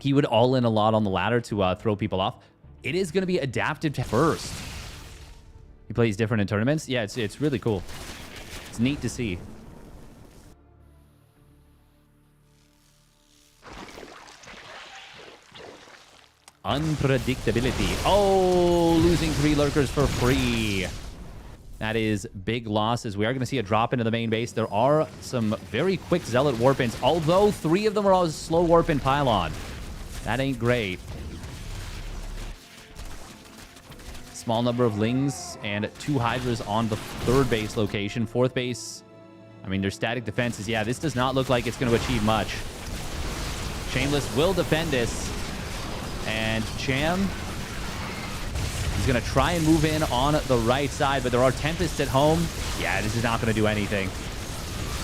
S1: he would all in a lot on the ladder to throw people off. It is going to be adaptive to first. He plays different in tournaments. Yeah, it's really cool. It's neat to see. Unpredictability. Oh, losing 3 lurkers for free. That is big losses. We are going to see a drop into the main base. There are some very quick Zealot warp-ins, although 3 of them are all slow warp-in pylon. That ain't great. Small number of Lings and 2 Hydras on the 3rd base location. 4th base, I mean, their static defenses. Yeah, this does not look like it's going to achieve much. Shameless will defend this. And Cham is going to try and move in on the right side, but there are Tempests at home. Yeah, this is not going to do anything.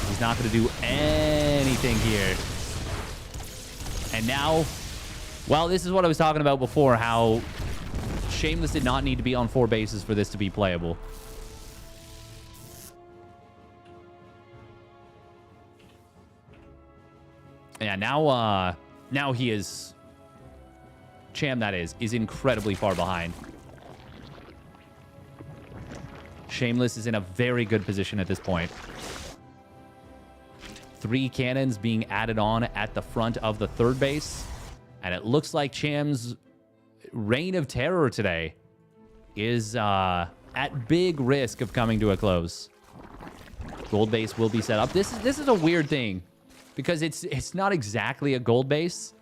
S1: He's not going to do anything here. And now, well, this is what I was talking about before, how Shameless did not need to be on 4 bases for this to be playable. Yeah, now he is... Cham, that is incredibly far behind. Shameless is in a very good position at this point. 3 cannons being added on at the front of the 3rd base. And it looks like Cham's reign of terror today is at big risk of coming to a close. Gold base will be set up. This is a weird thing because it's not exactly a gold base.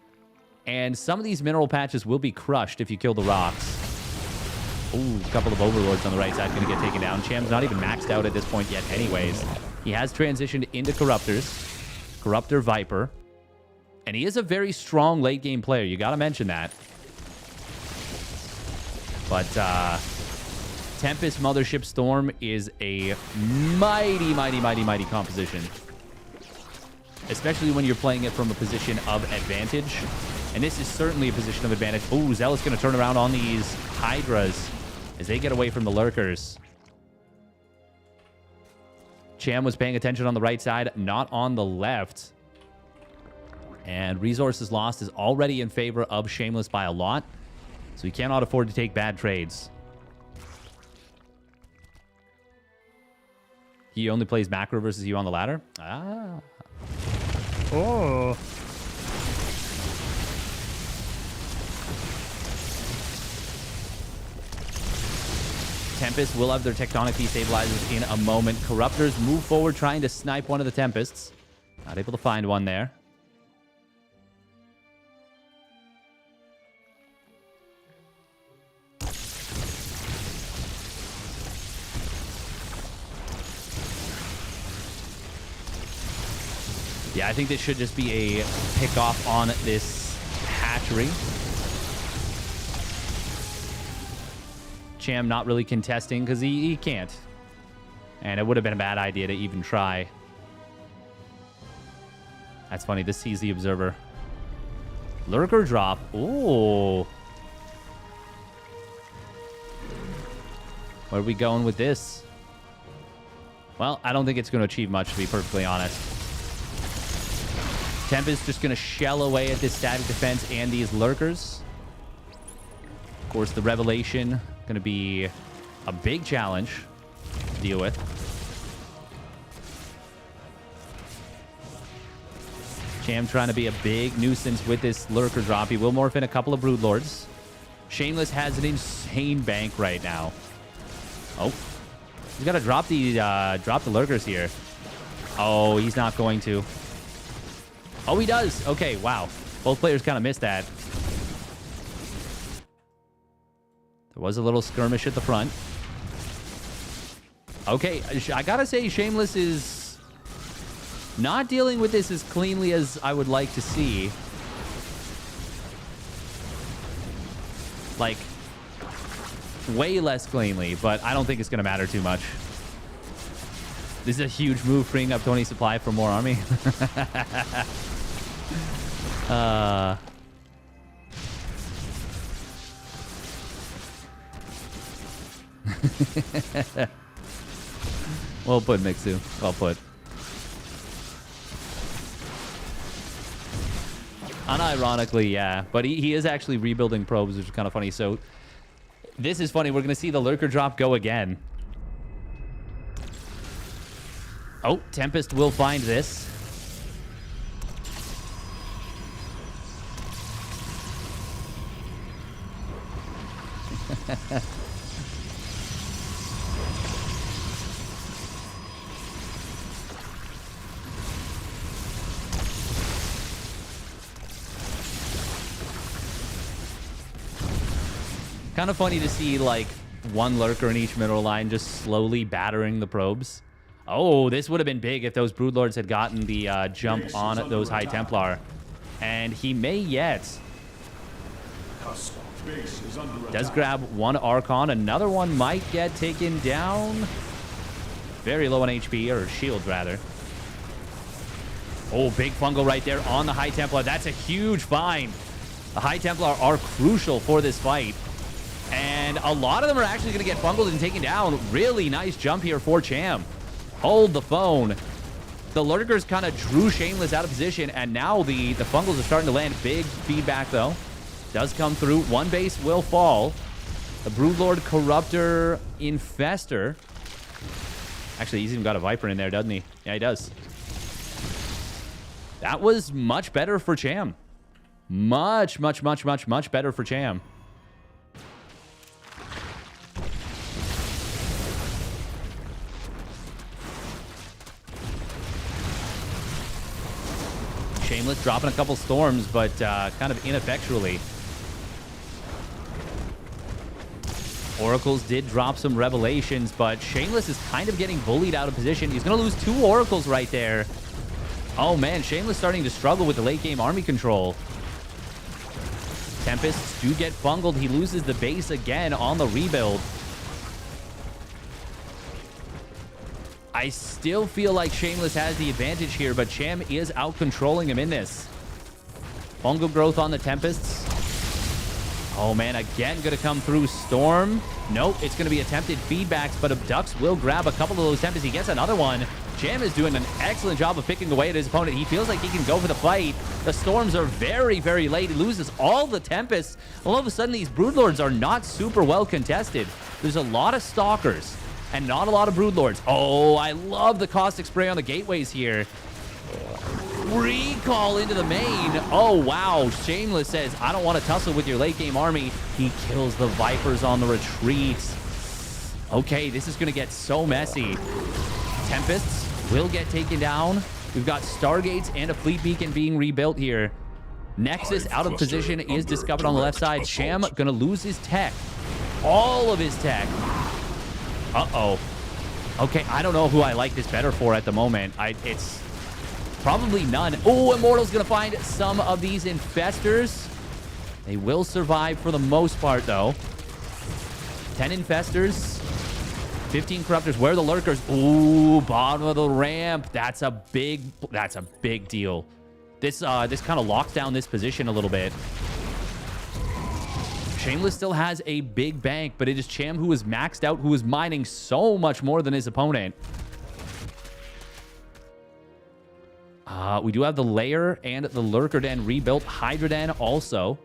S1: And some of these mineral patches will be crushed if you kill the rocks. Ooh, a couple of overlords on the right side going to get taken down. Cham's not even maxed out at this point yet anyways. He has transitioned into Corruptors. Corruptor Viper. And he is a very strong late game player. You got to mention that. But Tempest Mothership Storm is a mighty composition. Especially when you're playing it from a position of advantage. And this is certainly a position of advantage. Ooh, Zealot's going to turn around on these Hydras as they get away from the lurkers. Cham was paying attention on the right side, not on the left. And resources lost is already in favor of Shameless by a lot. So he cannot afford to take bad trades. He only plays macro versus you on the ladder? Ah. Oh. Tempests will have their tectonic destabilizers in a moment. Corruptors move forward trying to snipe one of the Tempests. Not able to find one there. Yeah, I think this should just be a pick off on this hatchery. Cham not really contesting because he can't. And it would have been a bad idea to even try. That's funny. This sees the observer. Lurker drop. Ooh. Where are we going with this? Well, I don't think it's going to achieve much, to be perfectly honest. Tempest just going to shell away at this static defense and these lurkers. Of course, the Revelation going to be a big challenge to deal with. Cham trying to be a big nuisance with this lurker drop. He will morph in a couple of Broodlords. Shameless has an insane bank right now. Oh, he's got to drop the lurkers here. Oh, he's not going to. Oh, he does. Okay, wow. Both players kind of missed that. There was a little skirmish at the front. Okay, I gotta say, Shameless is not dealing with this as cleanly as I would like to see. Like, way less cleanly, but I don't think it's gonna matter too much. This is a huge move, freeing up 20 supply for more army. Well put, Mixu. Well put. Unironically, yeah. But he is actually rebuilding probes, which is kind of funny. So this is funny. We're going to see the Lurker drop go again. Oh, Tempest will find this. Kind of funny to see, like, one Lurker in each mineral line just slowly battering the probes. Oh, this would have been big if those Broodlords had gotten the jump on those High Templar. And he may yet. Does grab one Archon. Another one might get taken down. Very low on HP, or shield, rather. Oh, big fungal right there on the High Templar. That's a huge find. The High Templar are crucial for this fight. And a lot of them are actually going to get fungled and taken down. Really nice jump here for Cham. Hold the phone. The Lurkers kind of drew Shameless out of position, and now the fungals are starting to land. Big feedback, though. Does come through. One base will fall. The Broodlord, Corruptor, Infestor. Actually, he's even got a Viper in there, doesn't he? Yeah, he does. That was much better for Cham. Much better for Cham. Shameless dropping a couple storms, but kind of ineffectually. Oracles did drop some revelations, but Shameless is kind of getting bullied out of position. He's going to lose 2 Oracles right there. Oh, man. Shameless starting to struggle with the late-game army control. Tempests do get fungled. He loses the base again on the rebuild. I still feel like Shameless has the advantage here, but Cham is out-controlling him in this. Fungal growth on the Tempests. Oh, man, again, going to come through Storm. Nope, it's going to be attempted feedbacks, but Abducts will grab a couple of those Tempests. He gets another one. Cham is doing an excellent job of picking away at his opponent. He feels like he can go for the fight. The Storms are very late. He loses all the Tempests. All of a sudden, these Broodlords are not super well contested. There's a lot of Stalkers and not a lot of Broodlords. Oh, I love the Caustic Spray on the gateways here. Recall into the main. Oh, wow. Shameless says, I don't want to tussle with your late-game army. He kills the Vipers on the retreat. Okay, this is going to get so messy. Tempests will get taken down. We've got Stargates and a Fleet Beacon being rebuilt here. Nexus out of position is discovered on the left side. Cham going to lose his tech. All of his tech. Uh-oh. Okay, I don't know who I like this better for at the moment. It's probably none. Oh, Immortal's going to find some of these Infestors. They will survive for the most part, though. 10 Infestors. 15 Corruptors. Where are the Lurkers? Ooh, bottom of the ramp. That's a big deal. This kind of locks down this position a little bit. Shameless still has a big bank, but it is Cham who is maxed out, who is mining so much more than his opponent. We do have the Lair and the Lurker Den rebuilt. Hydra Den also.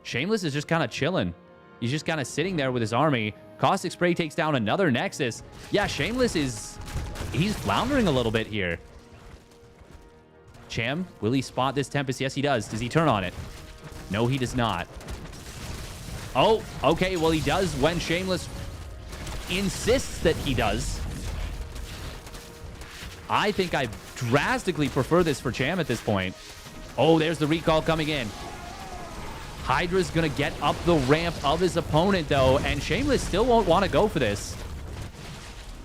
S1: Shameless is just kind of chilling. He's just kind of sitting there with his army. Caustic Spray takes down another Nexus. Yeah, Shameless he's floundering a little bit here. Cham, will he spot this Tempest? Yes, he does. Does he turn on it? No, he does not. Oh, okay. Well, he does when Shameless insists that he does. I think I drastically prefer this for Cham at this point. Oh, there's the recall coming in. Hydra's going to get up the ramp of his opponent, though, and Shameless still won't want to go for this.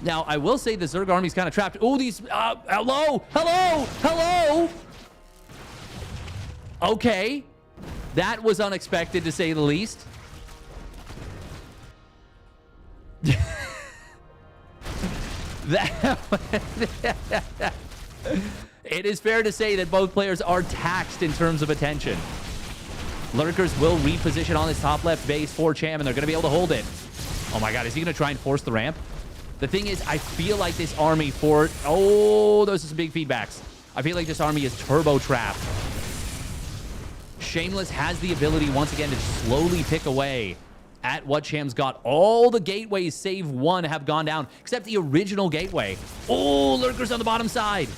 S1: Now, I will say the Zerg army's kind of trapped. Oh, these... hello! Hello! Hello! Okay. That was unexpected, to say the least. It is fair to say that both players are taxed in terms of attention. Lurkers will reposition on this top left base for Cham, and they're going to be able to hold it. Oh my god, is he going to try and force the ramp? The thing is, I feel like this army for... Oh, those are some big feedbacks. I feel like this army is turbo-trapped. Shameless has the ability, once again, to slowly pick away at what Cham's got. All the gateways, save one, have gone down, except the original gateway. Oh, Lurkers on the bottom side.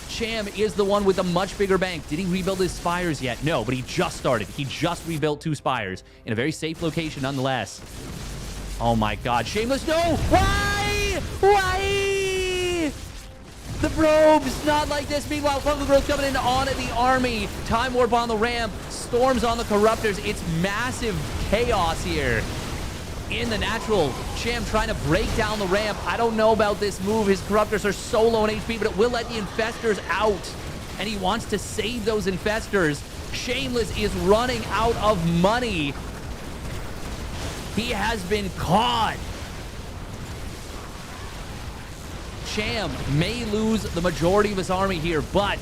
S1: Cham is the one with the much bigger bank. Did he rebuild his spires yet? No, but he just started. He just rebuilt 2 spires in a very safe location nonetheless. Oh my god. Shameless, no! Why? Why? The probes, not like this. Meanwhile, Fungal Growth coming in on the army. Time Warp on the ramp. Storms on the Corruptors. It's massive chaos here in the natural. Cham trying to break down the ramp. I don't know about this move. His Corruptors are so low in HP, but it will let the Infestors out. And he wants to save those Infestors. Shameless is running out of money. He has been caught. Cham may lose the majority of his army here, but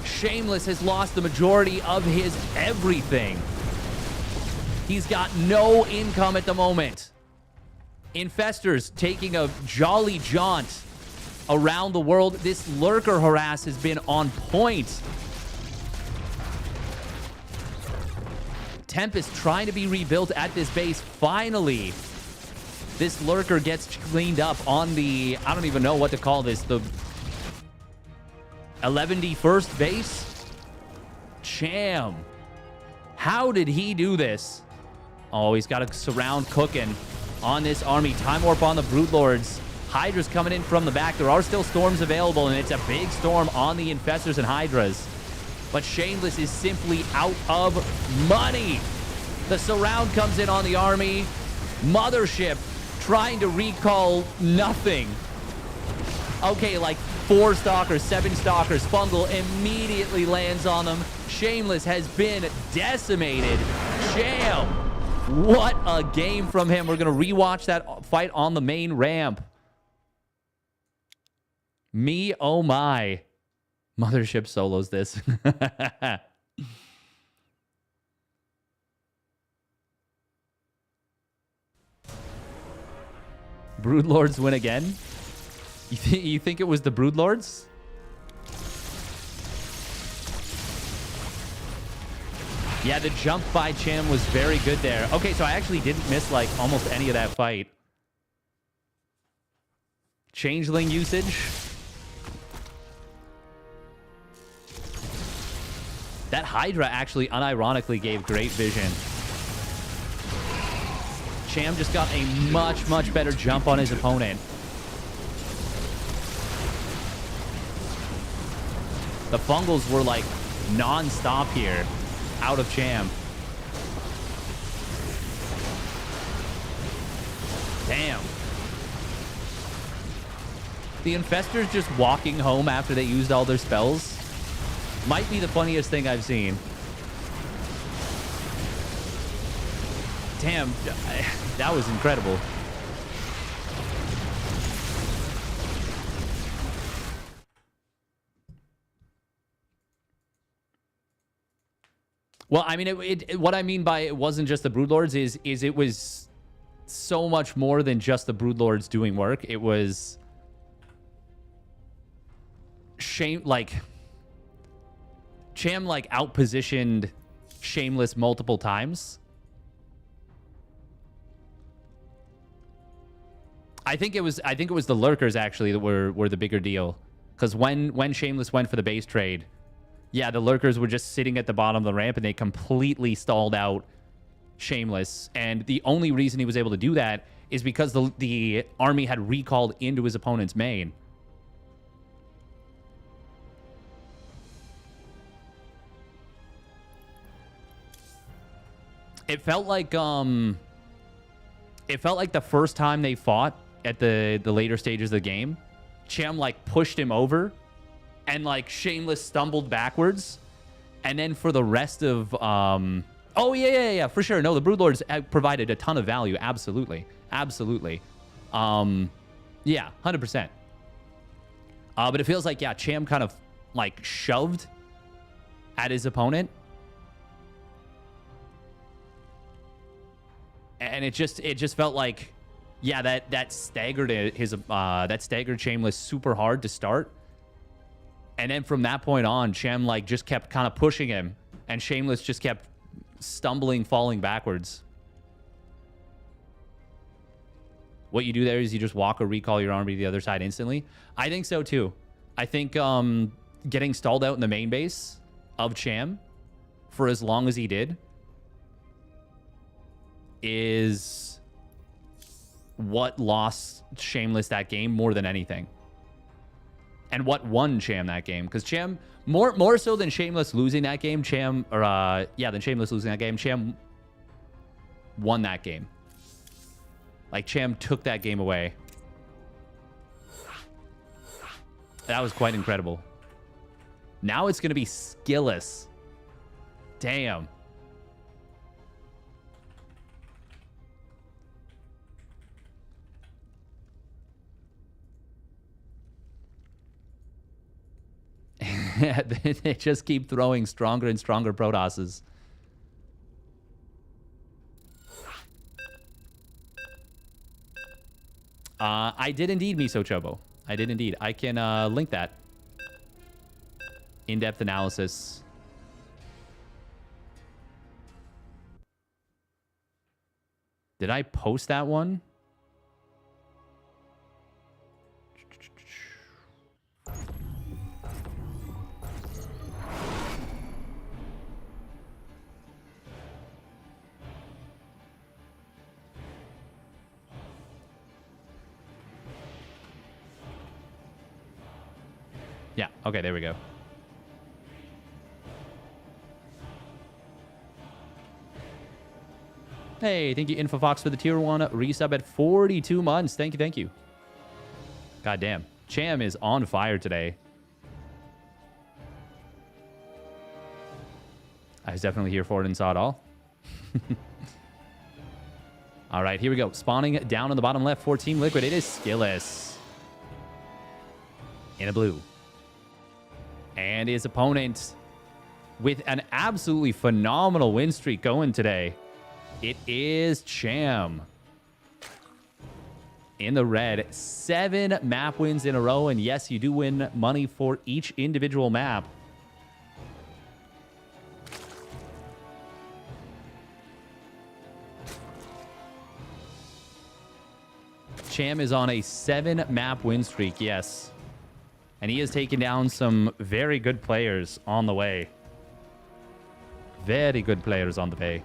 S1: Shameless has lost the majority of his everything. He's got no income at the moment. Infestors taking a jolly jaunt around the world. This Lurker harass has been on point. Tempest trying to be rebuilt at this base. Finally, this Lurker gets cleaned up on the, I don't even know what to call this, the 11D1st base. Cham. How did he do this? Oh, he's got a surround cooking on this army. Time Warp on the Broodlords. Hydra's coming in from the back. There are still storms available, and it's a big storm on the Infestors and Hydras. But Shameless is simply out of money. The surround comes in on the army. Mothership trying to recall nothing. Okay, like 4 Stalkers, 7 Stalkers. Fungal immediately lands on them. Shameless has been decimated. Cham, what a game from him. We're going to rewatch that fight on the main ramp. Me, oh my. Mothership solos this. Broodlords win again? You think it was the Broodlords? Yeah, the jump by Cham was very good there. Okay, so I actually didn't miss, like, almost any of that fight. Changeling usage. That Hydra actually unironically gave great vision. Cham just got a much, much better jump on his opponent. The Fungals were like non-stop here out of Cham. Damn. The Infestors just walking home after they used all their spells might be the funniest thing I've seen. Damn, that was incredible. Well, I mean, what I mean by it wasn't just the Broodlords is it was so much more than just the Broodlords doing work. It was Cham like outpositioned Shameless multiple times. I think it was the Lurkers actually that were the bigger deal, because when Shameless went for the base trade, yeah, the Lurkers were just sitting at the bottom of the ramp and they completely stalled out Shameless. And the only reason he was able to do that is because the army had recalled into his opponent's main. It felt like the first time they fought at the later stages of the game, Cham like pushed him over and like Shameless stumbled backwards. And then for the rest of oh yeah, for sure. No, the Broodlords provided a ton of value. Absolutely. Yeah, 100%. But it feels like, yeah, Cham kind of like shoved at his opponent. And it just felt like, yeah, that staggered Shameless super hard to start. And then from that point on, Chem like just kept kind of pushing him, and Shameless just kept stumbling, falling backwards. What you do there is you just walk or recall your army to the other side instantly. I think so too. I think getting stalled out in the main base of Cham for as long as he did is what lost Shameless that game more than anything. And what won Cham that game. Because Cham, more so than Shameless losing that game, Cham won that game. Like, Cham took that game away. That was quite incredible. Now it's going to be skillless. Damn. They just keep throwing stronger and stronger Protosses. I did indeed, Miso Chobo. I did indeed. I can link that. In-depth analysis. Did I post that one? Yeah, okay, there we go. Hey, thank you, InfoFox, for the tier 1 resub at 42 months. Thank you, thank you. God damn. Cham is on fire today. I was definitely here for it and saw it all. All right, here we go. Spawning down on the bottom left for Team Liquid. It is Skillless. In a blue. And his opponent with an absolutely phenomenal win streak going today. It is Cham. In the red, 7 map wins in a row. And yes, you do win money for each individual map. Cham is on a 7-map win streak, yes. And he has taken down some very good players on the way. Very good players on the way.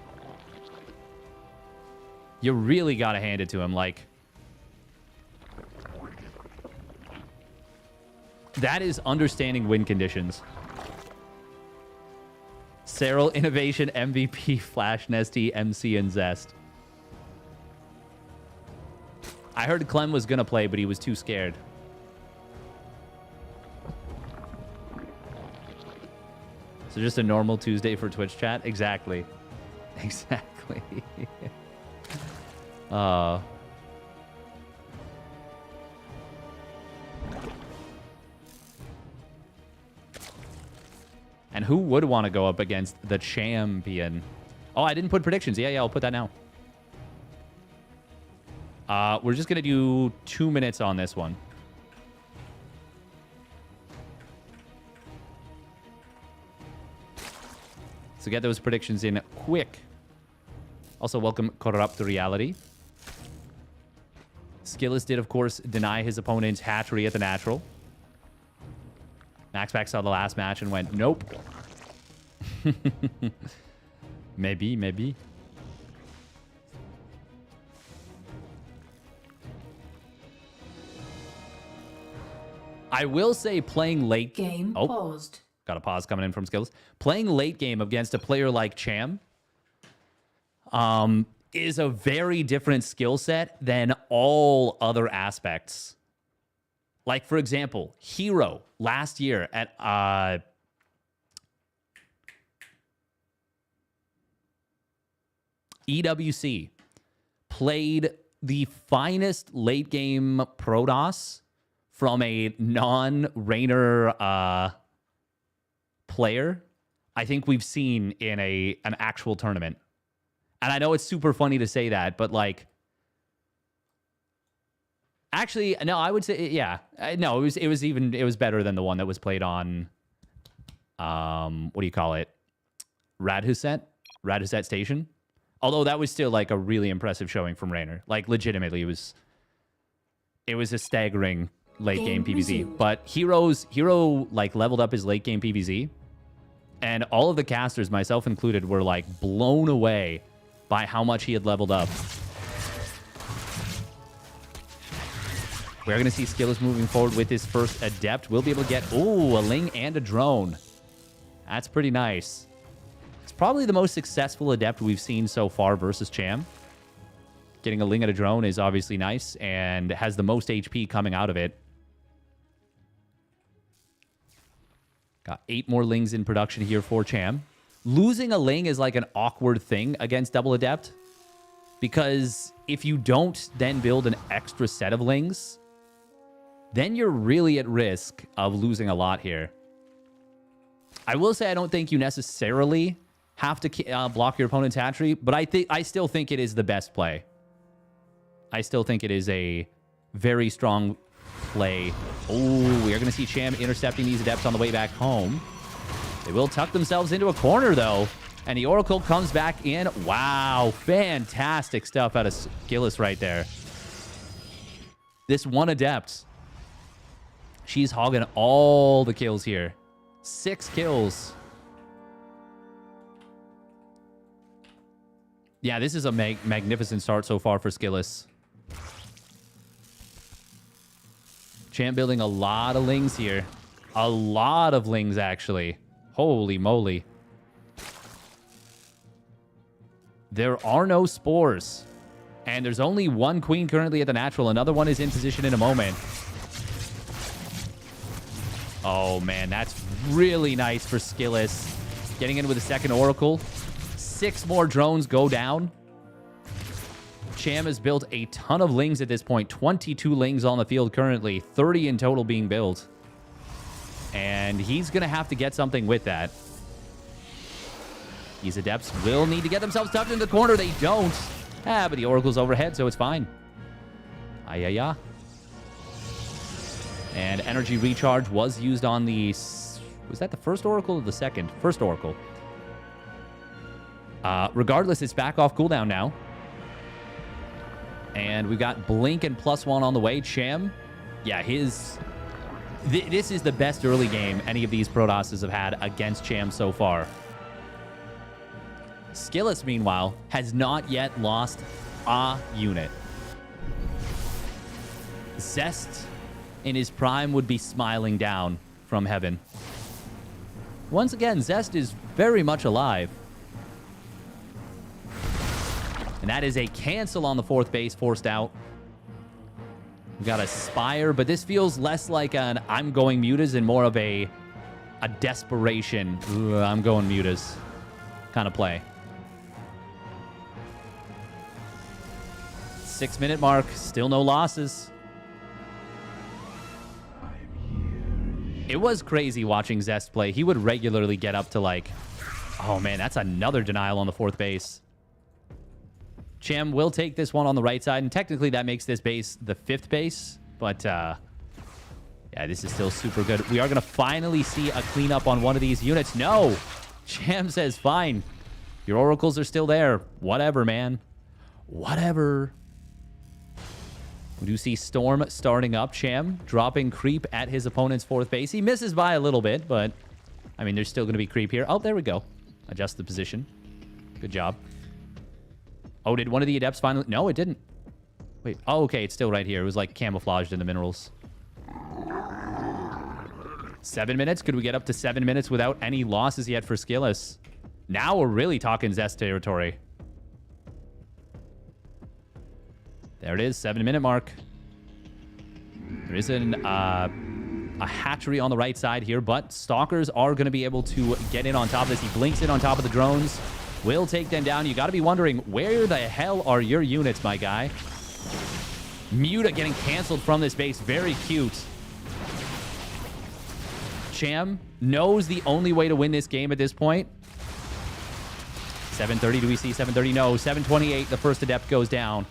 S1: You really got to hand it to him. Like, that is understanding win conditions. Cyril, Innovation, MVP, Flash, Nesty, MC, and Zest. I heard Clem was going to play, but he was too scared. So just a normal Tuesday for Twitch chat? Exactly. Exactly. And who would want to go up against the champion? Oh, I didn't put predictions. Yeah, I'll put that now. We're just going to do 2 minutes on this one. So get those predictions in quick. Also, welcome Corrupt Reality. Skillless did, of course, deny his opponent's hatchery at the natural. Maxpack saw the last match and went, nope. Maybe. I will say playing late...
S3: Game paused.
S1: Got a pause coming in from Skillless. Playing late game against a player like Cham is a very different skill set than all other aspects. Like, for example, Hero last year at EWC played the finest late game Protoss from a non-Rainer player I think we've seen in an actual tournament. And I know it's super funny to say that, but like, Actually, no, I would say, yeah. No, it was better than the one that was played on, what do you call it? Radhuset Station. Although that was still like a really impressive showing from Raynor. Like legitimately, it was a staggering late game PvZ.
S3: resumed.
S1: But Hero like leveled up his late game PvZ, and all of the casters, myself included, were like blown away by how much he had leveled up. We're going to see Skillus moving forward with his first Adept. We'll be able to get, ooh, a Ling and a Drone. That's pretty nice. It's probably the most successful Adept we've seen so far versus Cham. Getting a Ling and a Drone is obviously nice and has the most HP coming out of it. Got 8 more Lings in production here for Cham. Losing a Ling is like an awkward thing against Double Adept, because if you don't then build an extra set of Lings, then you're really at risk of losing a lot here. I will say I don't think you necessarily have to block your opponent's hatchery, but I still think it is the best play. I still think it is a very strong play. Oh, we are going to see Cham intercepting these Adepts on the way back home. They will tuck themselves into a corner, though, and the Oracle comes back in. Wow, fantastic stuff out of Skillus right there. This one Adept, she's hogging all the kills here. 6 kills. Yeah, this is a magnificent start so far for Skillus. Cham building a lot of Lings here. A lot of Lings, actually. Holy moly. There are no spores. And there's only one Queen currently at the natural. Another one is in position in a moment. Oh, man, that's really nice for Skillus. Getting in with a second Oracle. 6 more drones go down. Cham has built a ton of Lings at this point. 22 Lings on the field currently. 30 in total being built. And he's going to have to get something with that. These Adepts will need to get themselves tucked in the corner. They don't. But the Oracle's overhead, so it's fine. Ayaya. And energy recharge was used on the... Was that the first Oracle or the second? First Oracle. Regardless, it's back off cooldown now. And we've got Blink and +1 on the way. Cham, yeah, this is the best early game any of these Protosses have had against Cham so far. Skillus, meanwhile, has not yet lost a unit. Zest in his prime would be smiling down from heaven. Once again, Zest is very much alive. And that is a cancel on the 4th base, forced out. We got a Spire, but this feels less like an I'm going Mutas and more of a desperation, I'm going Mutas kind of play. 6-minute mark, still no losses. It was crazy watching Zest play. He would regularly get up to like, oh man, that's another denial on the 4th base. Cham will take this one on the right side, and technically that makes this base the 5th base, but yeah, this is still super good. We are going to finally see a cleanup on one of these units. No! Cham says, fine. Your Oracles are still there. Whatever, man. Whatever. We do see Storm starting up. Cham dropping creep at his opponent's 4th base. He misses by a little bit, but I mean, there's still going to be creep here. Oh, there we go. Adjust the position. Good job. Oh, did one of the Adepts finally... No, it didn't. Wait. Oh, okay. It's still right here. It was like camouflaged in the minerals. 7 minutes. Could we get up to 7 minutes without any losses yet for Skillus? Now we're really talking Zest territory. There it is. 7-minute mark. There is a hatchery on the right side here, but Stalkers are going to be able to get in on top of this. He blinks in on top of the drones. Will take them down. You got to be wondering, where the hell are your units, my guy? Muta getting canceled from this base. Very cute. Cham knows the only way to win this game at this point. 7:30. Do we see 7:30? No. 7:28. The first Adept goes down.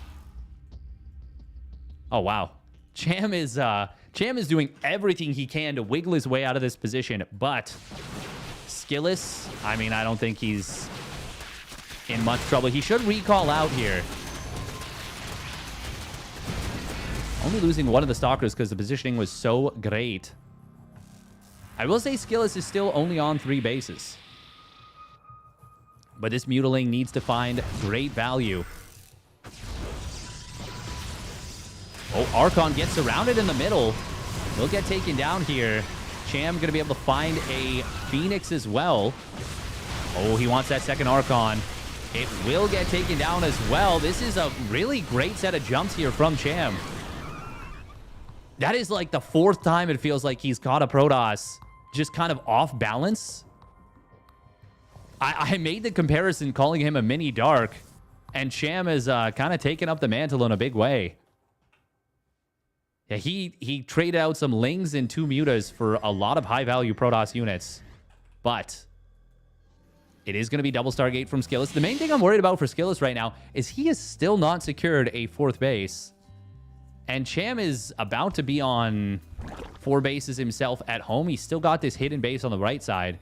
S1: Oh, wow. Cham is doing everything he can to wiggle his way out of this position, but Skillous, I mean, I don't think he's in much trouble. He should recall out here. Only losing one of the Stalkers because the positioning was so great. I will say Skillous is still only on 3 bases. But this Mutiling needs to find great value. Oh, Archon gets surrounded in the middle. He'll get taken down here. Cham going to be able to find a Phoenix as well. Oh, he wants that second Archon. It will get taken down as well. This is a really great set of jumps here from Cham. That is like the 4th time it feels like he's caught a Protoss just kind of off balance. I made the comparison calling him a mini Dark, and Cham is kind of taking up the mantle in a big way. Yeah, he traded out some Lings and 2 Mutas for a lot of high-value Protoss units. But it is going to be double Stargate from Skillous. The main thing I'm worried about for Skillous right now is he has still not secured a 4th base. And Cham is about to be on 4 bases himself at home. He's still got this hidden base on the right side.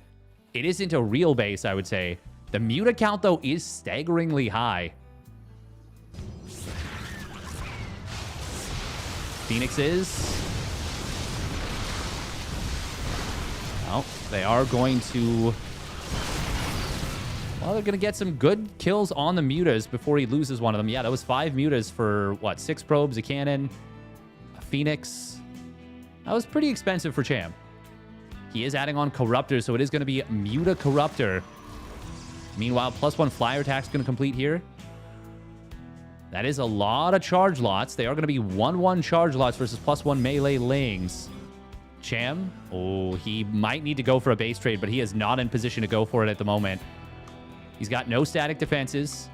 S1: It isn't a real base, I would say. The Muta count, though, is staggeringly high. Phoenix is... Well, they are going to... Well, they're going to get some good kills on the Mutas before he loses one of them. Yeah, that was 5 Mutas for, what, 6 probes, a cannon, a Phoenix. That was pretty expensive for Cham. He is adding on Corruptor, so it is going to be Muta Corruptor. Meanwhile, +1 flyer attack's going to complete here. That is a lot of charge lots. They are going to be 1-1 charge lots versus +1 melee Lings. Cham, oh, he might need to go for a base trade, but he is not in position to go for it at the moment. He's got no static defenses.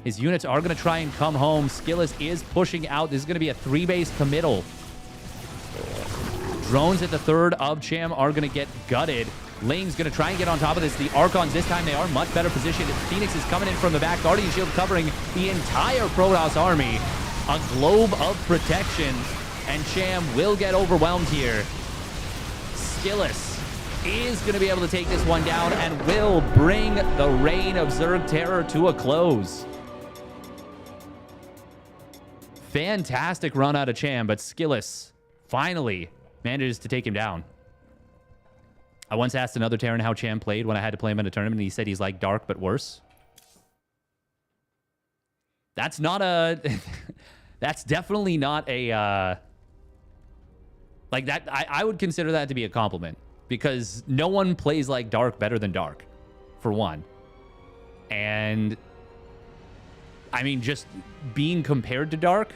S1: His units are going to try and come home. Skillous is pushing out. This is going to be a 3-base committal. Drones at the 3rd of Cham are going to get gutted. Ling's going to try and get on top of this. The Archons, this time, they are much better positioned. Phoenix is coming in from the back. Guardian Shield covering the entire Protoss army. A globe of protection. And Cham will get overwhelmed here. Skillous is going to be able to take this one down and will bring the reign of Zerg Terror to a close. Fantastic run out of Cham, but Skillous finally manages to take him down. I once asked another Terran how Cham played when I had to play him in a tournament, and he said he's like Dark, but worse. That's not a... That's definitely not a... Like, that, I would consider that to be a compliment, because no one plays like Dark better than Dark, for one. And, I mean, just being compared to Dark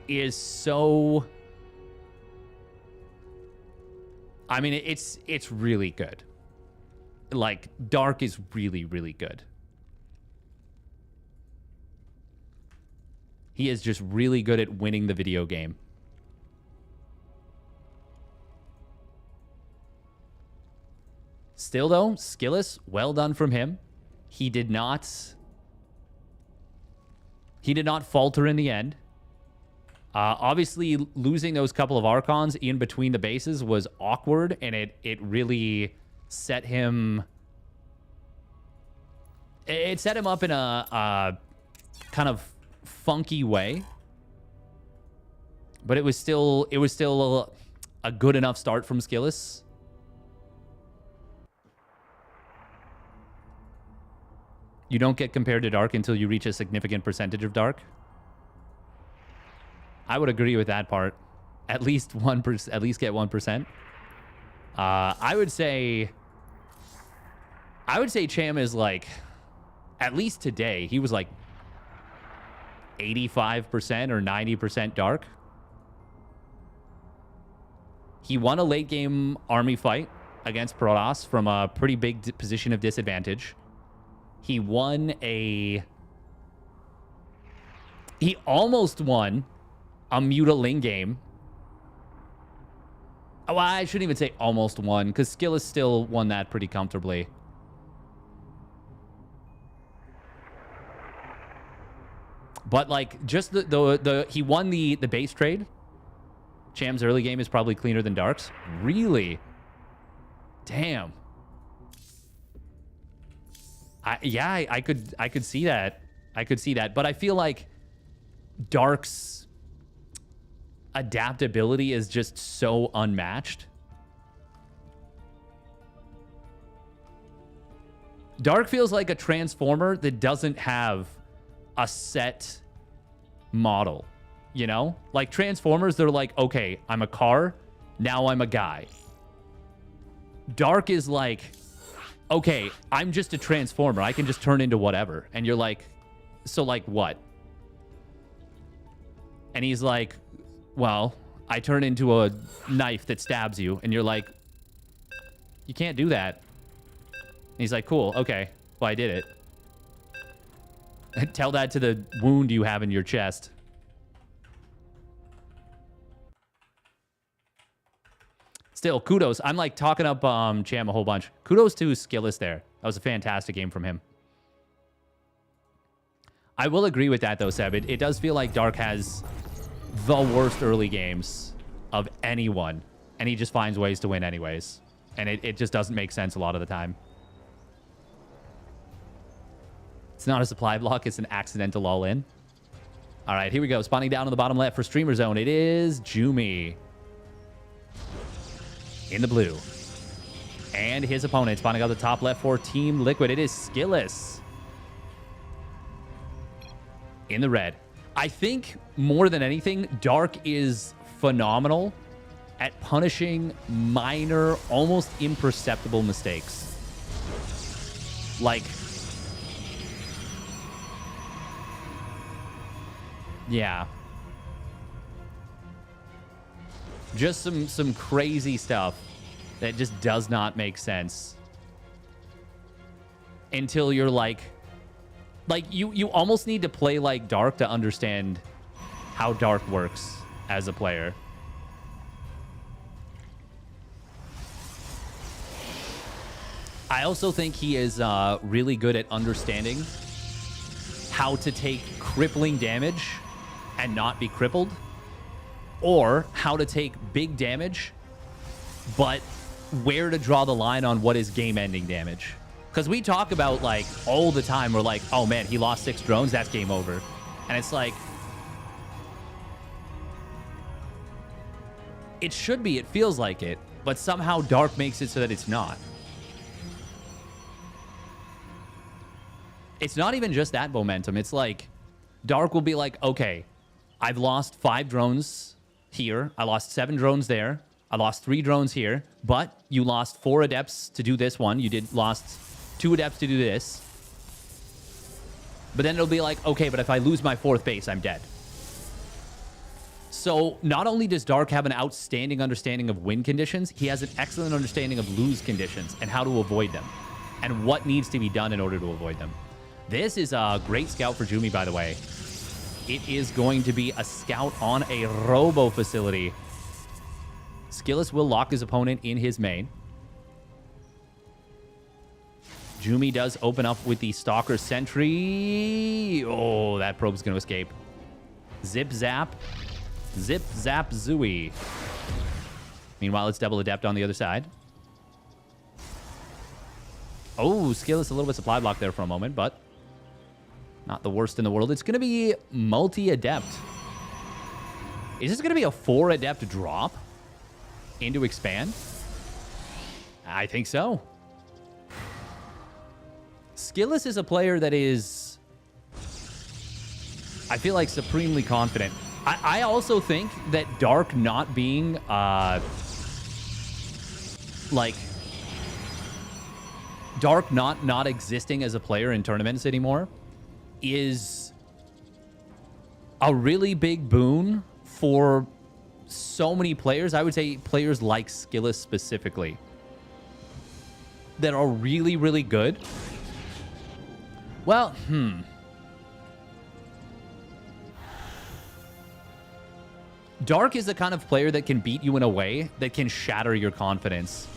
S1: is so... I mean, it's really good. Like, Dark is really, really good. He is just really good at winning the video game. Still, though, Skillous, well done from him. He did not falter in the end. Obviously, losing those couple of Archons in between the bases was awkward, and it really set him... It set him up in a kind of funky way. But it was still a good enough start from Skillous. You don't get compared to Dark until you reach a significant percentage of Dark. I would agree with that part. At least 1%. At least get 1%. I would say Cham is like, at least today, he was like 85% or 90% Dark. He won a late game army fight against Protoss from a pretty big position of disadvantage. He almost won a Muta Ling game. Well, I shouldn't even say almost won, because Skillous still won that pretty comfortably. But, like, just he won the base trade Cham's early game is probably cleaner than Dark's. Really? Damn. I could see that. I could see that. But I feel like Dark's adaptability is just so unmatched. Dark feels like a transformer that doesn't have a set model, you know? Like Transformers, they're like, okay, I'm a car, now I'm a guy. Dark is like, okay, I'm just a transformer. I can just turn into whatever. And you're like, so like what? And he's like, well, I turn into a knife that stabs you. And you're like, you can't do that. And he's like, cool, okay, well, I did it. Tell that to the wound you have in your chest. Still, kudos. I'm like talking up Cham a whole bunch. Kudos to Skillus there. That was a fantastic game from him. I will agree with that, though, Seb. It does feel like Dark has the worst early games of anyone, and he just finds ways to win anyways. And it just doesn't make sense a lot of the time. It's not a supply block. It's an accidental all-in. All right, here we go. Spawning down on the bottom left for Streamer Zone. It is Jumi. In the blue. And his opponent spawning out the top left for Team Liquid. It is Skillus. In the red. I think, more than anything, Dark is phenomenal at punishing minor, almost imperceptible mistakes. Like... yeah. Just some crazy stuff that just does not make sense. Until you're like you almost need to play like Dark to understand how Dark works as a player. I also think he is really good at understanding how to take crippling damage and not be crippled, or how to take big damage, but where to draw the line on what is game-ending damage. Because we talk about, like, all the time, we're like, oh man, he lost 6 drones, that's game over. And it's like, it should be, it feels like it, but somehow Dark makes it so that it's not. It's not even just that momentum. It's like, Dark will be like, okay, I've lost 5 drones here. I lost 7 drones there. I lost 3 drones here. But you lost 4 adepts to do this one. You lost 2 adepts to do this. But then it'll be like, okay, but if I lose my 4th base, I'm dead. So not only does Dark have an outstanding understanding of win conditions, he has an excellent understanding of lose conditions and how to avoid them and what needs to be done in order to avoid them. This is a great scout for Jumi, by the way. It is going to be a scout on a robo facility. Skillus will lock his opponent in his main. Jumi does open up with the Stalker Sentry. Oh, that probe's going to escape. Zip Zap. Zip Zap Zooey. Meanwhile, it's Double Adept on the other side. Oh, Skillus a little bit supply block there for a moment, but not the worst in the world. It's going to be multi-adept. Is this going to be a 4-adept drop into expand? I think so. Skillus is a player that is, I feel like, supremely confident. I also think that Dark not being, Dark not existing as a player in tournaments anymore is a really big boon for so many players. I would say players like Skillus specifically that are really, really good. Well, Dark is the kind of player that can beat you in a way that can shatter your confidence.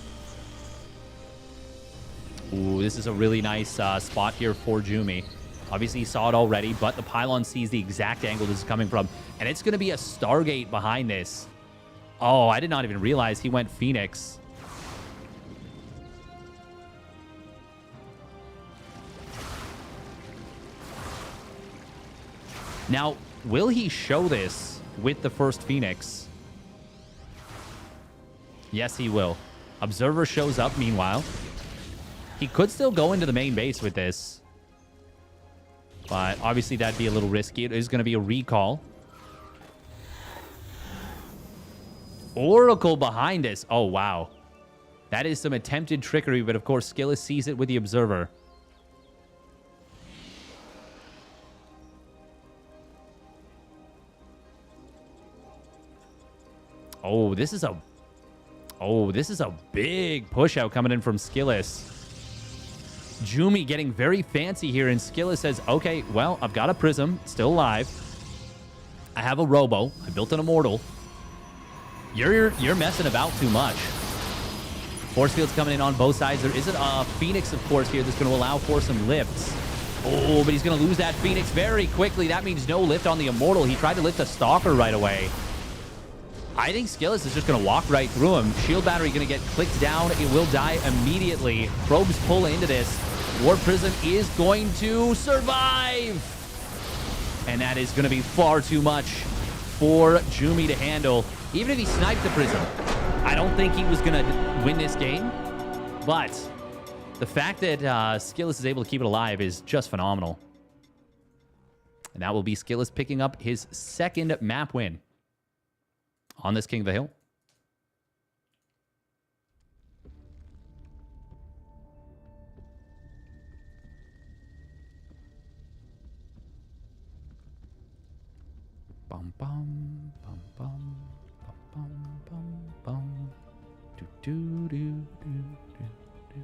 S1: Ooh, this is a really nice spot here for Jumi. Obviously, he saw it already, but the pylon sees the exact angle this is coming from. And it's going to be a Stargate behind this. Oh, I did not even realize he went Phoenix. Now, will he show this with the first Phoenix? Yes, he will. Observer shows up, meanwhile. He could still go into the main base with this. But obviously, that'd be a little risky. It is going to be a recall. Oracle behind us. Oh, wow. That is some attempted trickery, but of course, Skillus sees it with the Observer. Oh, this is a big push out coming in from Skillus. Jumi getting very fancy here, and Skillus says, okay, well, I've got a Prism, still alive. I have a Robo. I built an Immortal. You're messing about too much. Force field's coming in on both sides. There isn't a Phoenix, of course, here that's going to allow for some lifts. Oh, but he's going to lose that Phoenix very quickly. That means no lift on the Immortal. He tried to lift a Stalker right away. I think Skillus is just going to walk right through him. Shield Battery going to get clicked down. It will die immediately. Probes pull into this. War Prism is going to survive. And that is going to be far too much for Jumi to handle. Even if he sniped the Prism, I don't think he was going to win this game. But the fact that Skillus is able to keep it alive is just phenomenal. And that will be Skillus picking up his second map win on this King of the Hill. Bum bum bum bum bum bum bum do do do do do.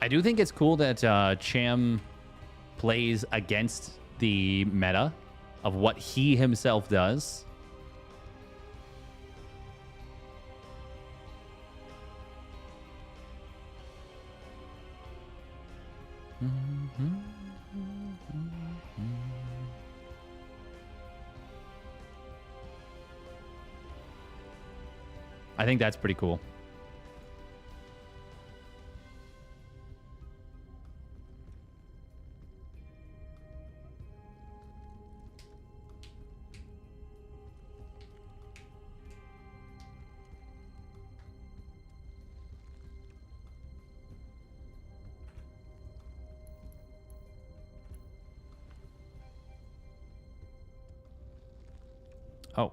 S1: I do think it's cool that Cham plays against the meta of what he himself does. I think that's pretty cool. Oh.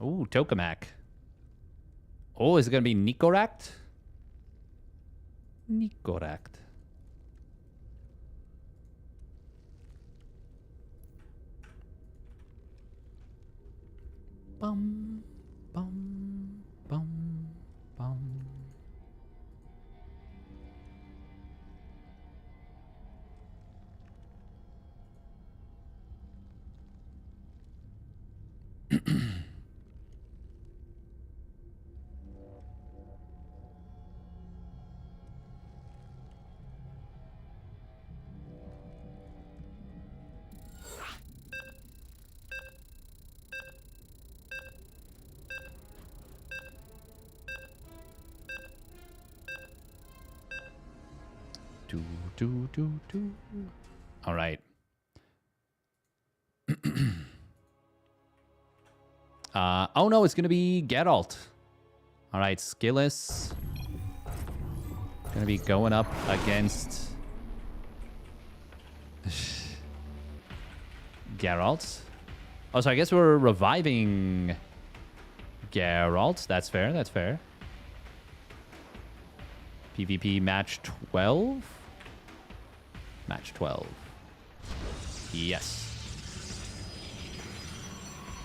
S1: Ooh, Tokamak. Oh, is it going to be Nicorakt? Nicorakt. Bum, bum, bum, bum. Do. All right. Oh, no, it's going to be Geralt. All right, Skillus. Going to be going up against Geralt. Oh, so I guess we're reviving Geralt. That's fair. That's fair. PvP match 12? Match 12. Yes.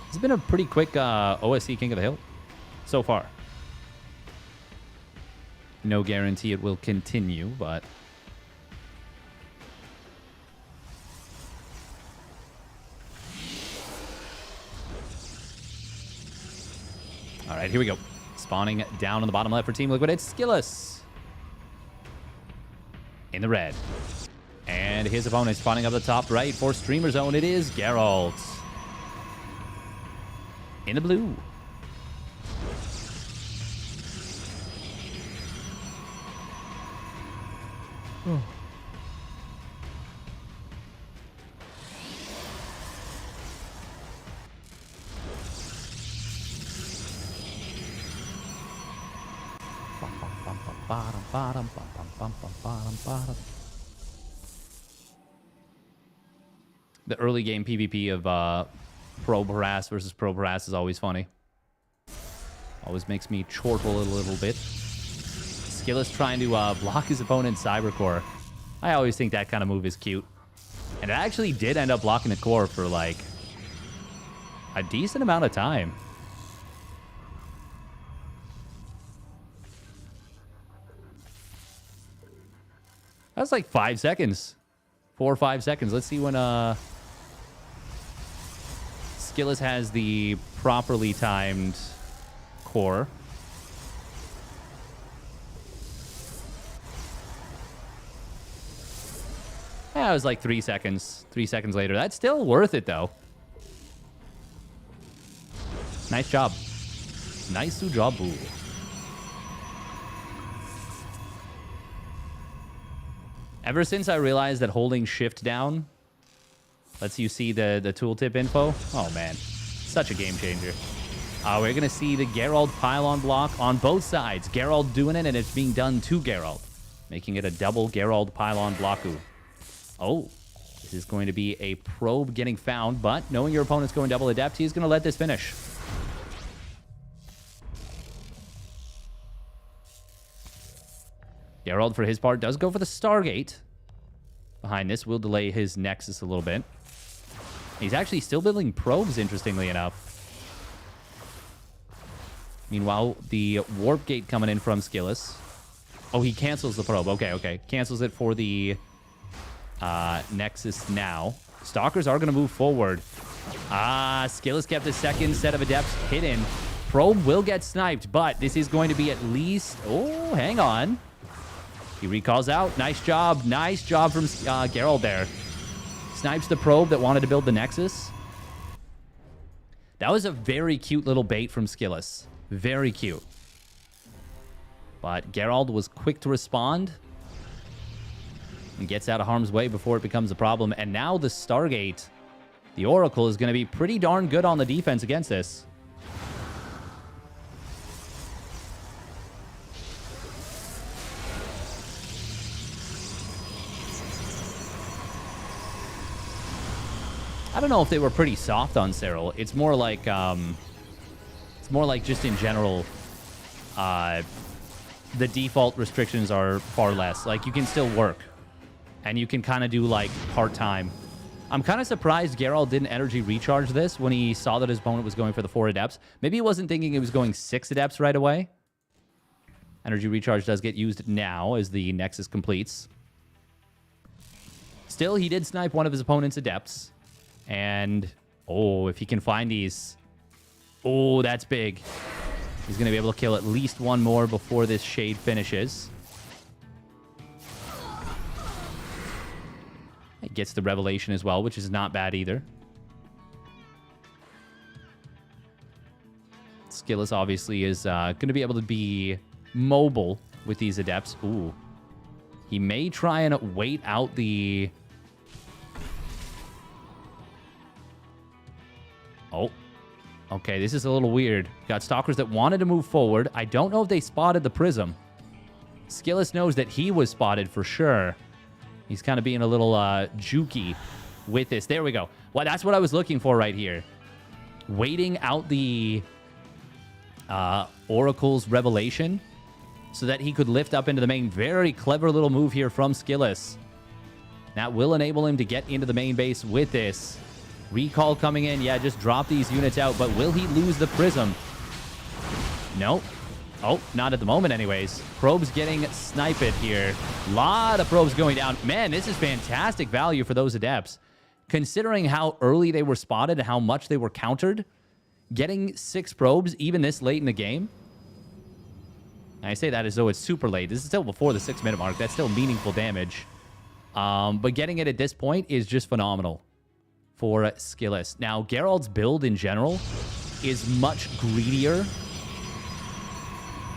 S1: It's been a pretty quick OSC King of the Hill so far. No guarantee it will continue, but... All right, here we go. Spawning down on the bottom left for Team Liquid. It's Skillus. In the red. And his opponent spawning up the top right for Streamer Zone. It is Geralt. In the blue. Oh. The early game PvP of Probe Harass versus Probe Harass is always funny. Always makes me chortle a little bit. Skillus trying to block his opponent's Cybercore. I always think that kind of move is cute. And it actually did end up blocking the core for like a decent amount of time. That's like 5 seconds. 4 or 5 seconds. Let's see when Skillus has the properly timed core. Yeah, it was like 3 seconds. 3 seconds later. That's still worth it, though. Nice job. Nice job, boo. Ever since I realized that holding shift down lets you see the tooltip info. Oh, man. Such a game changer. We're going to see the Geralt pylon block on both sides. Geralt doing it, and it's being done to Geralt, making it a double Geralt pylon blocku. Oh, this is going to be a probe getting found, but knowing your opponent's going double adept, he's going to let this finish. Geralt, for his part, does go for the Stargate. Behind this will delay his Nexus a little bit. He's actually still building probes, interestingly enough. Meanwhile, the Warp Gate coming in from Skillus. Oh, he cancels the probe. Okay, okay. Cancels it for the Nexus now. Stalkers are going to move forward. Skillus kept the second set of Adepts hidden. Probe will get sniped, but this is going to be at least... Oh, hang on. He recalls out. Nice job. Nice job from Geralt there. Snipes the probe that wanted to build the Nexus. That was a very cute little bait from Skillus. Very cute. But Geralt was quick to respond. And gets out of harm's way before it becomes a problem. And now the Stargate, the Oracle, is going to be pretty darn good on the defense against this. I don't know if they were pretty soft on Cyril. It's more like just in general, the default restrictions are far less. Like, you can still work, and you can kind of do like part-time. I'm kind of surprised Geralt didn't energy recharge this when he saw that his opponent was going for the 4 Adepts. Maybe he wasn't thinking he was going 6 Adepts right away. Energy recharge does get used now as the Nexus completes. Still, he did snipe one of his opponent's Adepts. And, oh, if he can find these... Oh, that's big. He's going to be able to kill at least one more before this Shade finishes. He gets the Revelation as well, which is not bad either. Skillus obviously is going to be able to be mobile with these Adepts. Ooh. He may try and wait out the... Oh. Okay, this is a little weird. Got Stalkers that wanted to move forward. I don't know if they spotted the Prism. Skillus knows that he was spotted for sure. He's kind of being a little jukey with this. There we go. Well, that's what I was looking for right here. Waiting out the Oracle's revelation so that he could lift up into the main. Very clever little move here from Skillus. That will enable him to get into the main base with this. Recall coming in. Yeah, just drop these units out. But will he lose the Prism? Nope. Oh, not at the moment anyways. Probes getting sniped here. A lot of probes going down. Man, this is fantastic value for those Adepts. Considering how early they were spotted and how much they were countered, getting 6 probes even this late in the game. I say that as though it's super late. This is still before the 6-minute mark. That's still meaningful damage. But getting it at this point is just phenomenal for Skillus. Now, Geralt's build in general is much greedier.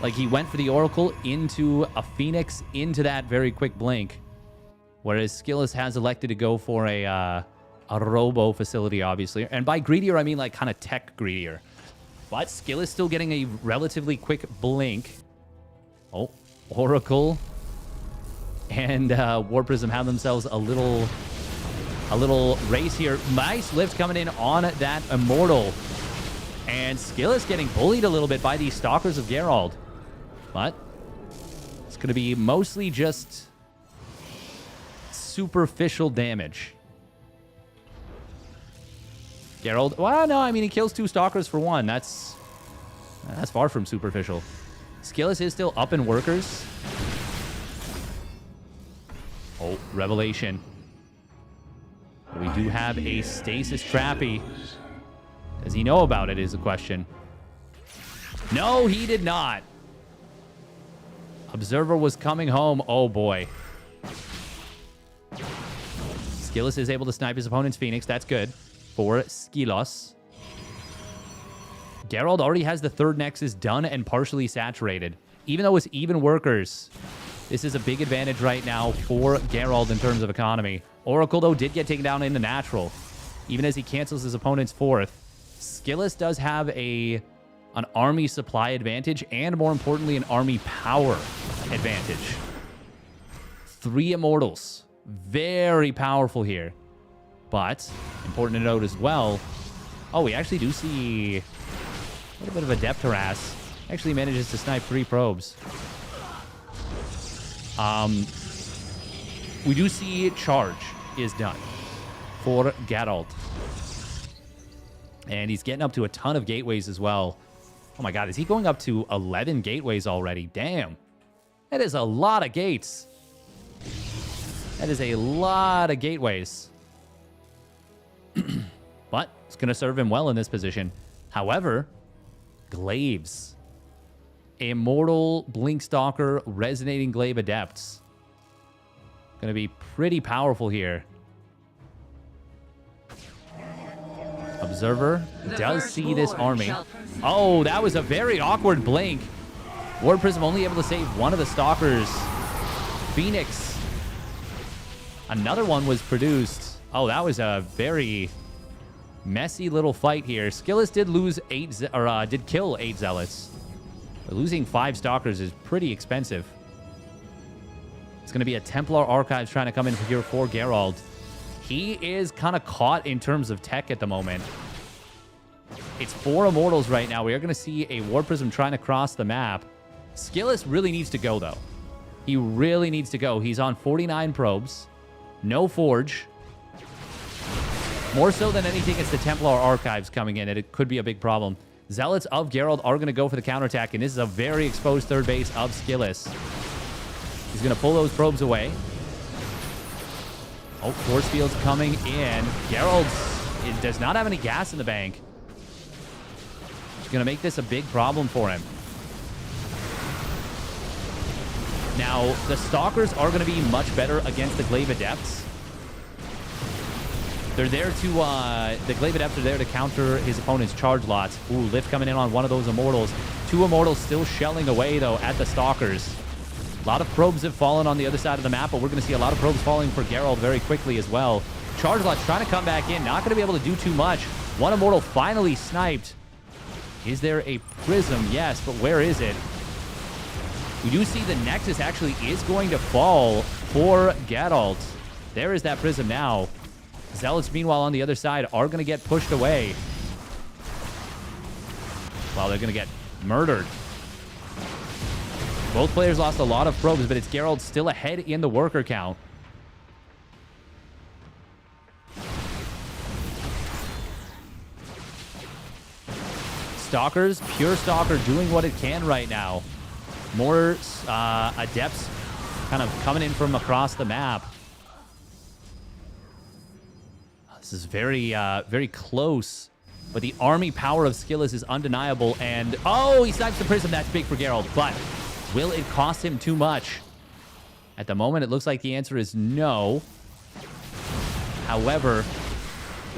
S1: Like, he went for the Oracle into a Phoenix into that very quick blink. Whereas Skillus has elected to go for a robo facility, obviously. And by greedier, I mean, like, kind of tech greedier. But Skillus still getting a relatively quick blink. Oh, Oracle and War Prism have themselves a little race here. Nice lift coming in on that Immortal. And Skillus getting bullied a little bit by these Stalkers of Geralt. But it's going to be mostly just superficial damage. Geralt, well, no, I mean, he kills 2 Stalkers for 1. That's far from superficial. Skillus is still up in workers. Oh, Revelation. We do have a Stasis Trappy. Does he know about it is the question. No, he did not. Observer was coming home. Oh, boy. Skillus is able to snipe his opponent's Phoenix. That's good for Skillus. Geralt already has the 3rd Nexus done and partially saturated. Even though it's even workers, this is a big advantage right now for Geralt in terms of economy. Oracle, though, did get taken down into natural, even as he cancels his opponent's 4th. Skillus does have an army supply advantage and, more importantly, an army power advantage. 3 Immortals. Very powerful here. But, important to note as well, oh, we actually do see a little bit of Adept harass. Actually manages to snipe 3 probes. We do see Charge is done for Geralt. And he's getting up to a ton of gateways as well. Oh my god, is he going up to 11 gateways already? Damn. That is a lot of gates. That is a lot of gateways. But it's going to serve him well in this position. However, Glaives. Immortal, Blinkstalker, Resonating Glaive Adepts. Going to be pretty powerful here. Observer does see this army. Oh, that was a very awkward blink. War Prism only able to save one of the Stalkers. Phoenix. Another one was produced. Oh, that was a very messy little fight here. Skillus did lose did kill 8 Zealots. But losing 5 Stalkers is pretty expensive. It's going to be a Templar Archives trying to come in here for Geralt. He is kind of caught in terms of tech at the moment. It's 4 Immortals right now. We are going to see a War Prism trying to cross the map. Skillus really needs to go, though. He really needs to go. He's on 49 probes. No Forge. More so than anything, it's the Templar Archives coming in, and it could be a big problem. Zealots of Geralt are going to go for the counterattack, and this is a very exposed 3rd base of Skillus. He's going to pull those probes away. Oh, force field's coming in. Geralt does not have any gas in the bank. It's going to make this a big problem for him. Now, the Stalkers are going to be much better against the Glaive Adepts. They're there to, the Glaive Adepts are there to counter his opponent's charge lots. Ooh, lift coming in on one of those Immortals. 2 Immortals still shelling away, though, at the Stalkers. A lot of probes have fallen on the other side of the map, but we're going to see a lot of probes falling for Geralt very quickly as well. Charge lots trying to come back in. Not going to be able to do too much. 1 Immortal finally sniped. Is there a prism? Yes, but where is it? We do see the Nexus actually is going to fall for Geralt. There is that prism now. Zealots, meanwhile, on the other side, are going to get pushed away. Well, they're going to get murdered. Both players lost a lot of probes, but it's Geralt still ahead in the worker count. Stalkers, pure Stalker doing what it can right now. More Adepts kind of coming in from across the map. This is very, very close. But the army power of Skillus is undeniable. And, oh, he snipes the prism. That's big for Geralt. But will it cost him too much? At the moment, it looks like the answer is no. However,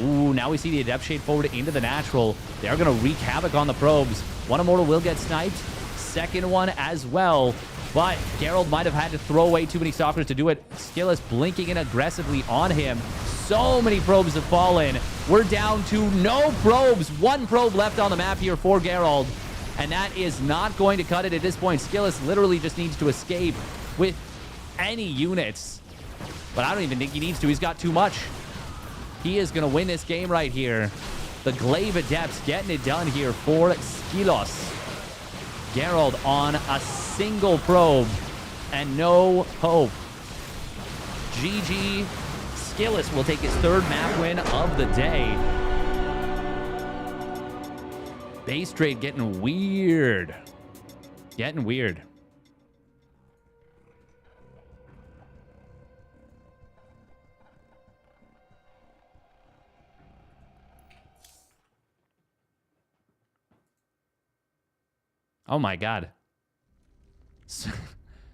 S1: ooh, now we see the Adept Shade forward into the natural. They're going to wreak havoc on the probes. One Immortal will get sniped. Second one as well. But Geralt might have had to throw away too many Stalkers to do it. Skillus blinking in aggressively on him. So many probes have fallen. We're down to no probes. One probe left on the map here for Geralt. And that is not going to cut it at this point. Skillus literally just needs to escape with any units. But I don't even think he needs to. He's got too much. He is going to win this game right here. The Glaive Adepts getting it done here for Skillus. Geralt on a single probe and no hope. GG. Skillus will take his third map win of the day. Base trade getting weird. Getting weird. Oh my God.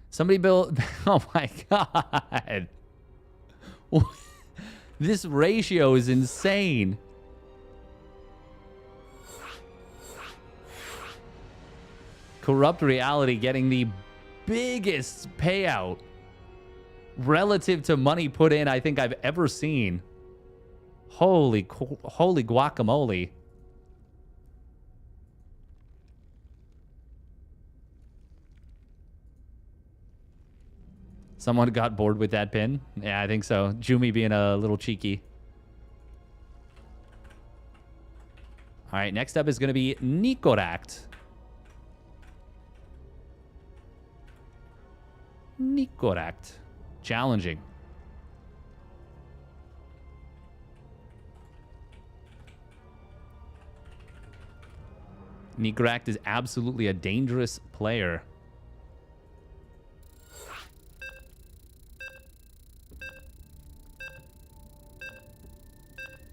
S1: Somebody built... Oh my God. This ratio is insane. Corrupt Reality getting the biggest payout relative to money put in I think I've ever seen. Holy guacamole. Someone got bored with that pin? Yeah, I think so. Jumi being a little cheeky. All right, next up is going to be Nikoract. Nikoract. Challenging. Nikoract is absolutely a dangerous player.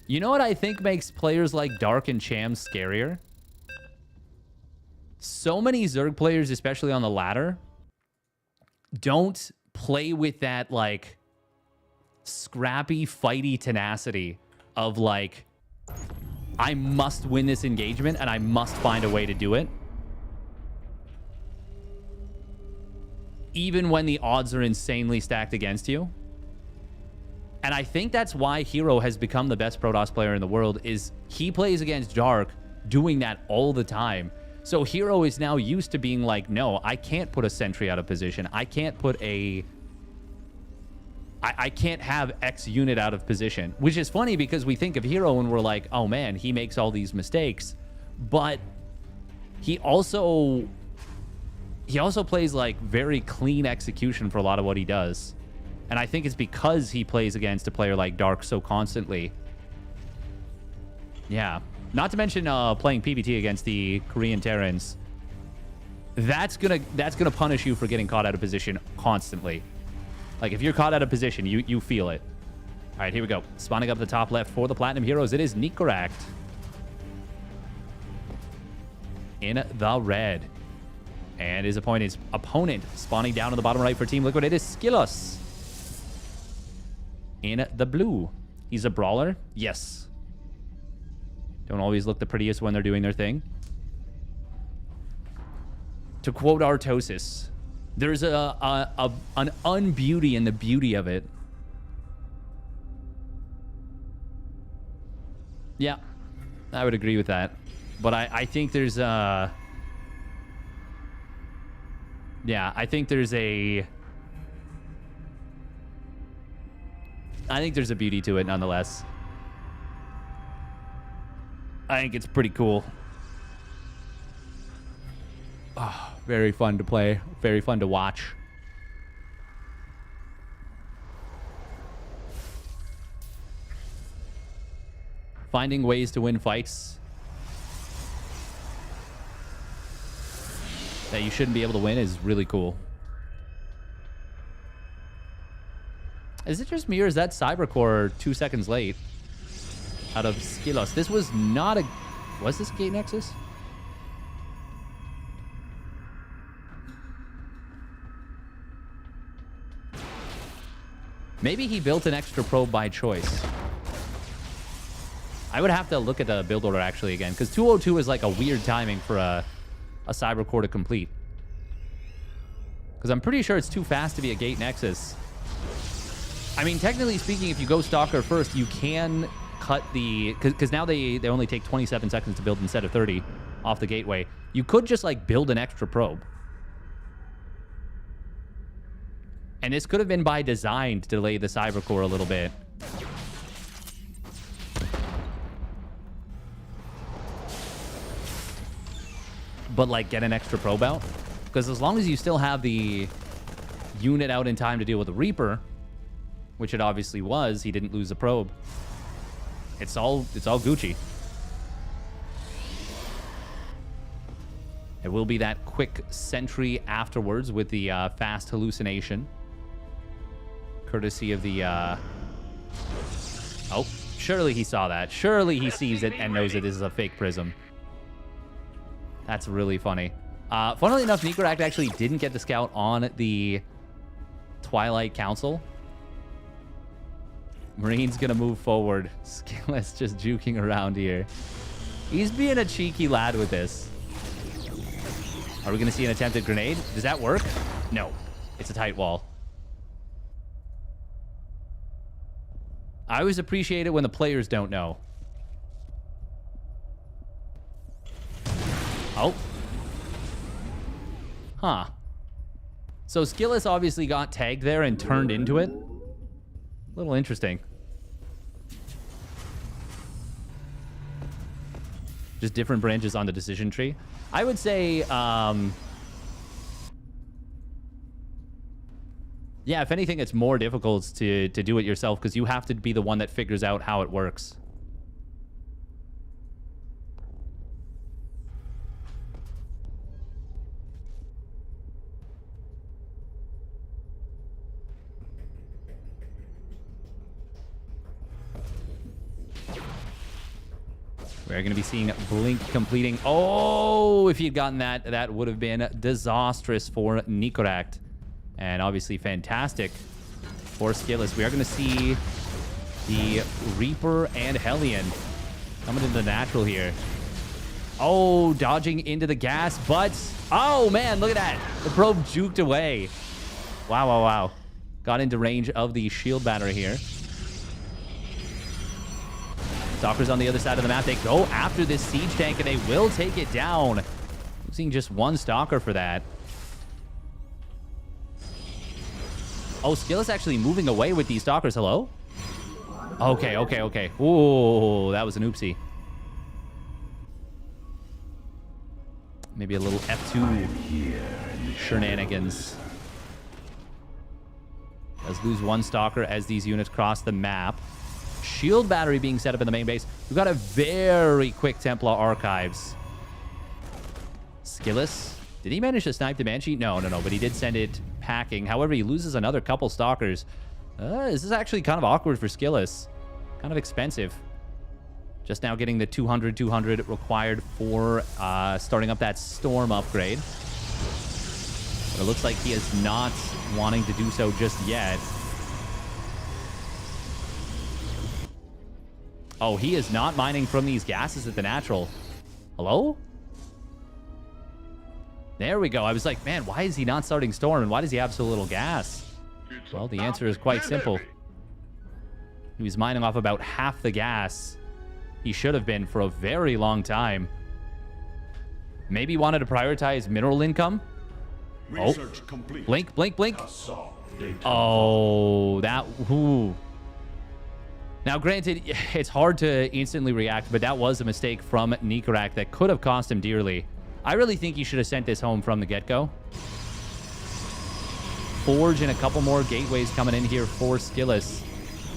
S1: You know what I think makes players like Dark and Cham scarier? So many Zerg players, especially on the ladder, don't play with that, like, scrappy, fighty tenacity of, like, I must win this engagement and I must find a way to do it. Even when the odds are insanely stacked against you. And I think that's why Hero has become the best Protoss player in the world, is he plays against Dark doing that all the time. So Hero is now used to being like, no, I can't put a sentry out of position. I can't put a... I can't have X unit out of position. Which is funny because we think of Hero and we're like, oh man, he makes all these mistakes. But he also plays like very clean execution for a lot of what he does. And I think it's because he plays against a player like Dark so constantly. Yeah. Not to mention playing PvT against the Korean Terrans. That's gonna punish you for getting caught out of position constantly. Like, if you're caught out of position, you feel it. All right, here we go. Spawning up the top left for the Platinum Heroes, it is Nikoract. In the red. And his opponent spawning down in the bottom right for Team Liquid, it is Skillus. In the blue. He's a brawler? Yes. Don't always look the prettiest when they're doing their thing. To quote Artosis, there's an unbeauty in the beauty of it. Yeah, I would agree with that. But I think there's a... Yeah, I think there's a... I think there's a beauty to it nonetheless. I think it's pretty cool. Oh, very fun to play. Very fun to watch. Finding ways to win fights that you shouldn't be able to win is really cool. Is it just me or is that Cybercore 2 seconds late out of Skilos? This was not a... Was this a Gate Nexus? Maybe he built an extra probe by choice. I would have to look at the build order actually again, because 202 is like a weird timing for a Cybercore to complete. Because I'm pretty sure it's too fast to be a Gate Nexus. I mean, technically speaking, if you go Stalker first, you can cut the... Because now they only take 27 seconds to build instead of 30 off the gateway. You could just, like, build an extra probe. And this could have been by design to delay the Cybercore a little bit. But, like, get an extra probe out. Because as long as you still have the unit out in time to deal with the Reaper, which it obviously was, he didn't lose the probe. It's all Gucci. It will be that quick sentry afterwards with the fast hallucination. Courtesy of the... Oh, surely he saw that. Surely he sees it and knows that this is a fake prism. That's really funny. Funnily enough, Nikorak actually didn't get the scout on the Twilight Council. Marine's gonna move forward. Skillet's just juking around here. He's being a cheeky lad with this. Are we gonna see an attempted grenade? Does that work? No. It's a tight wall. I always appreciate it when the players don't know. Oh. Huh. So Skillet obviously got tagged there and turned into it. A little interesting. Just different branches on the decision tree. I would say, yeah, if anything, it's more difficult to do it yourself because you have to be the one that figures out how it works. We're going to be seeing Blink completing. Oh, if he had gotten that, that would have been disastrous for Nikorak. And obviously fantastic for Skillet. We are going to see the Reaper and Hellion coming into the natural here. Oh, dodging into the gas, but... Oh, man, look at that. The probe juked away. Wow, wow, wow. Got into range of the shield battery here. Stalkers on the other side of the map. They go after this siege tank, and they will take it down. Losing just one Stalker for that. Oh, Skillet's actually moving away with these Stalkers. Hello? Okay, okay, okay. Ooh, that was an oopsie. Maybe a little F2 shenanigans. Let's lose one Stalker as these units cross the map. Shield battery being set up in the main base. We've got a very quick Templar Archives. Skillet. Did he manage to snipe the Banshee? No, no, no. But he did send it packing. However, he loses another couple Stalkers. This is actually kind of awkward for Skillet. Kind of expensive. Just now getting the 200 required for starting up that Storm upgrade. But it looks like he is not wanting to do so just yet. Oh, he is not mining from these gases at the natural. Hello? There we go. I was like, man, why is he not starting Storm? And why does he have so little gas? Well, the answer is quite simple. He was mining off about half the gas he should have been for a very long time. Maybe wanted to prioritize mineral income.
S2: Research complete.
S1: Blink, blink, blink.
S2: Assault data.
S1: Oh, that... Ooh. Now, granted, it's hard to instantly react, but that was a mistake from Nikarak that could have cost him dearly. I really think he should have sent this home from the get-go. Forge and a couple more gateways coming in here for Skillus.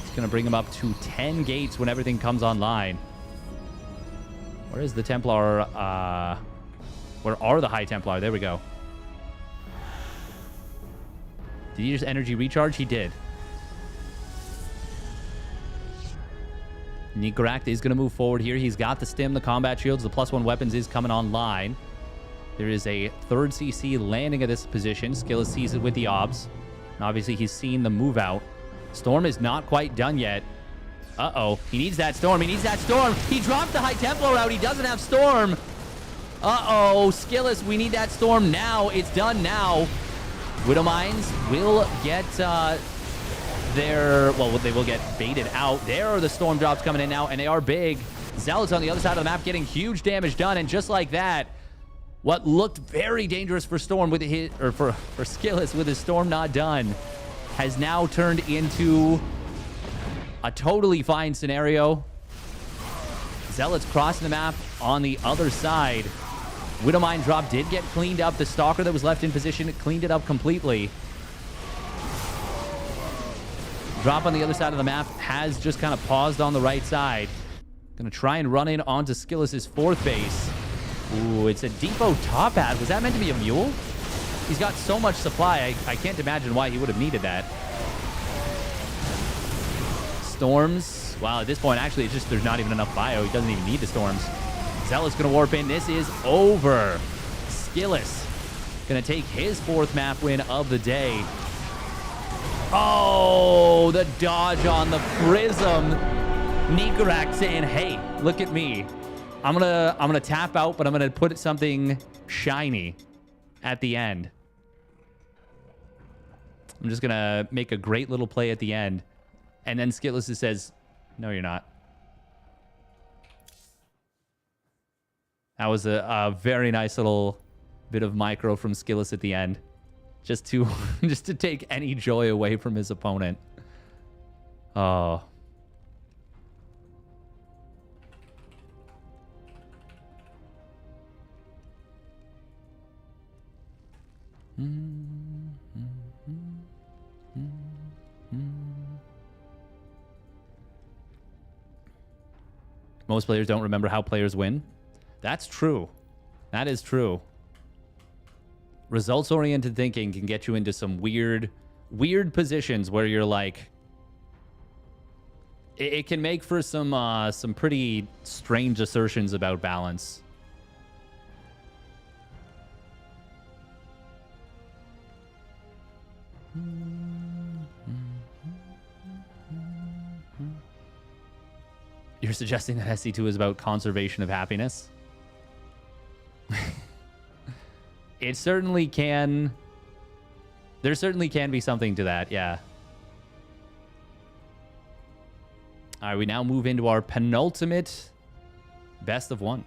S1: It's going to bring him up to 10 gates when everything comes online. Where is the Templar? Where are the High Templar? There we go. Did he just energy recharge? He did. Nikarak is going to move forward here. He's got the stim, the combat shields, the +1 weapons is coming online. There is a 3rd CC landing at this position. Skillus sees it with the obs. And obviously, he's seen the move out. Storm is not quite done yet. Uh-oh. He needs that Storm. He needs that Storm. He dropped the High Templar out. He doesn't have Storm. Uh-oh. Skillus, we need that Storm now. It's done now. Widow Mines will get well, they will get baited out. There are the Storm drops coming in now, and they are big. Zealots on the other side of the map getting huge damage done, and just like that, what looked very dangerous for Storm with his, or for Skillus with his Storm not done, has now turned into a totally fine scenario. Zealots crossing the map on the other side. Widowmine drop did get cleaned up. The Stalker that was left in position cleaned it up completely. Drop on the other side of the map has just kind of paused on the right side. Gonna try and run in onto Skillus's 4th base. Ooh, it's a depot top hat. Was that meant to be a mule? He's got so much supply, I can't imagine why he would have needed that. Storms. Wow, at this point, actually, it's just there's not even enough bio. He doesn't even need the storms. Zealot's going to warp in. This is over. Skillus going to take his 4th map win of the day. Oh, the dodge on the Prism. Nikarak saying, hey, look at me. I'm gonna tap out, but I'm gonna put something shiny at the end. I'm just gonna make a great little play at the end. And then Skillus says, no, you're not. That was a very nice little bit of micro from Skillus at the end. Just to just to take any joy away from his opponent. Oh. Most players don't remember how players win. That's true. That is true. Results-oriented thinking can get you into some weird positions where you're like... It can make for some pretty strange assertions about balance. You're suggesting that SC2 is about conservation of happiness? It certainly can. There certainly can be something to that, yeah. All right, we now move into our penultimate best of one.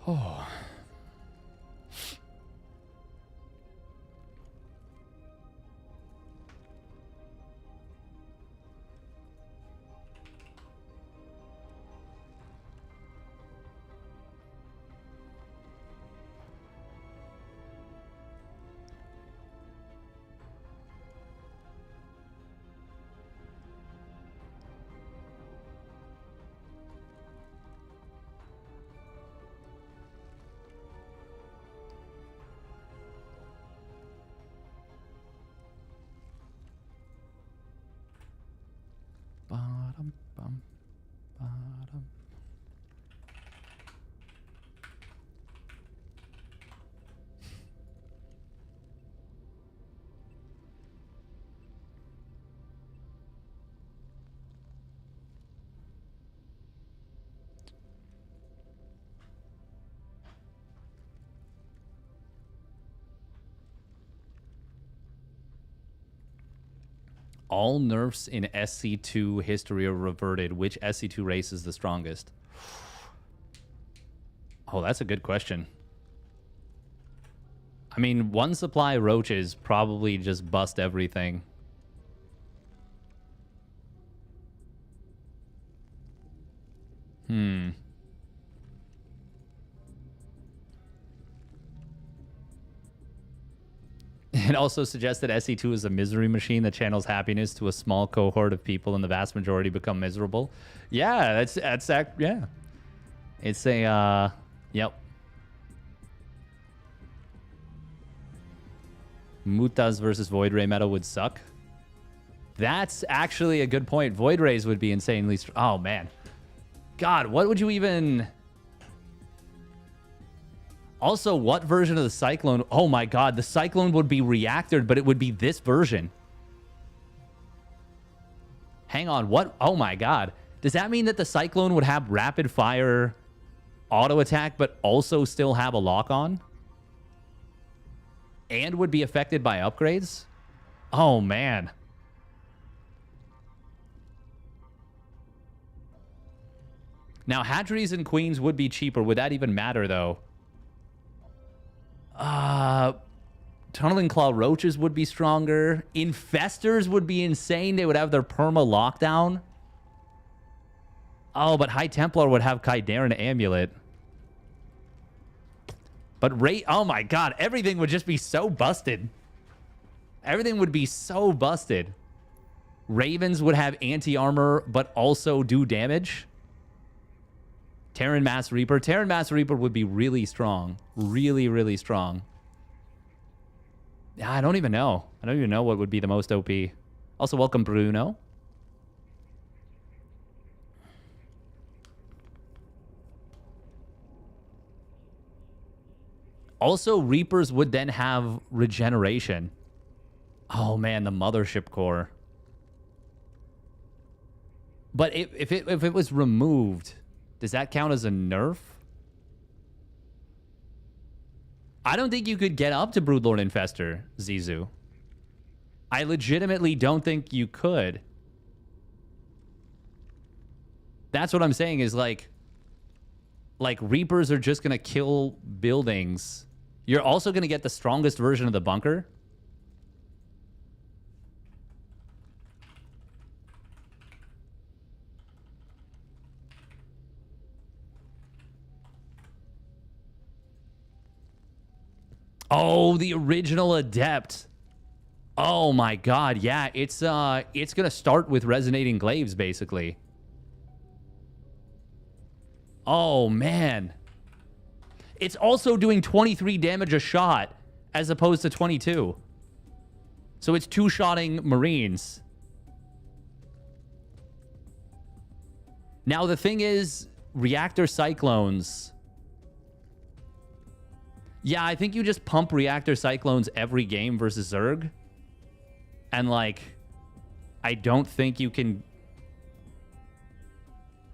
S1: Oh. Bottom, bum, bottom. All nerfs in SC2 history are reverted. Which SC2 race is the strongest? Oh, that's a good question. I mean, one supply roaches probably just bust everything. It also suggests that SE2 is a misery machine that channels happiness to a small cohort of people, and the vast majority become miserable. Yeah, yeah. It's a yep. Mutas versus Void Ray meta would suck. That's actually a good point. Void Rays would be insanely oh man. God, what would you even... Also, what version of the Cyclone? Oh my god, the Cyclone would be reactored, but it would be this version. Hang on, what? Oh my god. Does that mean that the Cyclone would have rapid fire auto attack, but also still have a lock on? And would be affected by upgrades? Oh man. Now, hatcheries and queens would be cheaper. Would that even matter, though? Tunneling Claw roaches would be stronger. Infestors would be insane. They would have their perma lockdown. Oh, but High Templar would have Kaidaran Amulet. But oh my god, everything would just be so busted. Everything would be so busted. Ravens would have anti-armor, but also do damage. Terran Mass Reaper. Terran Mass Reaper would be really strong. Really, really strong. Yeah, I don't even know. I don't even know what would be the most OP. Also, welcome, Bruno. Also, Reapers would then have regeneration. Oh, man, the Mothership Core. But if it was removed... Does that count as a nerf? I don't think you could get up to Broodlord Infestor, Zizu. I legitimately don't think you could. That's what I'm saying is like Reapers are just going to kill buildings. You're also going to get the strongest version of the bunker. Oh, the original Adept. Oh my god, yeah, it's gonna start with Resonating Glaives, basically. Oh man. It's also doing 23 damage a shot as opposed to 22. So it's two-shotting Marines. Now the thing is, Reactor Cyclones... Yeah, I think you just pump Reactor Cyclones every game versus Zerg. And, like, I don't think you can...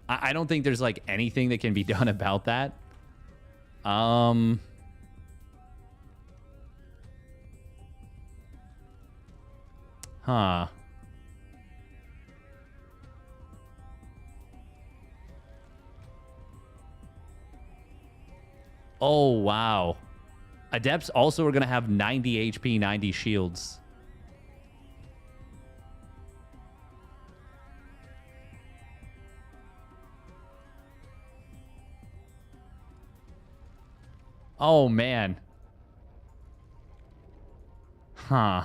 S1: I don't think there's, like, anything that can be done about that. Huh. Oh, wow. Adepts also are going to have 90 HP, 90 shields. Oh, man. Huh.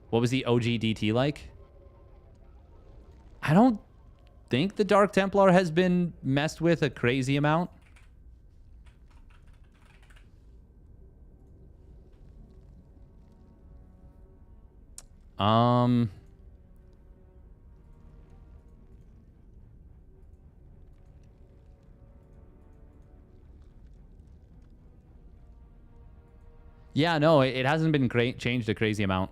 S1: What was the OG DT like? I don't think the Dark Templar has been messed with a crazy amount. Yeah, no, it hasn't been changed a crazy amount.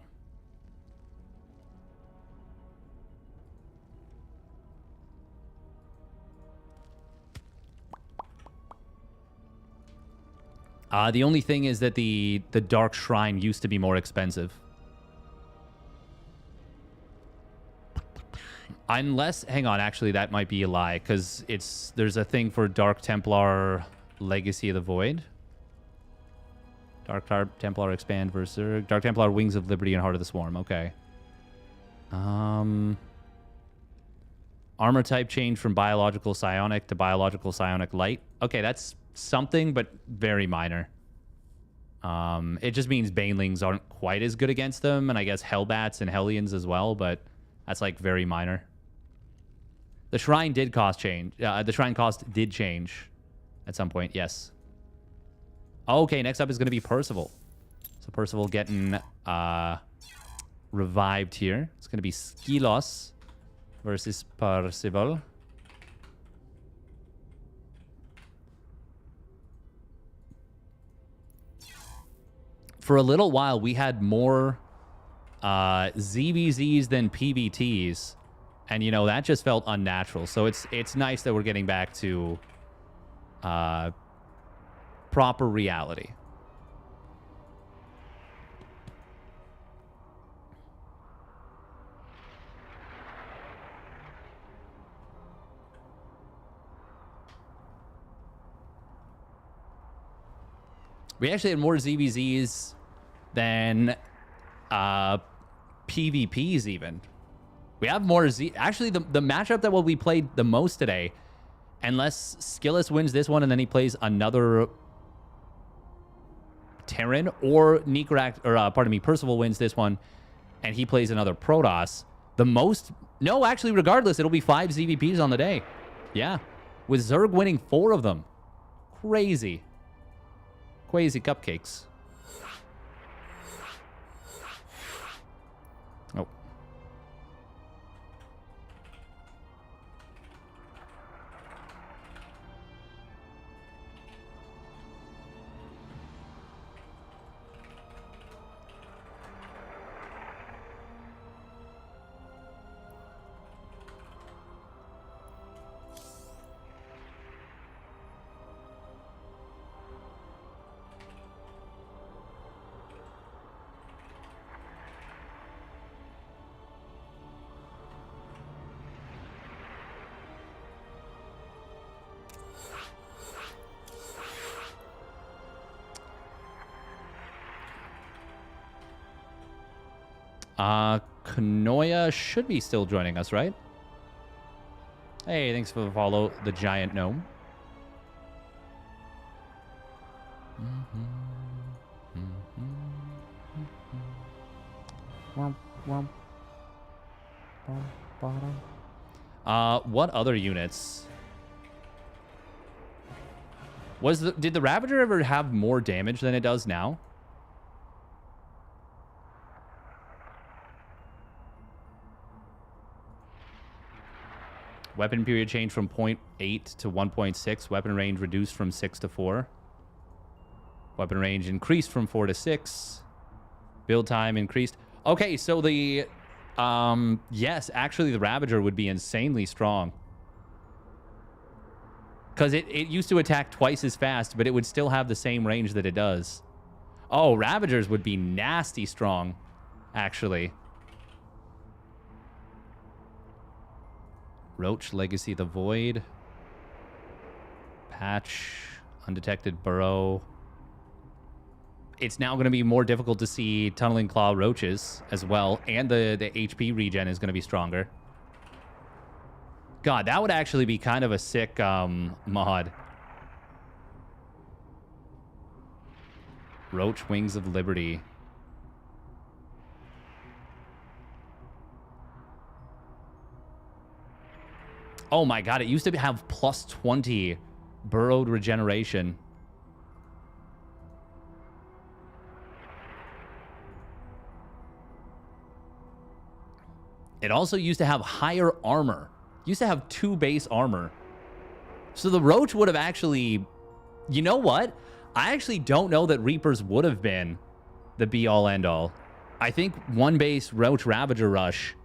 S1: The only thing is that the Dark Shrine used to be more expensive. Unless, hang on, actually, that might be a lie, because there's a thing for Dark Templar Legacy of the Void. Dark Templar Expand versus Dark Templar Wings of Liberty and Heart of the Swarm. Okay. Armor type change from biological psionic to biological psionic light. Okay, that's something, but very minor. It just means banelings aren't quite as good against them, and I guess hellbats and hellions as well, but that's like very minor. The shrine did cost change. The shrine cost did change at some point, yes. Okay, next up is going to be Percival. So Percival getting revived here. It's going to be Skilos versus Percival. For a little while, we had more ZVZs than PVTs. And, you know, that just felt unnatural. So it's nice that we're getting back to proper reality. We actually had more ZVZs than PvPs even. We have more Actually, the matchup that will be played the most today, unless Skillis wins this one and then he plays another Terran, or Percival wins this one and he plays another Protoss. No, actually, regardless, it'll be 5 ZVPs on the day. Yeah. With Zerg winning 4 of them. Crazy. Crazy cupcakes. Oh. Kanoya should be still joining us, right? Hey, thanks for the follow, the giant gnome. What other units? Did the Ravager ever have more damage than it does now? Weapon period changed from 0.8 to 1.6. Weapon range reduced from 6 to 4. Weapon range increased from 4 to 6. Build time increased. Okay, so the... yes, actually the Ravager would be insanely strong. Because it used to attack twice as fast, but it would still have the same range that it does. Oh, Ravagers would be nasty strong, actually. Roach, Legacy of the Void. Patch, Undetected Burrow. It's now going to be more difficult to see Tunneling Claw Roaches as well, and the HP regen is going to be stronger. God, that would actually be kind of a sick mod. Roach, Wings of Liberty. Oh my god, it used to have plus 20 burrowed regeneration. It also used to have higher armor. Used to have 2 base armor. So the Roach would have actually... You know what? I actually don't know that Reapers would have been the be-all, end-all. I think 1 base Roach Ravager Rush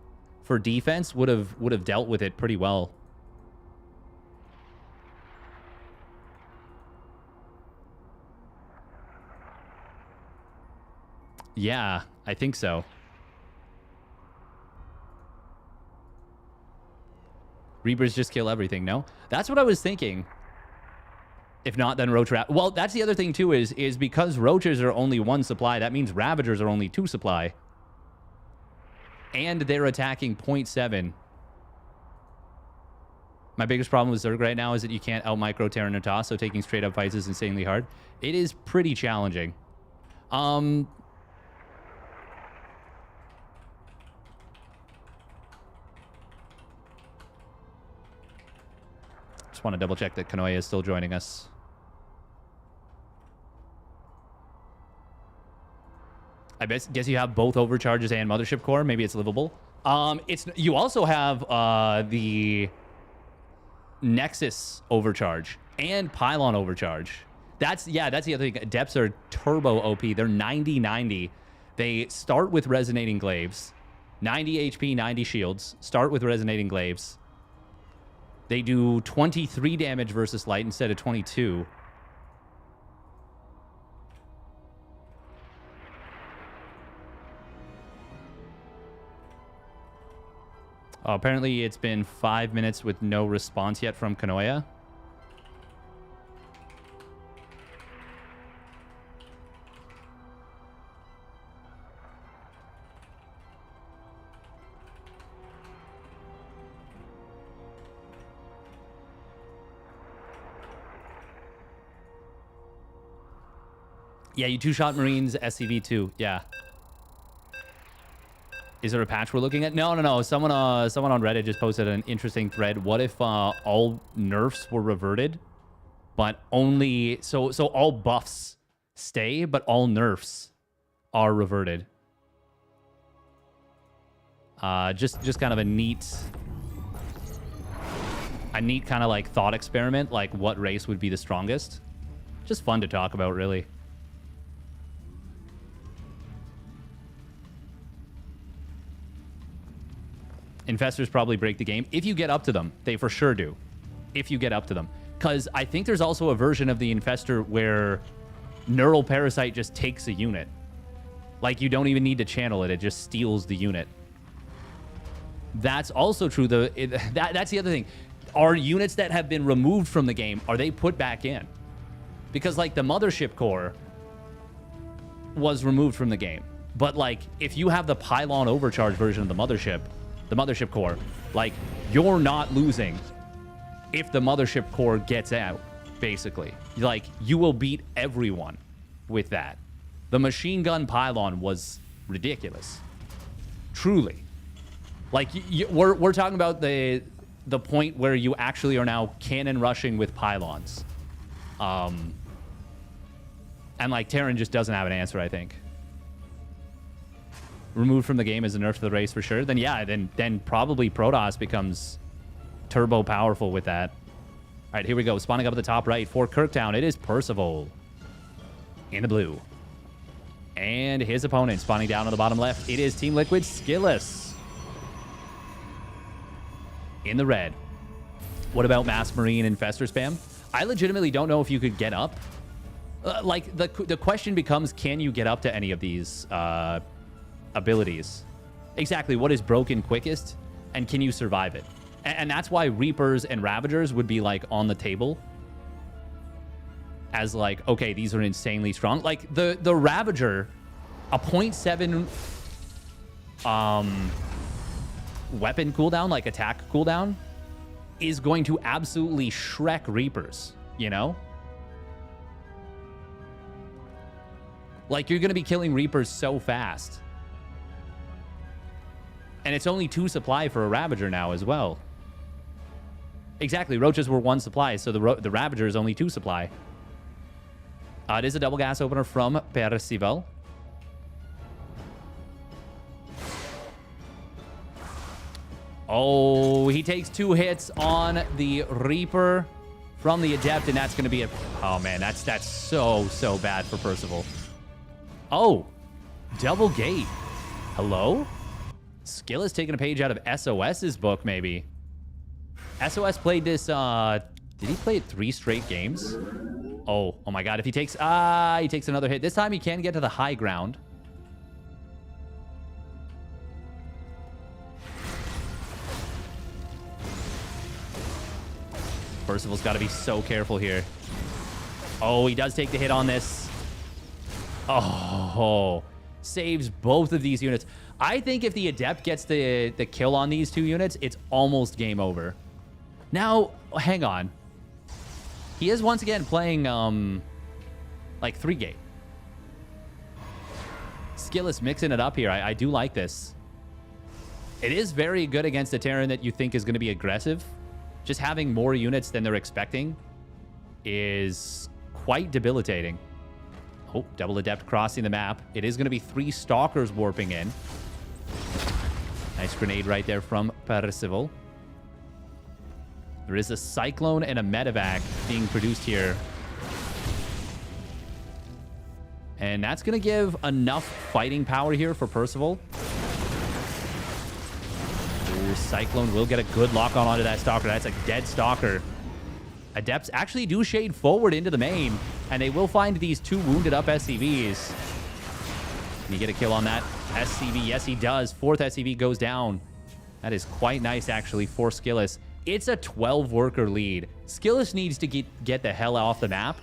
S1: for defense would have dealt with it pretty well. Yeah, I think so. Reapers just kill everything, no? That's what I was thinking. If not, then Roach... Well, that's the other thing, too, is because Roaches are only 1 supply, that means Ravagers are only 2 supply. And they're attacking 0.7. My biggest problem with Zerg right now is that you can't out-micro Terran or Toss, so taking straight-up fights is insanely hard. It is pretty challenging. Just want to double-check that Kanoya is still joining us. I guess you have both overcharges and mothership core. Maybe it's livable. You also have the Nexus overcharge and Pylon overcharge. That's the other thing. Depths are turbo OP. They're 90-90. They start with resonating glaives. 90 HP, 90 shields. Start with resonating glaives. They do 23 damage versus light instead of 22. Oh, apparently it's been 5 minutes with no response yet from Kanoya. Yeah, you 2-shot Marines, SCV2. Yeah. Is there a patch we're looking at? No. Someone on Reddit just posted an interesting thread. What if all nerfs were reverted, but only so all buffs stay, but all nerfs are reverted? Just kind of a neat kind of like thought experiment, like what race would be the strongest. Just fun to talk about, really. Infestors probably break the game. If you get up to them, they for sure do. If you get up to them. Because I think there's also a version of the Infestor where Neural Parasite just takes a unit. Like, you don't even need to channel it. It just steals the unit. That's also true. That's the other thing. Are units that have been removed from the game, are they put back in? Because, like, the Mothership Core was removed from the game. But, like, if you have the Pylon Overcharge version of the Mothership Core, like, you're not losing if the Mothership Core gets out, basically. Like, you will beat everyone with that. The Machine Gun Pylon was ridiculous. Truly. Like, we're talking about the point where you actually are now cannon rushing with pylons. And, like, Terran just doesn't have an answer, I think. Removed from the game as a nerf to the race for sure, then yeah, then probably Protoss becomes turbo powerful with that. All right, here we go. Spawning up at the top right for Kirktown, it is Percival in the blue. And his opponent spawning down on the bottom left, it is Team Liquid Skillus in the red. What about Mass Marine Infestor spam? I legitimately don't know if you could get up. Like, the question becomes, can you get up to any of these abilities? Exactly, what is broken quickest, and can you survive it? And that's why Reapers and Ravagers would be, like, on the table as, like, okay, these are insanely strong. Like, the Ravager, a 0.7 weapon cooldown, like attack cooldown, is going to absolutely Shrek Reapers, you know? Like, you're going to be killing Reapers so fast. And it's only 2 supply for a Ravager now as well. Exactly, Roaches were 1 supply, so the Ravager is only 2 supply. It is a double gas opener from Percival. Oh, he takes 2 hits on the Reaper from the Adept, and that's going to be a... Oh, man, that's so bad for Percival. Oh, double gate. Hello? Skill is taking a page out of SOS's book, maybe. SOS played this, did he play it 3 straight games? Oh my god, if he takes another hit. This time he can get to the high ground. Percival's got to be so careful here. Oh, he does take the hit on this. Oh, saves both of these units. I think if the Adept gets the kill on these two units, it's almost game over. Now, hang on. He is once again playing, like 3-gate. Skillus mixing it up here. I do like this. It is very good against a Terran that you think is going to be aggressive. Just having more units than they're expecting is quite debilitating. Oh, double Adept crossing the map. It is going to be 3 Stalkers warping in. Nice grenade right there from Percival. There is a Cyclone and a Medevac being produced here. And that's going to give enough fighting power here for Percival. Ooh, Cyclone will get a good lock-on onto that Stalker. That's a dead Stalker. Adepts actually do shade forward into the main, and they will find these 2 wounded up SCVs. Can he get a kill on that SCV? Yes, he does. 4th SCV goes down. That is quite nice, actually, for Skillus. It's a 12-worker lead. Skillus needs to get the hell off the map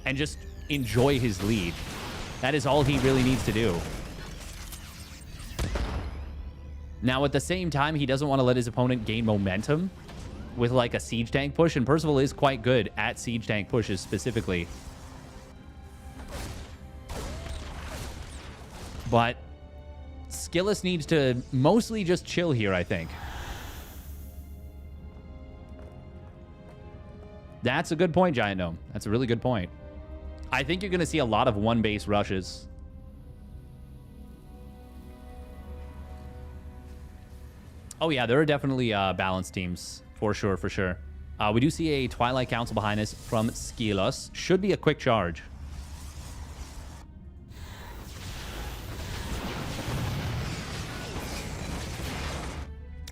S1: and just enjoy his lead. That is all he really needs to do. Now, at the same time, he doesn't want to let his opponent gain momentum with like a siege tank push, and Percival is quite good at siege tank pushes specifically. But Skillus needs to mostly just chill here, I think. That's a good point, Giant Gnome. That's a really good point. I think you're going to see a lot of one-base rushes. Oh, yeah, there are definitely balanced teams. For sure, for sure. We do see a Twilight Council behind us from Skillus. Should be a quick charge.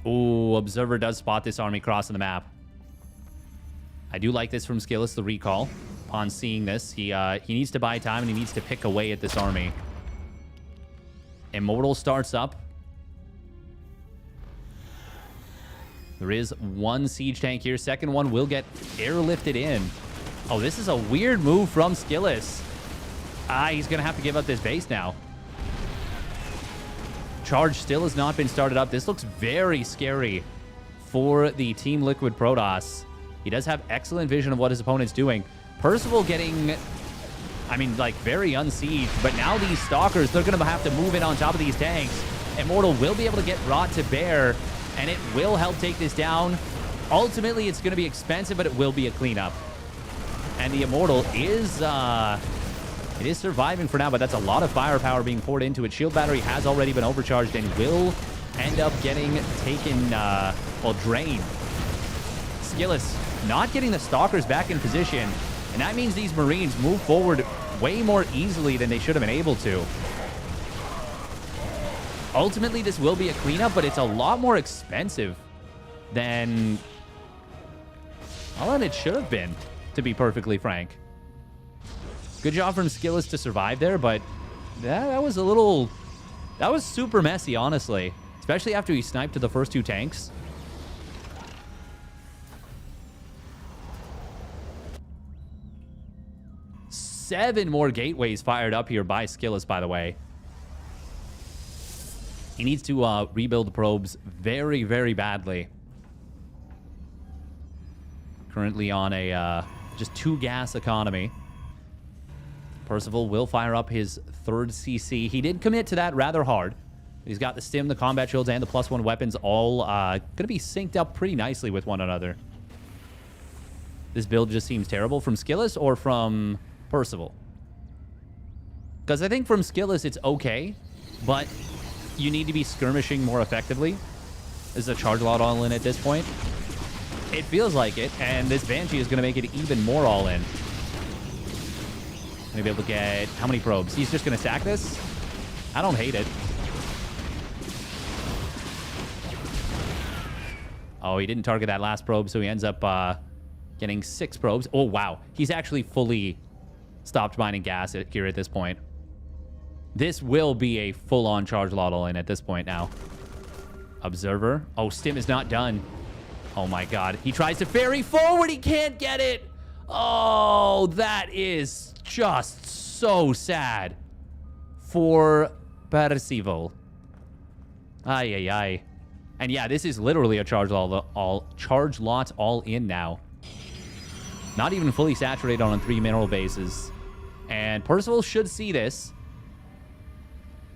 S1: Ooh, Observer does spot this army crossing the map. I do like this from Skillus, the recall. Upon seeing this, he needs to buy time and he needs to pick away at this army. Immortal starts up. There is 1 siege tank here. Second one will get airlifted in. Oh, this is a weird move from Skillus. He's going to have to give up this base now. Charge still has not been started up. This looks very scary for the Team Liquid Protoss. He does have excellent vision of what his opponent's doing. Percival getting, I mean, like, very unsieged. But now these Stalkers, they're going to have to move in on top of these tanks. Immortal will be able to get brought to bear, and it will help take this down. Ultimately, it's going to be expensive, but it will be a cleanup. And the Immortal is, it is surviving for now, but that's a lot of firepower being poured into it. Shield battery has already been overcharged and will end up getting taken, well, drained. Skillus not getting the Stalkers back in position, and that means these Marines move forward way more easily than they should have been able to. Ultimately, this will be a cleanup, but it's a lot more expensive than, well, than it should have been, to be perfectly frank. Good job from Skillus to survive there, but that was a little... That was super messy, honestly. Especially after he sniped to the first 2 tanks. Seven more gateways fired up here by Skillus, by the way. He needs to rebuild the probes very, very badly. Currently on a just 2 gas economy. Percival will fire up his 3rd CC. He did commit to that rather hard. He's got the stim, the combat shields, and the +1 weapons all going to be synced up pretty nicely with one another. This build just seems terrible from Skillus or from Percival? Because I think from Skillus it's okay, but you need to be skirmishing more effectively. This is a charge lot all in at this point. It feels like it, and this Banshee is going to make it even more all in. Maybe able to get how many probes? He's just going to sack this? I don't hate it. Oh, he didn't target that last probe, so he ends up getting 6 probes. Oh, wow. He's actually fully stopped mining gas here at this point. This will be a full-on charge lot all in at this point now. Observer. Oh, stim is not done. Oh my god. He tries to ferry forward. He can't get it. Oh, that is just so sad for Percival. Ay, ay, ay. And yeah, this is literally a charge lot all in now. Not even fully saturated on 3 mineral bases. And Percival should see this.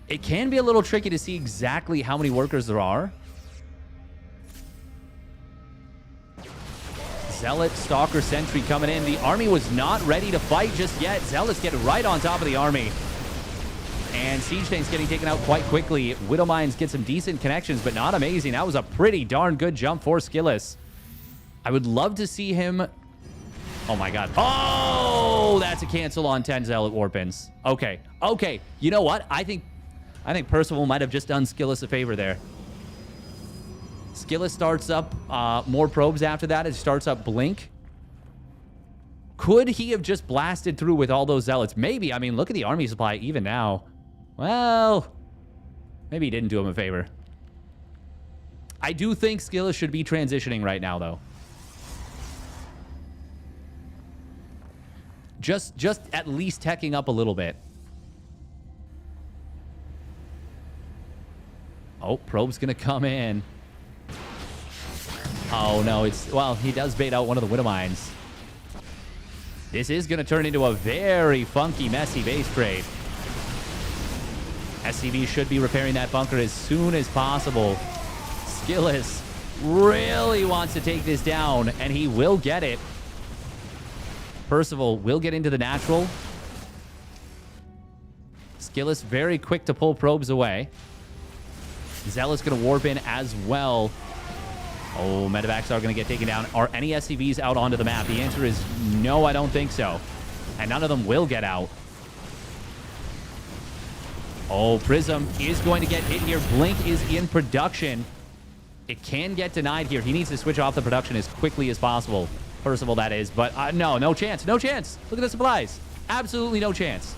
S1: It can be a little tricky to see exactly how many workers there are. Zealot, Stalker, Sentry coming in. The army was not ready to fight just yet. Zealots get right on top of the army. And Siege Tank's getting taken out quite quickly. Widow Mines get some decent connections, but not amazing. That was a pretty darn good jump for Skillus. I would love to see him... Oh my god. Oh, that's a cancel on 10 Zealot Warpins. Okay. Okay. You know what? I think Percival might have just done Skillus a favor there. Skillus starts up more probes after that. It starts up Blink. Could he have just blasted through with all those Zealots? Maybe. I mean, look at the army supply even now. Well, maybe he didn't do him a favor. I do think Skillus should be transitioning right now, though. Just at least teching up a little bit. Oh, probe's gonna come in. Oh, no, it's... Well, he does bait out one of the Widow Mines. This is gonna turn into a very funky, messy base trade. SCV should be repairing that bunker as soon as possible. Skillus really wants to take this down, and he will get it. Percival will get into the natural. Skillus very quick to pull probes away. Zealot's going to warp in as well. Oh, medevacs are going to get taken down. Are any SCVs out onto the map? The answer is no, I don't think so. And none of them will get out. Oh, Prism is going to get hit here. Blink is in production. It can get denied here. He needs to switch off the production as quickly as possible. Percival, that is. But no chance. No chance. Look at the supplies. Absolutely no chance.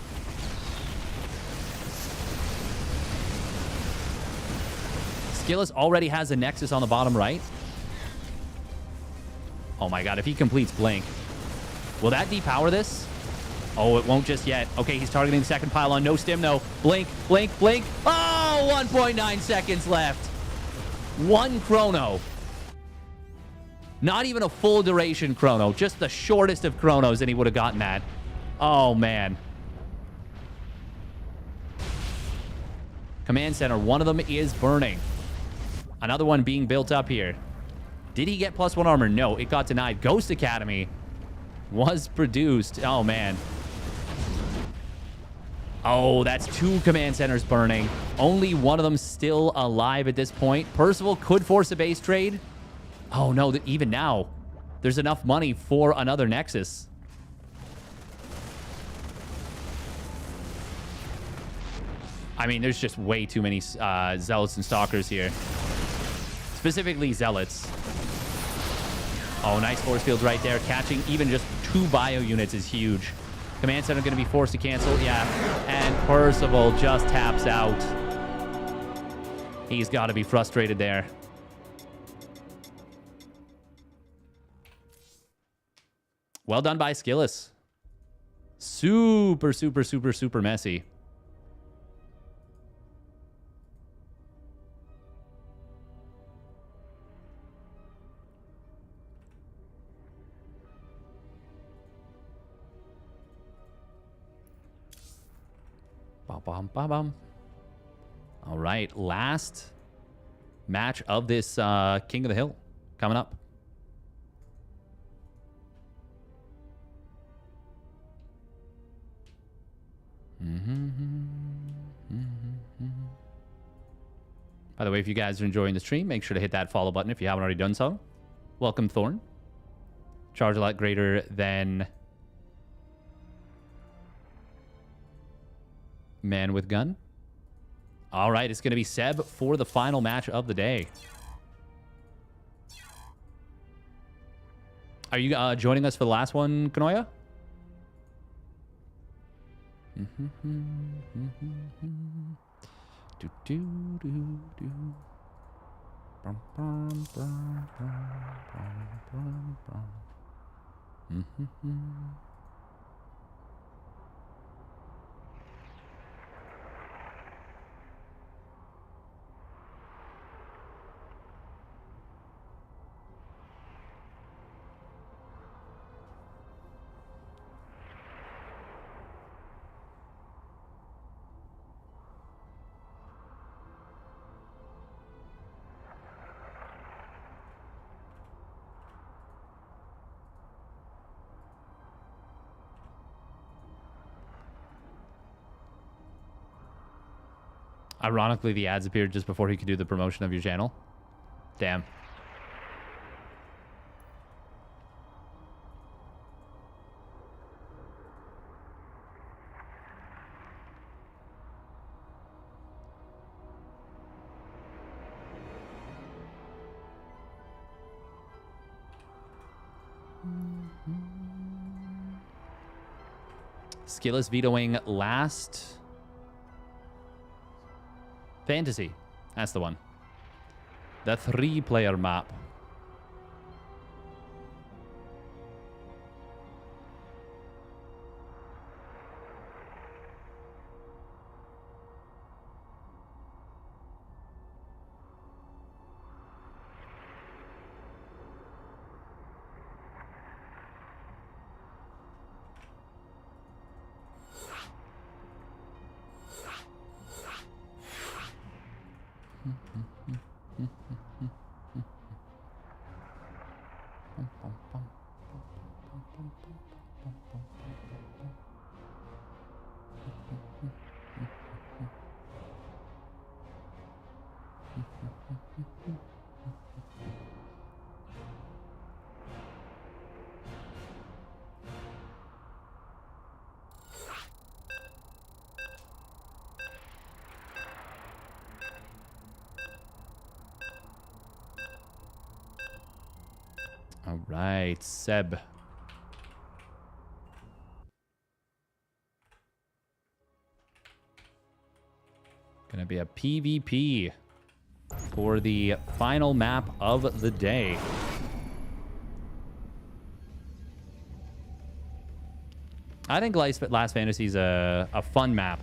S1: Skillus already has a Nexus on the bottom right. Oh my god, if he completes Blink. Will that depower this? Oh, it won't just yet. Okay, he's targeting the second pylon. No stim, though. Blink, blink, blink. Oh, 1.9 seconds left. 1 chrono. Not even a full duration chrono. Just the shortest of chronos, and he would have gotten that. Oh, man. Command center. One of them is burning. Another one being built up here. Did he get +1 armor? No, it got denied. Ghost Academy was produced. Oh, man. Oh, that's 2 command centers burning. Only one of them still alive at this point. Percival could force a base trade. Oh, no, even now, there's enough money for another Nexus. I mean, there's just way too many Zealots and Stalkers here. Specifically, Zealots. Oh, nice force field right there. Catching even just 2 bio units is huge. Command center going to be forced to cancel. Yeah. And Percival just taps out. He's got to be frustrated there. Well done by Skillus. Super, super, super, super messy. All right, last match of this King of the Hill coming up. By the way, if you guys are enjoying the stream, make sure to hit that follow button if you haven't already done so. Welcome, Thorn. Charge a lot greater than Man with Gun. All right, it's going to be Seb for the final match of the day. Are you joining us for the last one, Kanoya? Ironically, the ads appeared just before he could do the promotion of your channel. Damn. Skilless vetoing last fantasy. That's the one. The 3-player map. All right, Seb. Gonna be a PvP for the final map of the day. I think Last Fantasy is a fun map.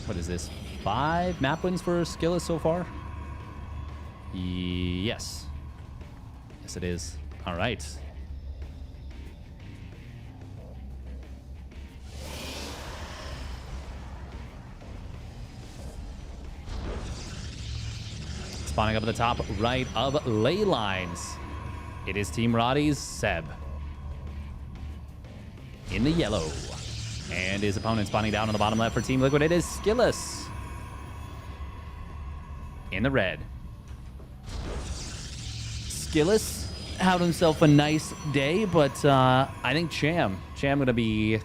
S1: What is this? 5 map wins for Skilless so far? Yes. Yes, it is. All right. Spawning up at the top right of ley lines. It is Team Roddy's Seb. In the yellow. And his opponent spawning down on the bottom left for Team Liquid. It is Skilless. In the red. Skilless had himself a nice day, but I think Cham going to be,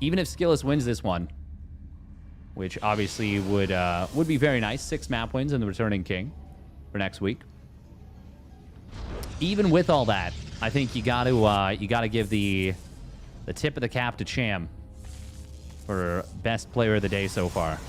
S1: even if Skilless wins this one, which obviously would be very nice, 6 map wins and the returning king for next week. Even with all that, I think you got to give the tip of the cap to Cham for best player of the day so far.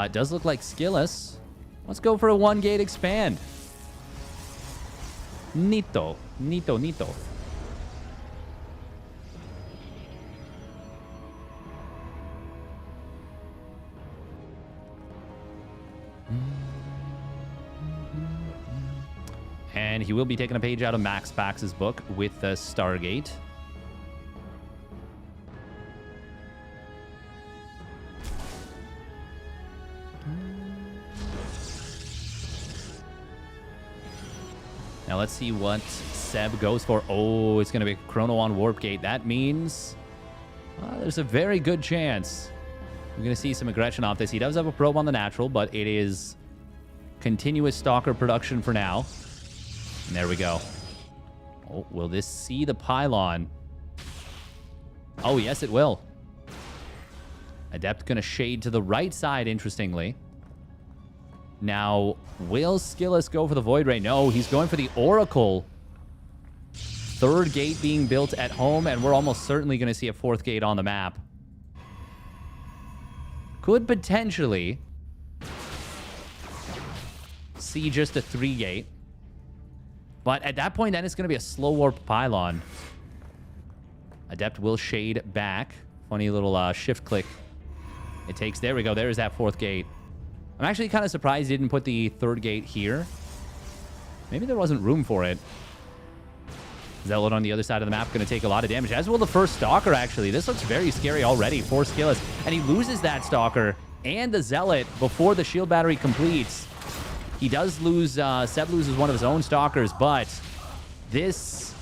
S1: It does look like Skilless. Let's go for a 1-gate expand. Nito. And he will be taking a page out of Max Pax's book with the Stargate. Now let's see what Seb goes for. Oh, it's going to be Chrono on Warp Gate. That means there's a very good chance we're going to see some aggression off this. He does have a probe on the natural, but it is continuous Stalker production for now. And there we go. Oh, will this see the pylon? Oh, yes, it will. Adept going to shade to the right side, interestingly. Now, will Skillous go for the Void Ray? No, he's going for the Oracle. Third gate being built at home, and we're almost certainly going to see a fourth gate on the map. Could potentially see just a 3-gate. But at that point, then it's going to be a slow warp pylon. Adept will shade back. Funny little shift click. It takes... There we go. There's that fourth gate. I'm actually kind of surprised he didn't put the third gate here. Maybe there wasn't room for it. Zealot on the other side of the map going to take a lot of damage, as will the first Stalker, actually. This looks very scary already for Skillous. And he loses that Stalker and the Zealot before the shield battery completes. He does lose... Seb loses one of his own Stalkers, but this...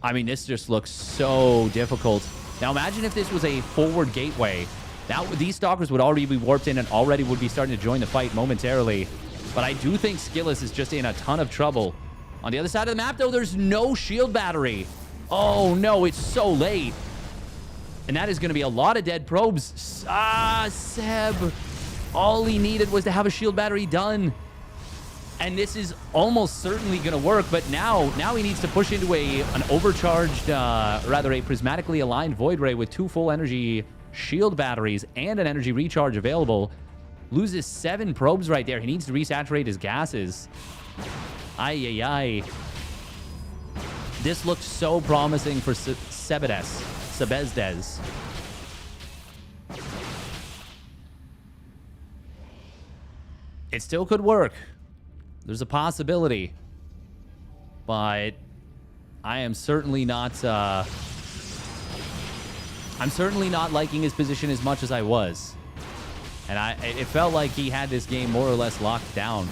S1: I mean, this just looks so difficult. Now, imagine if this was a forward gateway. Now, these Stalkers would already be warped in and already would be starting to join the fight momentarily. But I do think Skillous is just in a ton of trouble. On the other side of the map, though, there's no shield battery. Oh, no, it's so late. And that is going to be a lot of dead probes. Seb. All he needed was to have a shield battery done. And this is almost certainly going to work. But now he needs to push into an overcharged, rather a prismatically aligned Void Ray with 2 full energy shield batteries and an energy recharge available. Loses 7 probes right there. He needs to resaturate his gases. Ay, ay, ay. This looks so promising for Sebezdes. It still could work. There's a possibility. But I am certainly not... I'm certainly not liking his position as much as I was. And it felt like he had this game more or less locked down.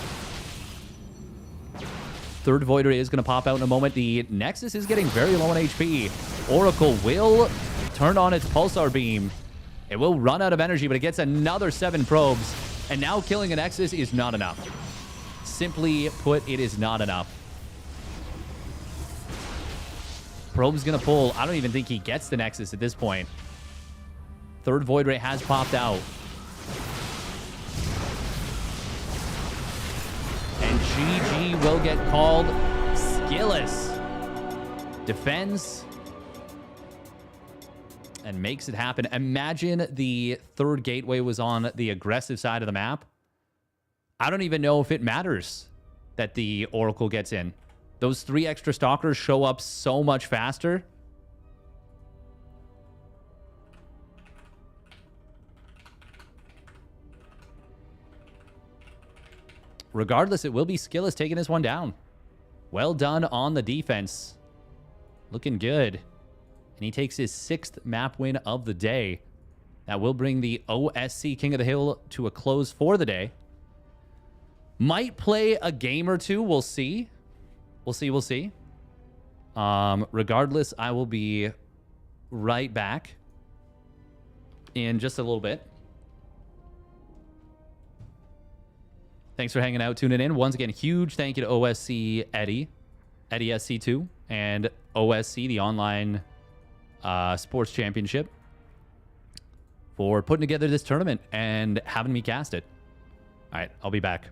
S1: Third Void Ray is going to pop out in a moment. The Nexus is getting very low on HP. Oracle will turn on its Pulsar Beam. It will run out of energy, but it gets another 7 probes. And now killing a Nexus is not enough. Simply put, it is not enough. Probe's going to pull. I don't even think he gets the Nexus at this point. Third Void Ray has popped out. And GG will get called. Skillous defends and makes it happen. Imagine the third gateway was on the aggressive side of the map. I don't even know if it matters that the Oracle gets in. Those 3 extra Stalkers show up so much faster. Regardless, it will be Skillous taking this one down. Well done on the defense. Looking good. And he takes his 6th map win of the day. That will bring the OSC King of the Hill to a close for the day. Might play a game or two. We'll see. We'll see. Regardless, I will be right back in just a little bit. Thanks for hanging out, tuning in. Once again, huge thank you to OSC Eddie SC2, and OSC, the online sports championship, for putting together this tournament and having me cast it. All right, I'll be back.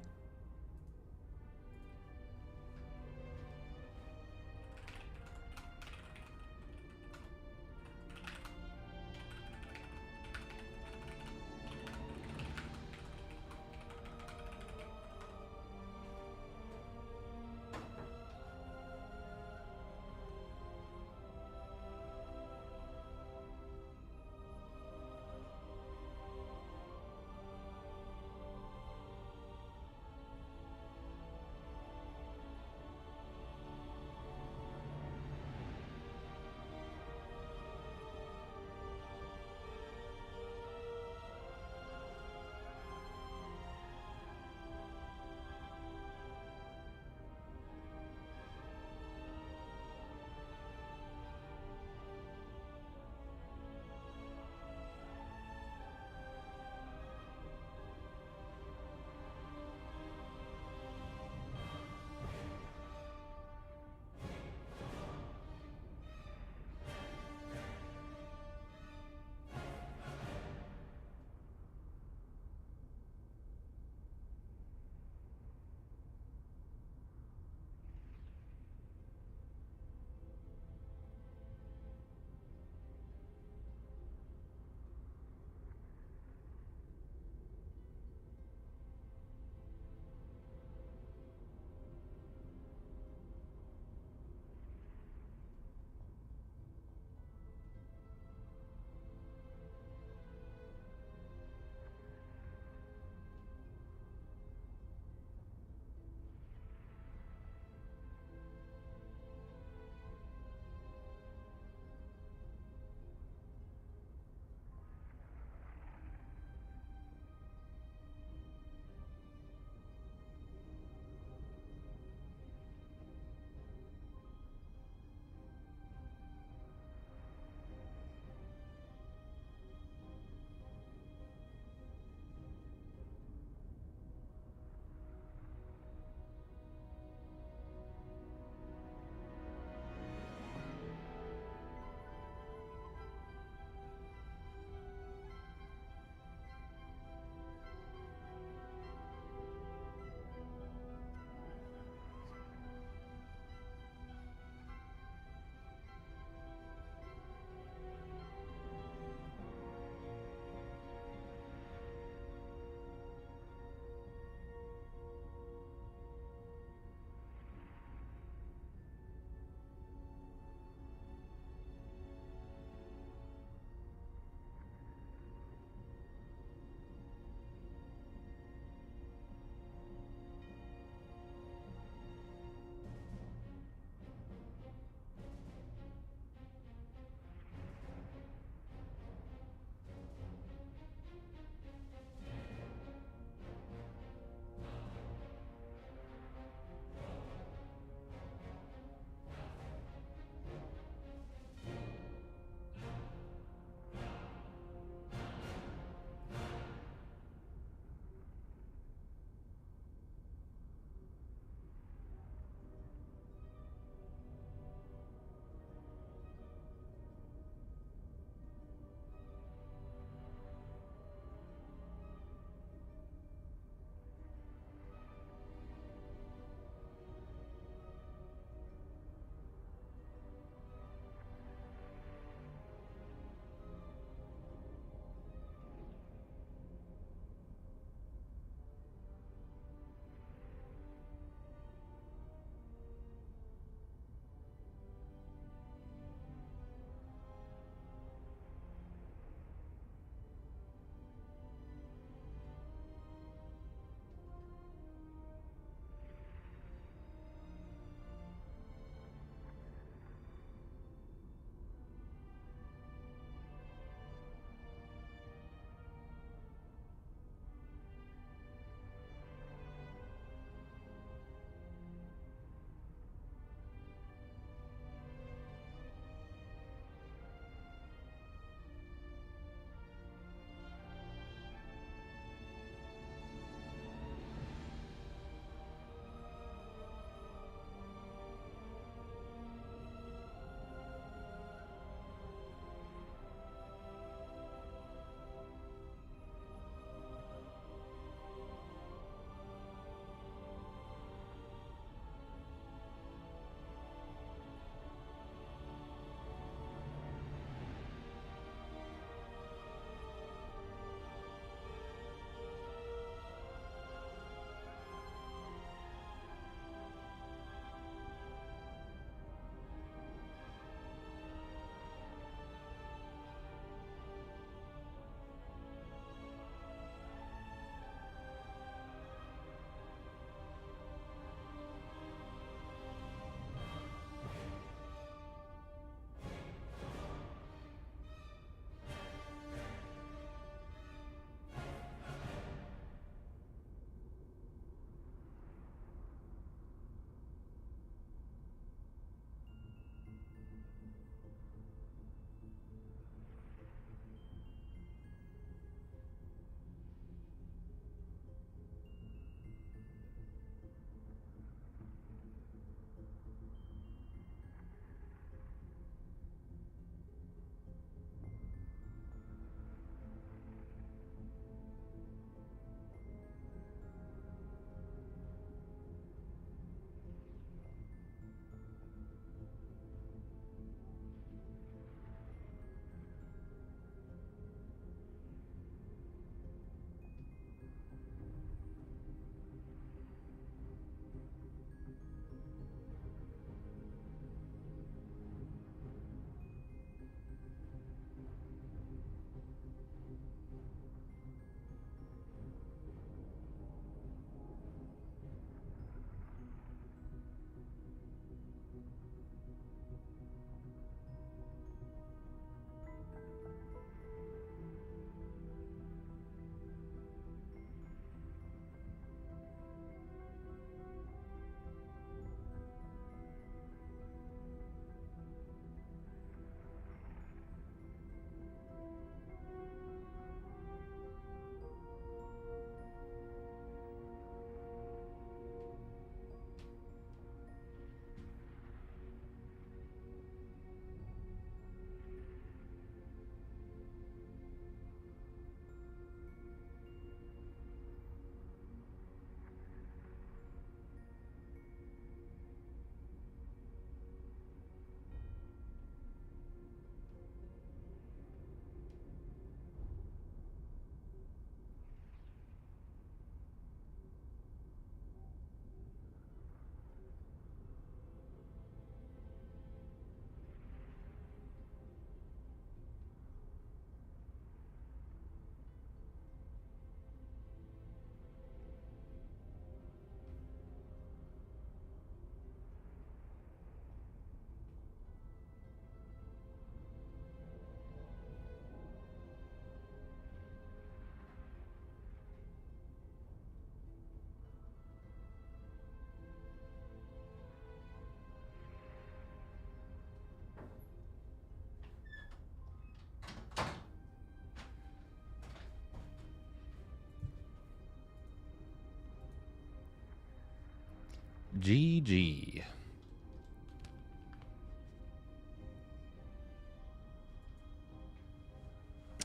S1: GG.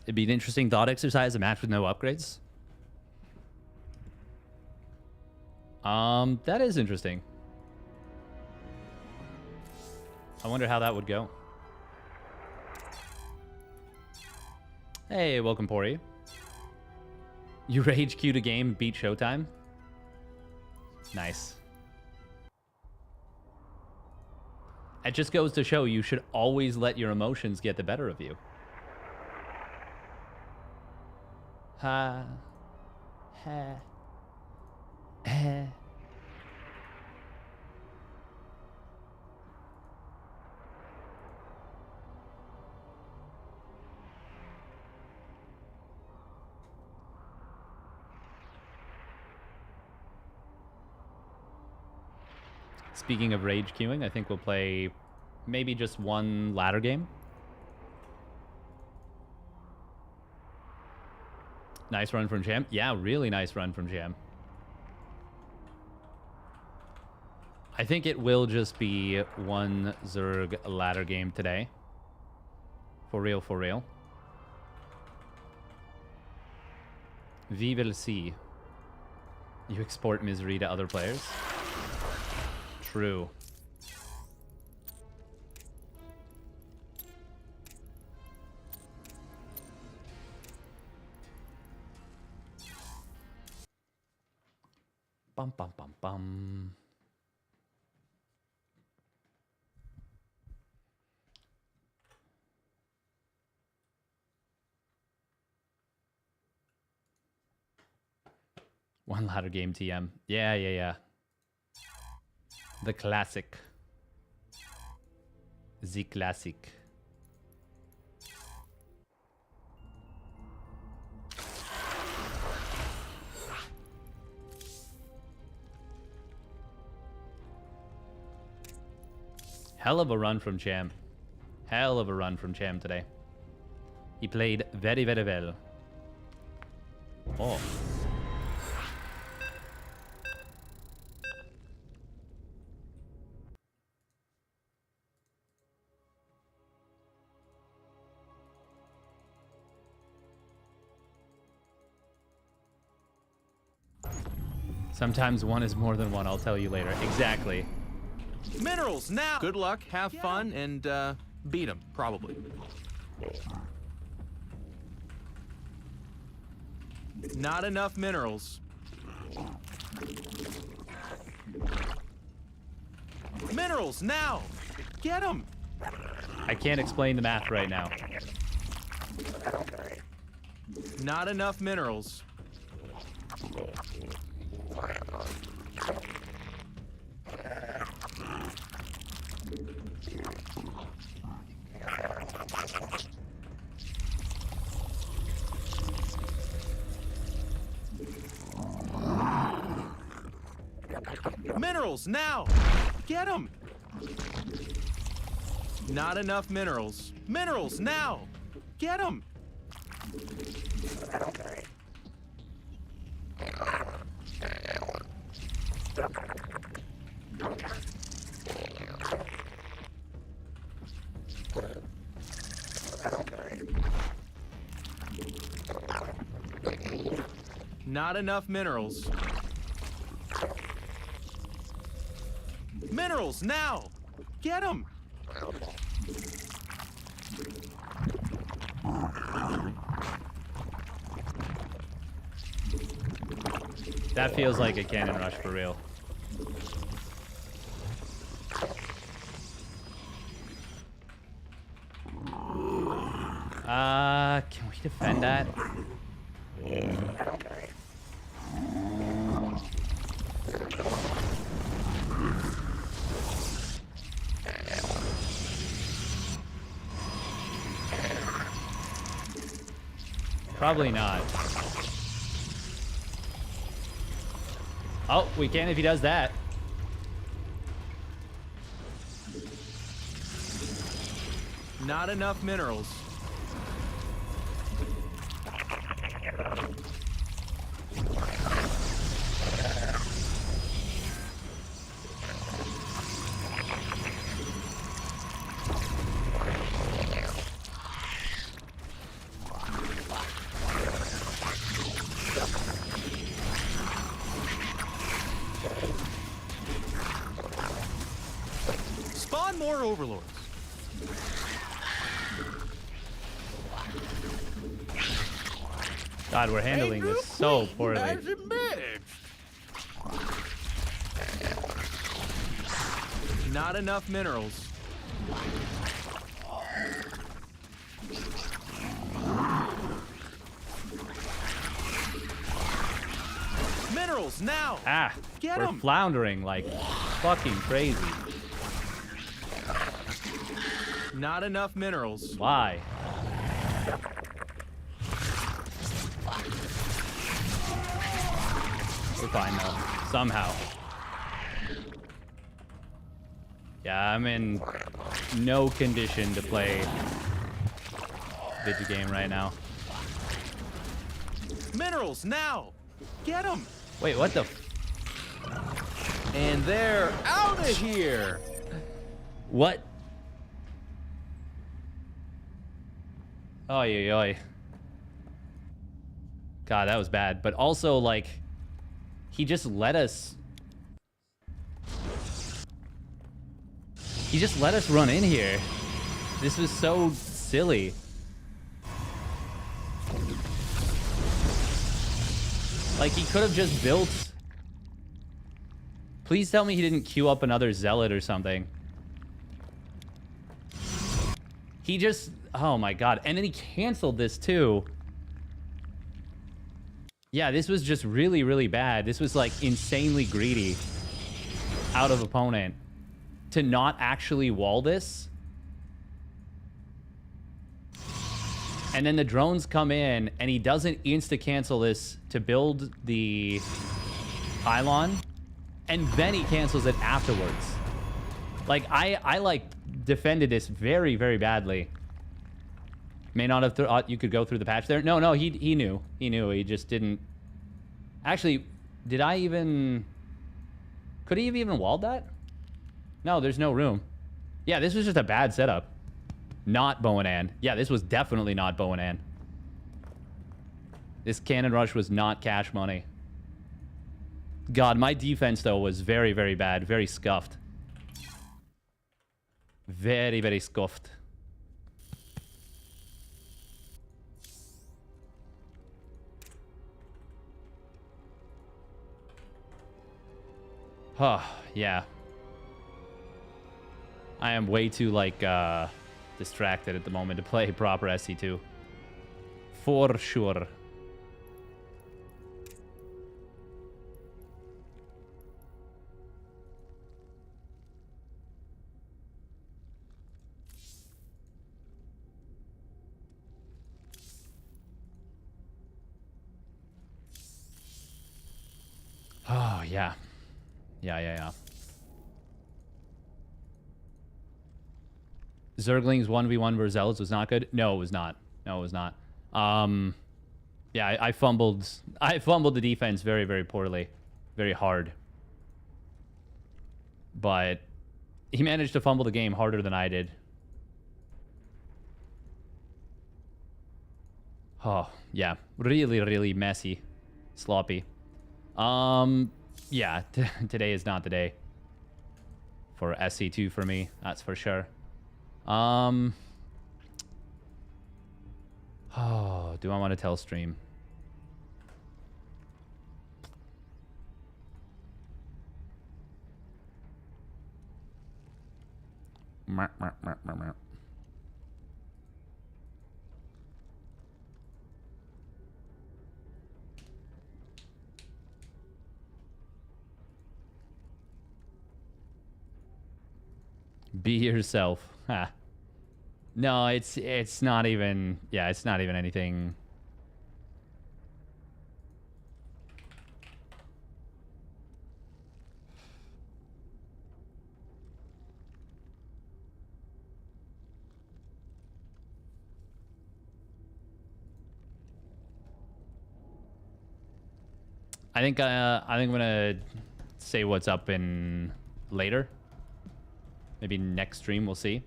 S1: It'd be an interesting thought exercise, a match with no upgrades. That is interesting. I wonder how that would go. Hey, welcome, Pori. You rage queued a game, beat Showtime? Nice. It just goes to show you should always let your emotions get the better of you. Ha. Ha. Eh. Speaking of rage queuing, I think we'll play maybe just one ladder game. Nice run from Jam. Yeah, really nice run from Jam. I think it will just be one Zerg ladder game today. For real, for real. We will see. You export misery to other players? True. Bum bum bum bum. One ladder game TM. Yeah. The classic. The classic. Hell of a run from Cham. Hell of a run from Cham today. He played very, very well. Oh. Sometimes one is more than one, I'll tell you later. Exactly.
S3: Minerals now! Good luck, have fun, and beat him, probably. Not enough minerals. Minerals now! Get them!
S1: I can't explain the math right now.
S3: Not enough minerals. Minerals now! Get them! Not enough minerals. Minerals now! Get them! Not enough minerals. Minerals now! Get them!
S1: That feels like a cannon rush for real. Can we defend that? Probably not. Oh, we can if he does that.
S3: Not enough minerals. our overlords.
S4: God, we're handling this so poorly.
S3: Not enough minerals. Minerals now.
S4: Ah,
S3: Get
S4: we're
S3: 'em.
S4: floundering like fucking crazy.
S3: Not enough minerals.
S4: Why? We're fine though, somehow. Yeah, I'm in no condition to play video game right now.
S3: Minerals now. Get them.
S4: Wait, what the?
S3: And they're out of here.
S4: What? Oy, oy, oy. God, that was bad. But also, like, he just let us... He just let us run in here. This was so silly. Like, he could have just built... Please tell me he didn't queue up another zealot or something. He just... Oh my god. And then he canceled this too. Yeah, this was just really, really bad. This was like insanely greedy out of opponent to not actually wall this. And then the drones come in and he doesn't insta-cancel this to build the pylon. And then he cancels it afterwards. Like, I like defended this very, very badly. May not have thought you could go through the patch there. No, he knew. He knew. He just didn't. Actually, did I even... Could he have even walled that? No, there's no room. Yeah, this was just a bad setup. Not bow and Ann. Yeah, this was definitely not bow and Ann. This cannon rush was not cash money. God, my defense, though, was very, very bad. Very scuffed. Very, very scuffed. Oh, yeah. I am way too, like, distracted at the moment to play proper SC2. For sure. Oh, yeah. Yeah. Zergling's 1v1 versus Zealots was not good. No, it was not. Yeah, I fumbled the defense very, very poorly. Very hard. But he managed to fumble the game harder than I did. Oh, yeah. Really, really messy. Sloppy. Yeah, today is not the day for SC2 for me, that's for sure. Oh, do I want to tell stream? Be yourself. Ha. No, it's not even... Yeah, it's not even anything... I think I'm gonna say what's up in later. Maybe next stream, we'll see.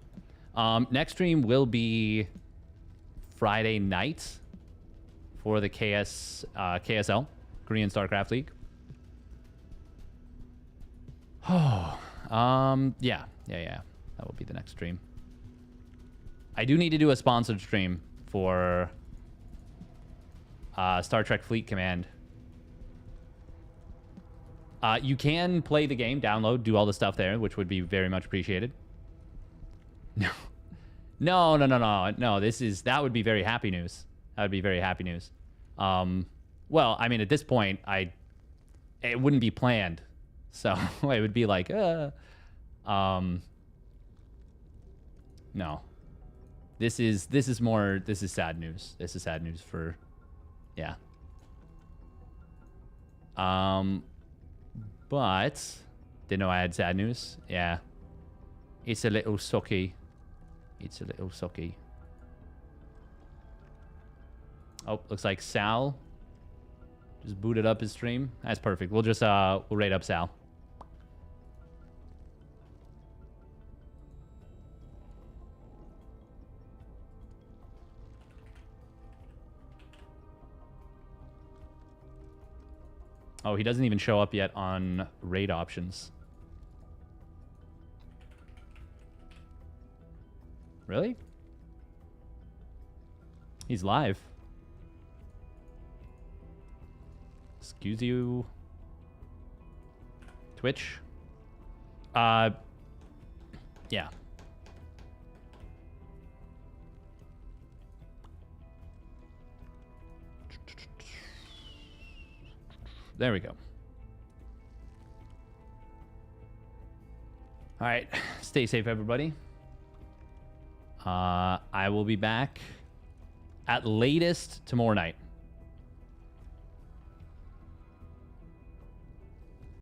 S4: Next stream will be Friday night for the KSL, Korean StarCraft League. Oh, yeah. That will be the next stream. I do need to do a sponsored stream for Star Trek Fleet Command. You can play the game, download, do all the stuff there, which would be very much appreciated. No. No, that would be very happy news. That would be very happy news. Well, I mean, at this point, it wouldn't be planned. So it would be like, no. This is sad news. This is sad news for, yeah. But didn't know I had sad news. Yeah. It's a little sucky. It's a little sucky. Oh, looks like Sal just booted up his stream. That's perfect. We'll just we'll raid up Sal. Oh, he doesn't even show up yet on raid options. Really? He's live. Excuse you. Twitch. Yeah. There we go. All right. Stay safe, everybody. I will be back at latest tomorrow night.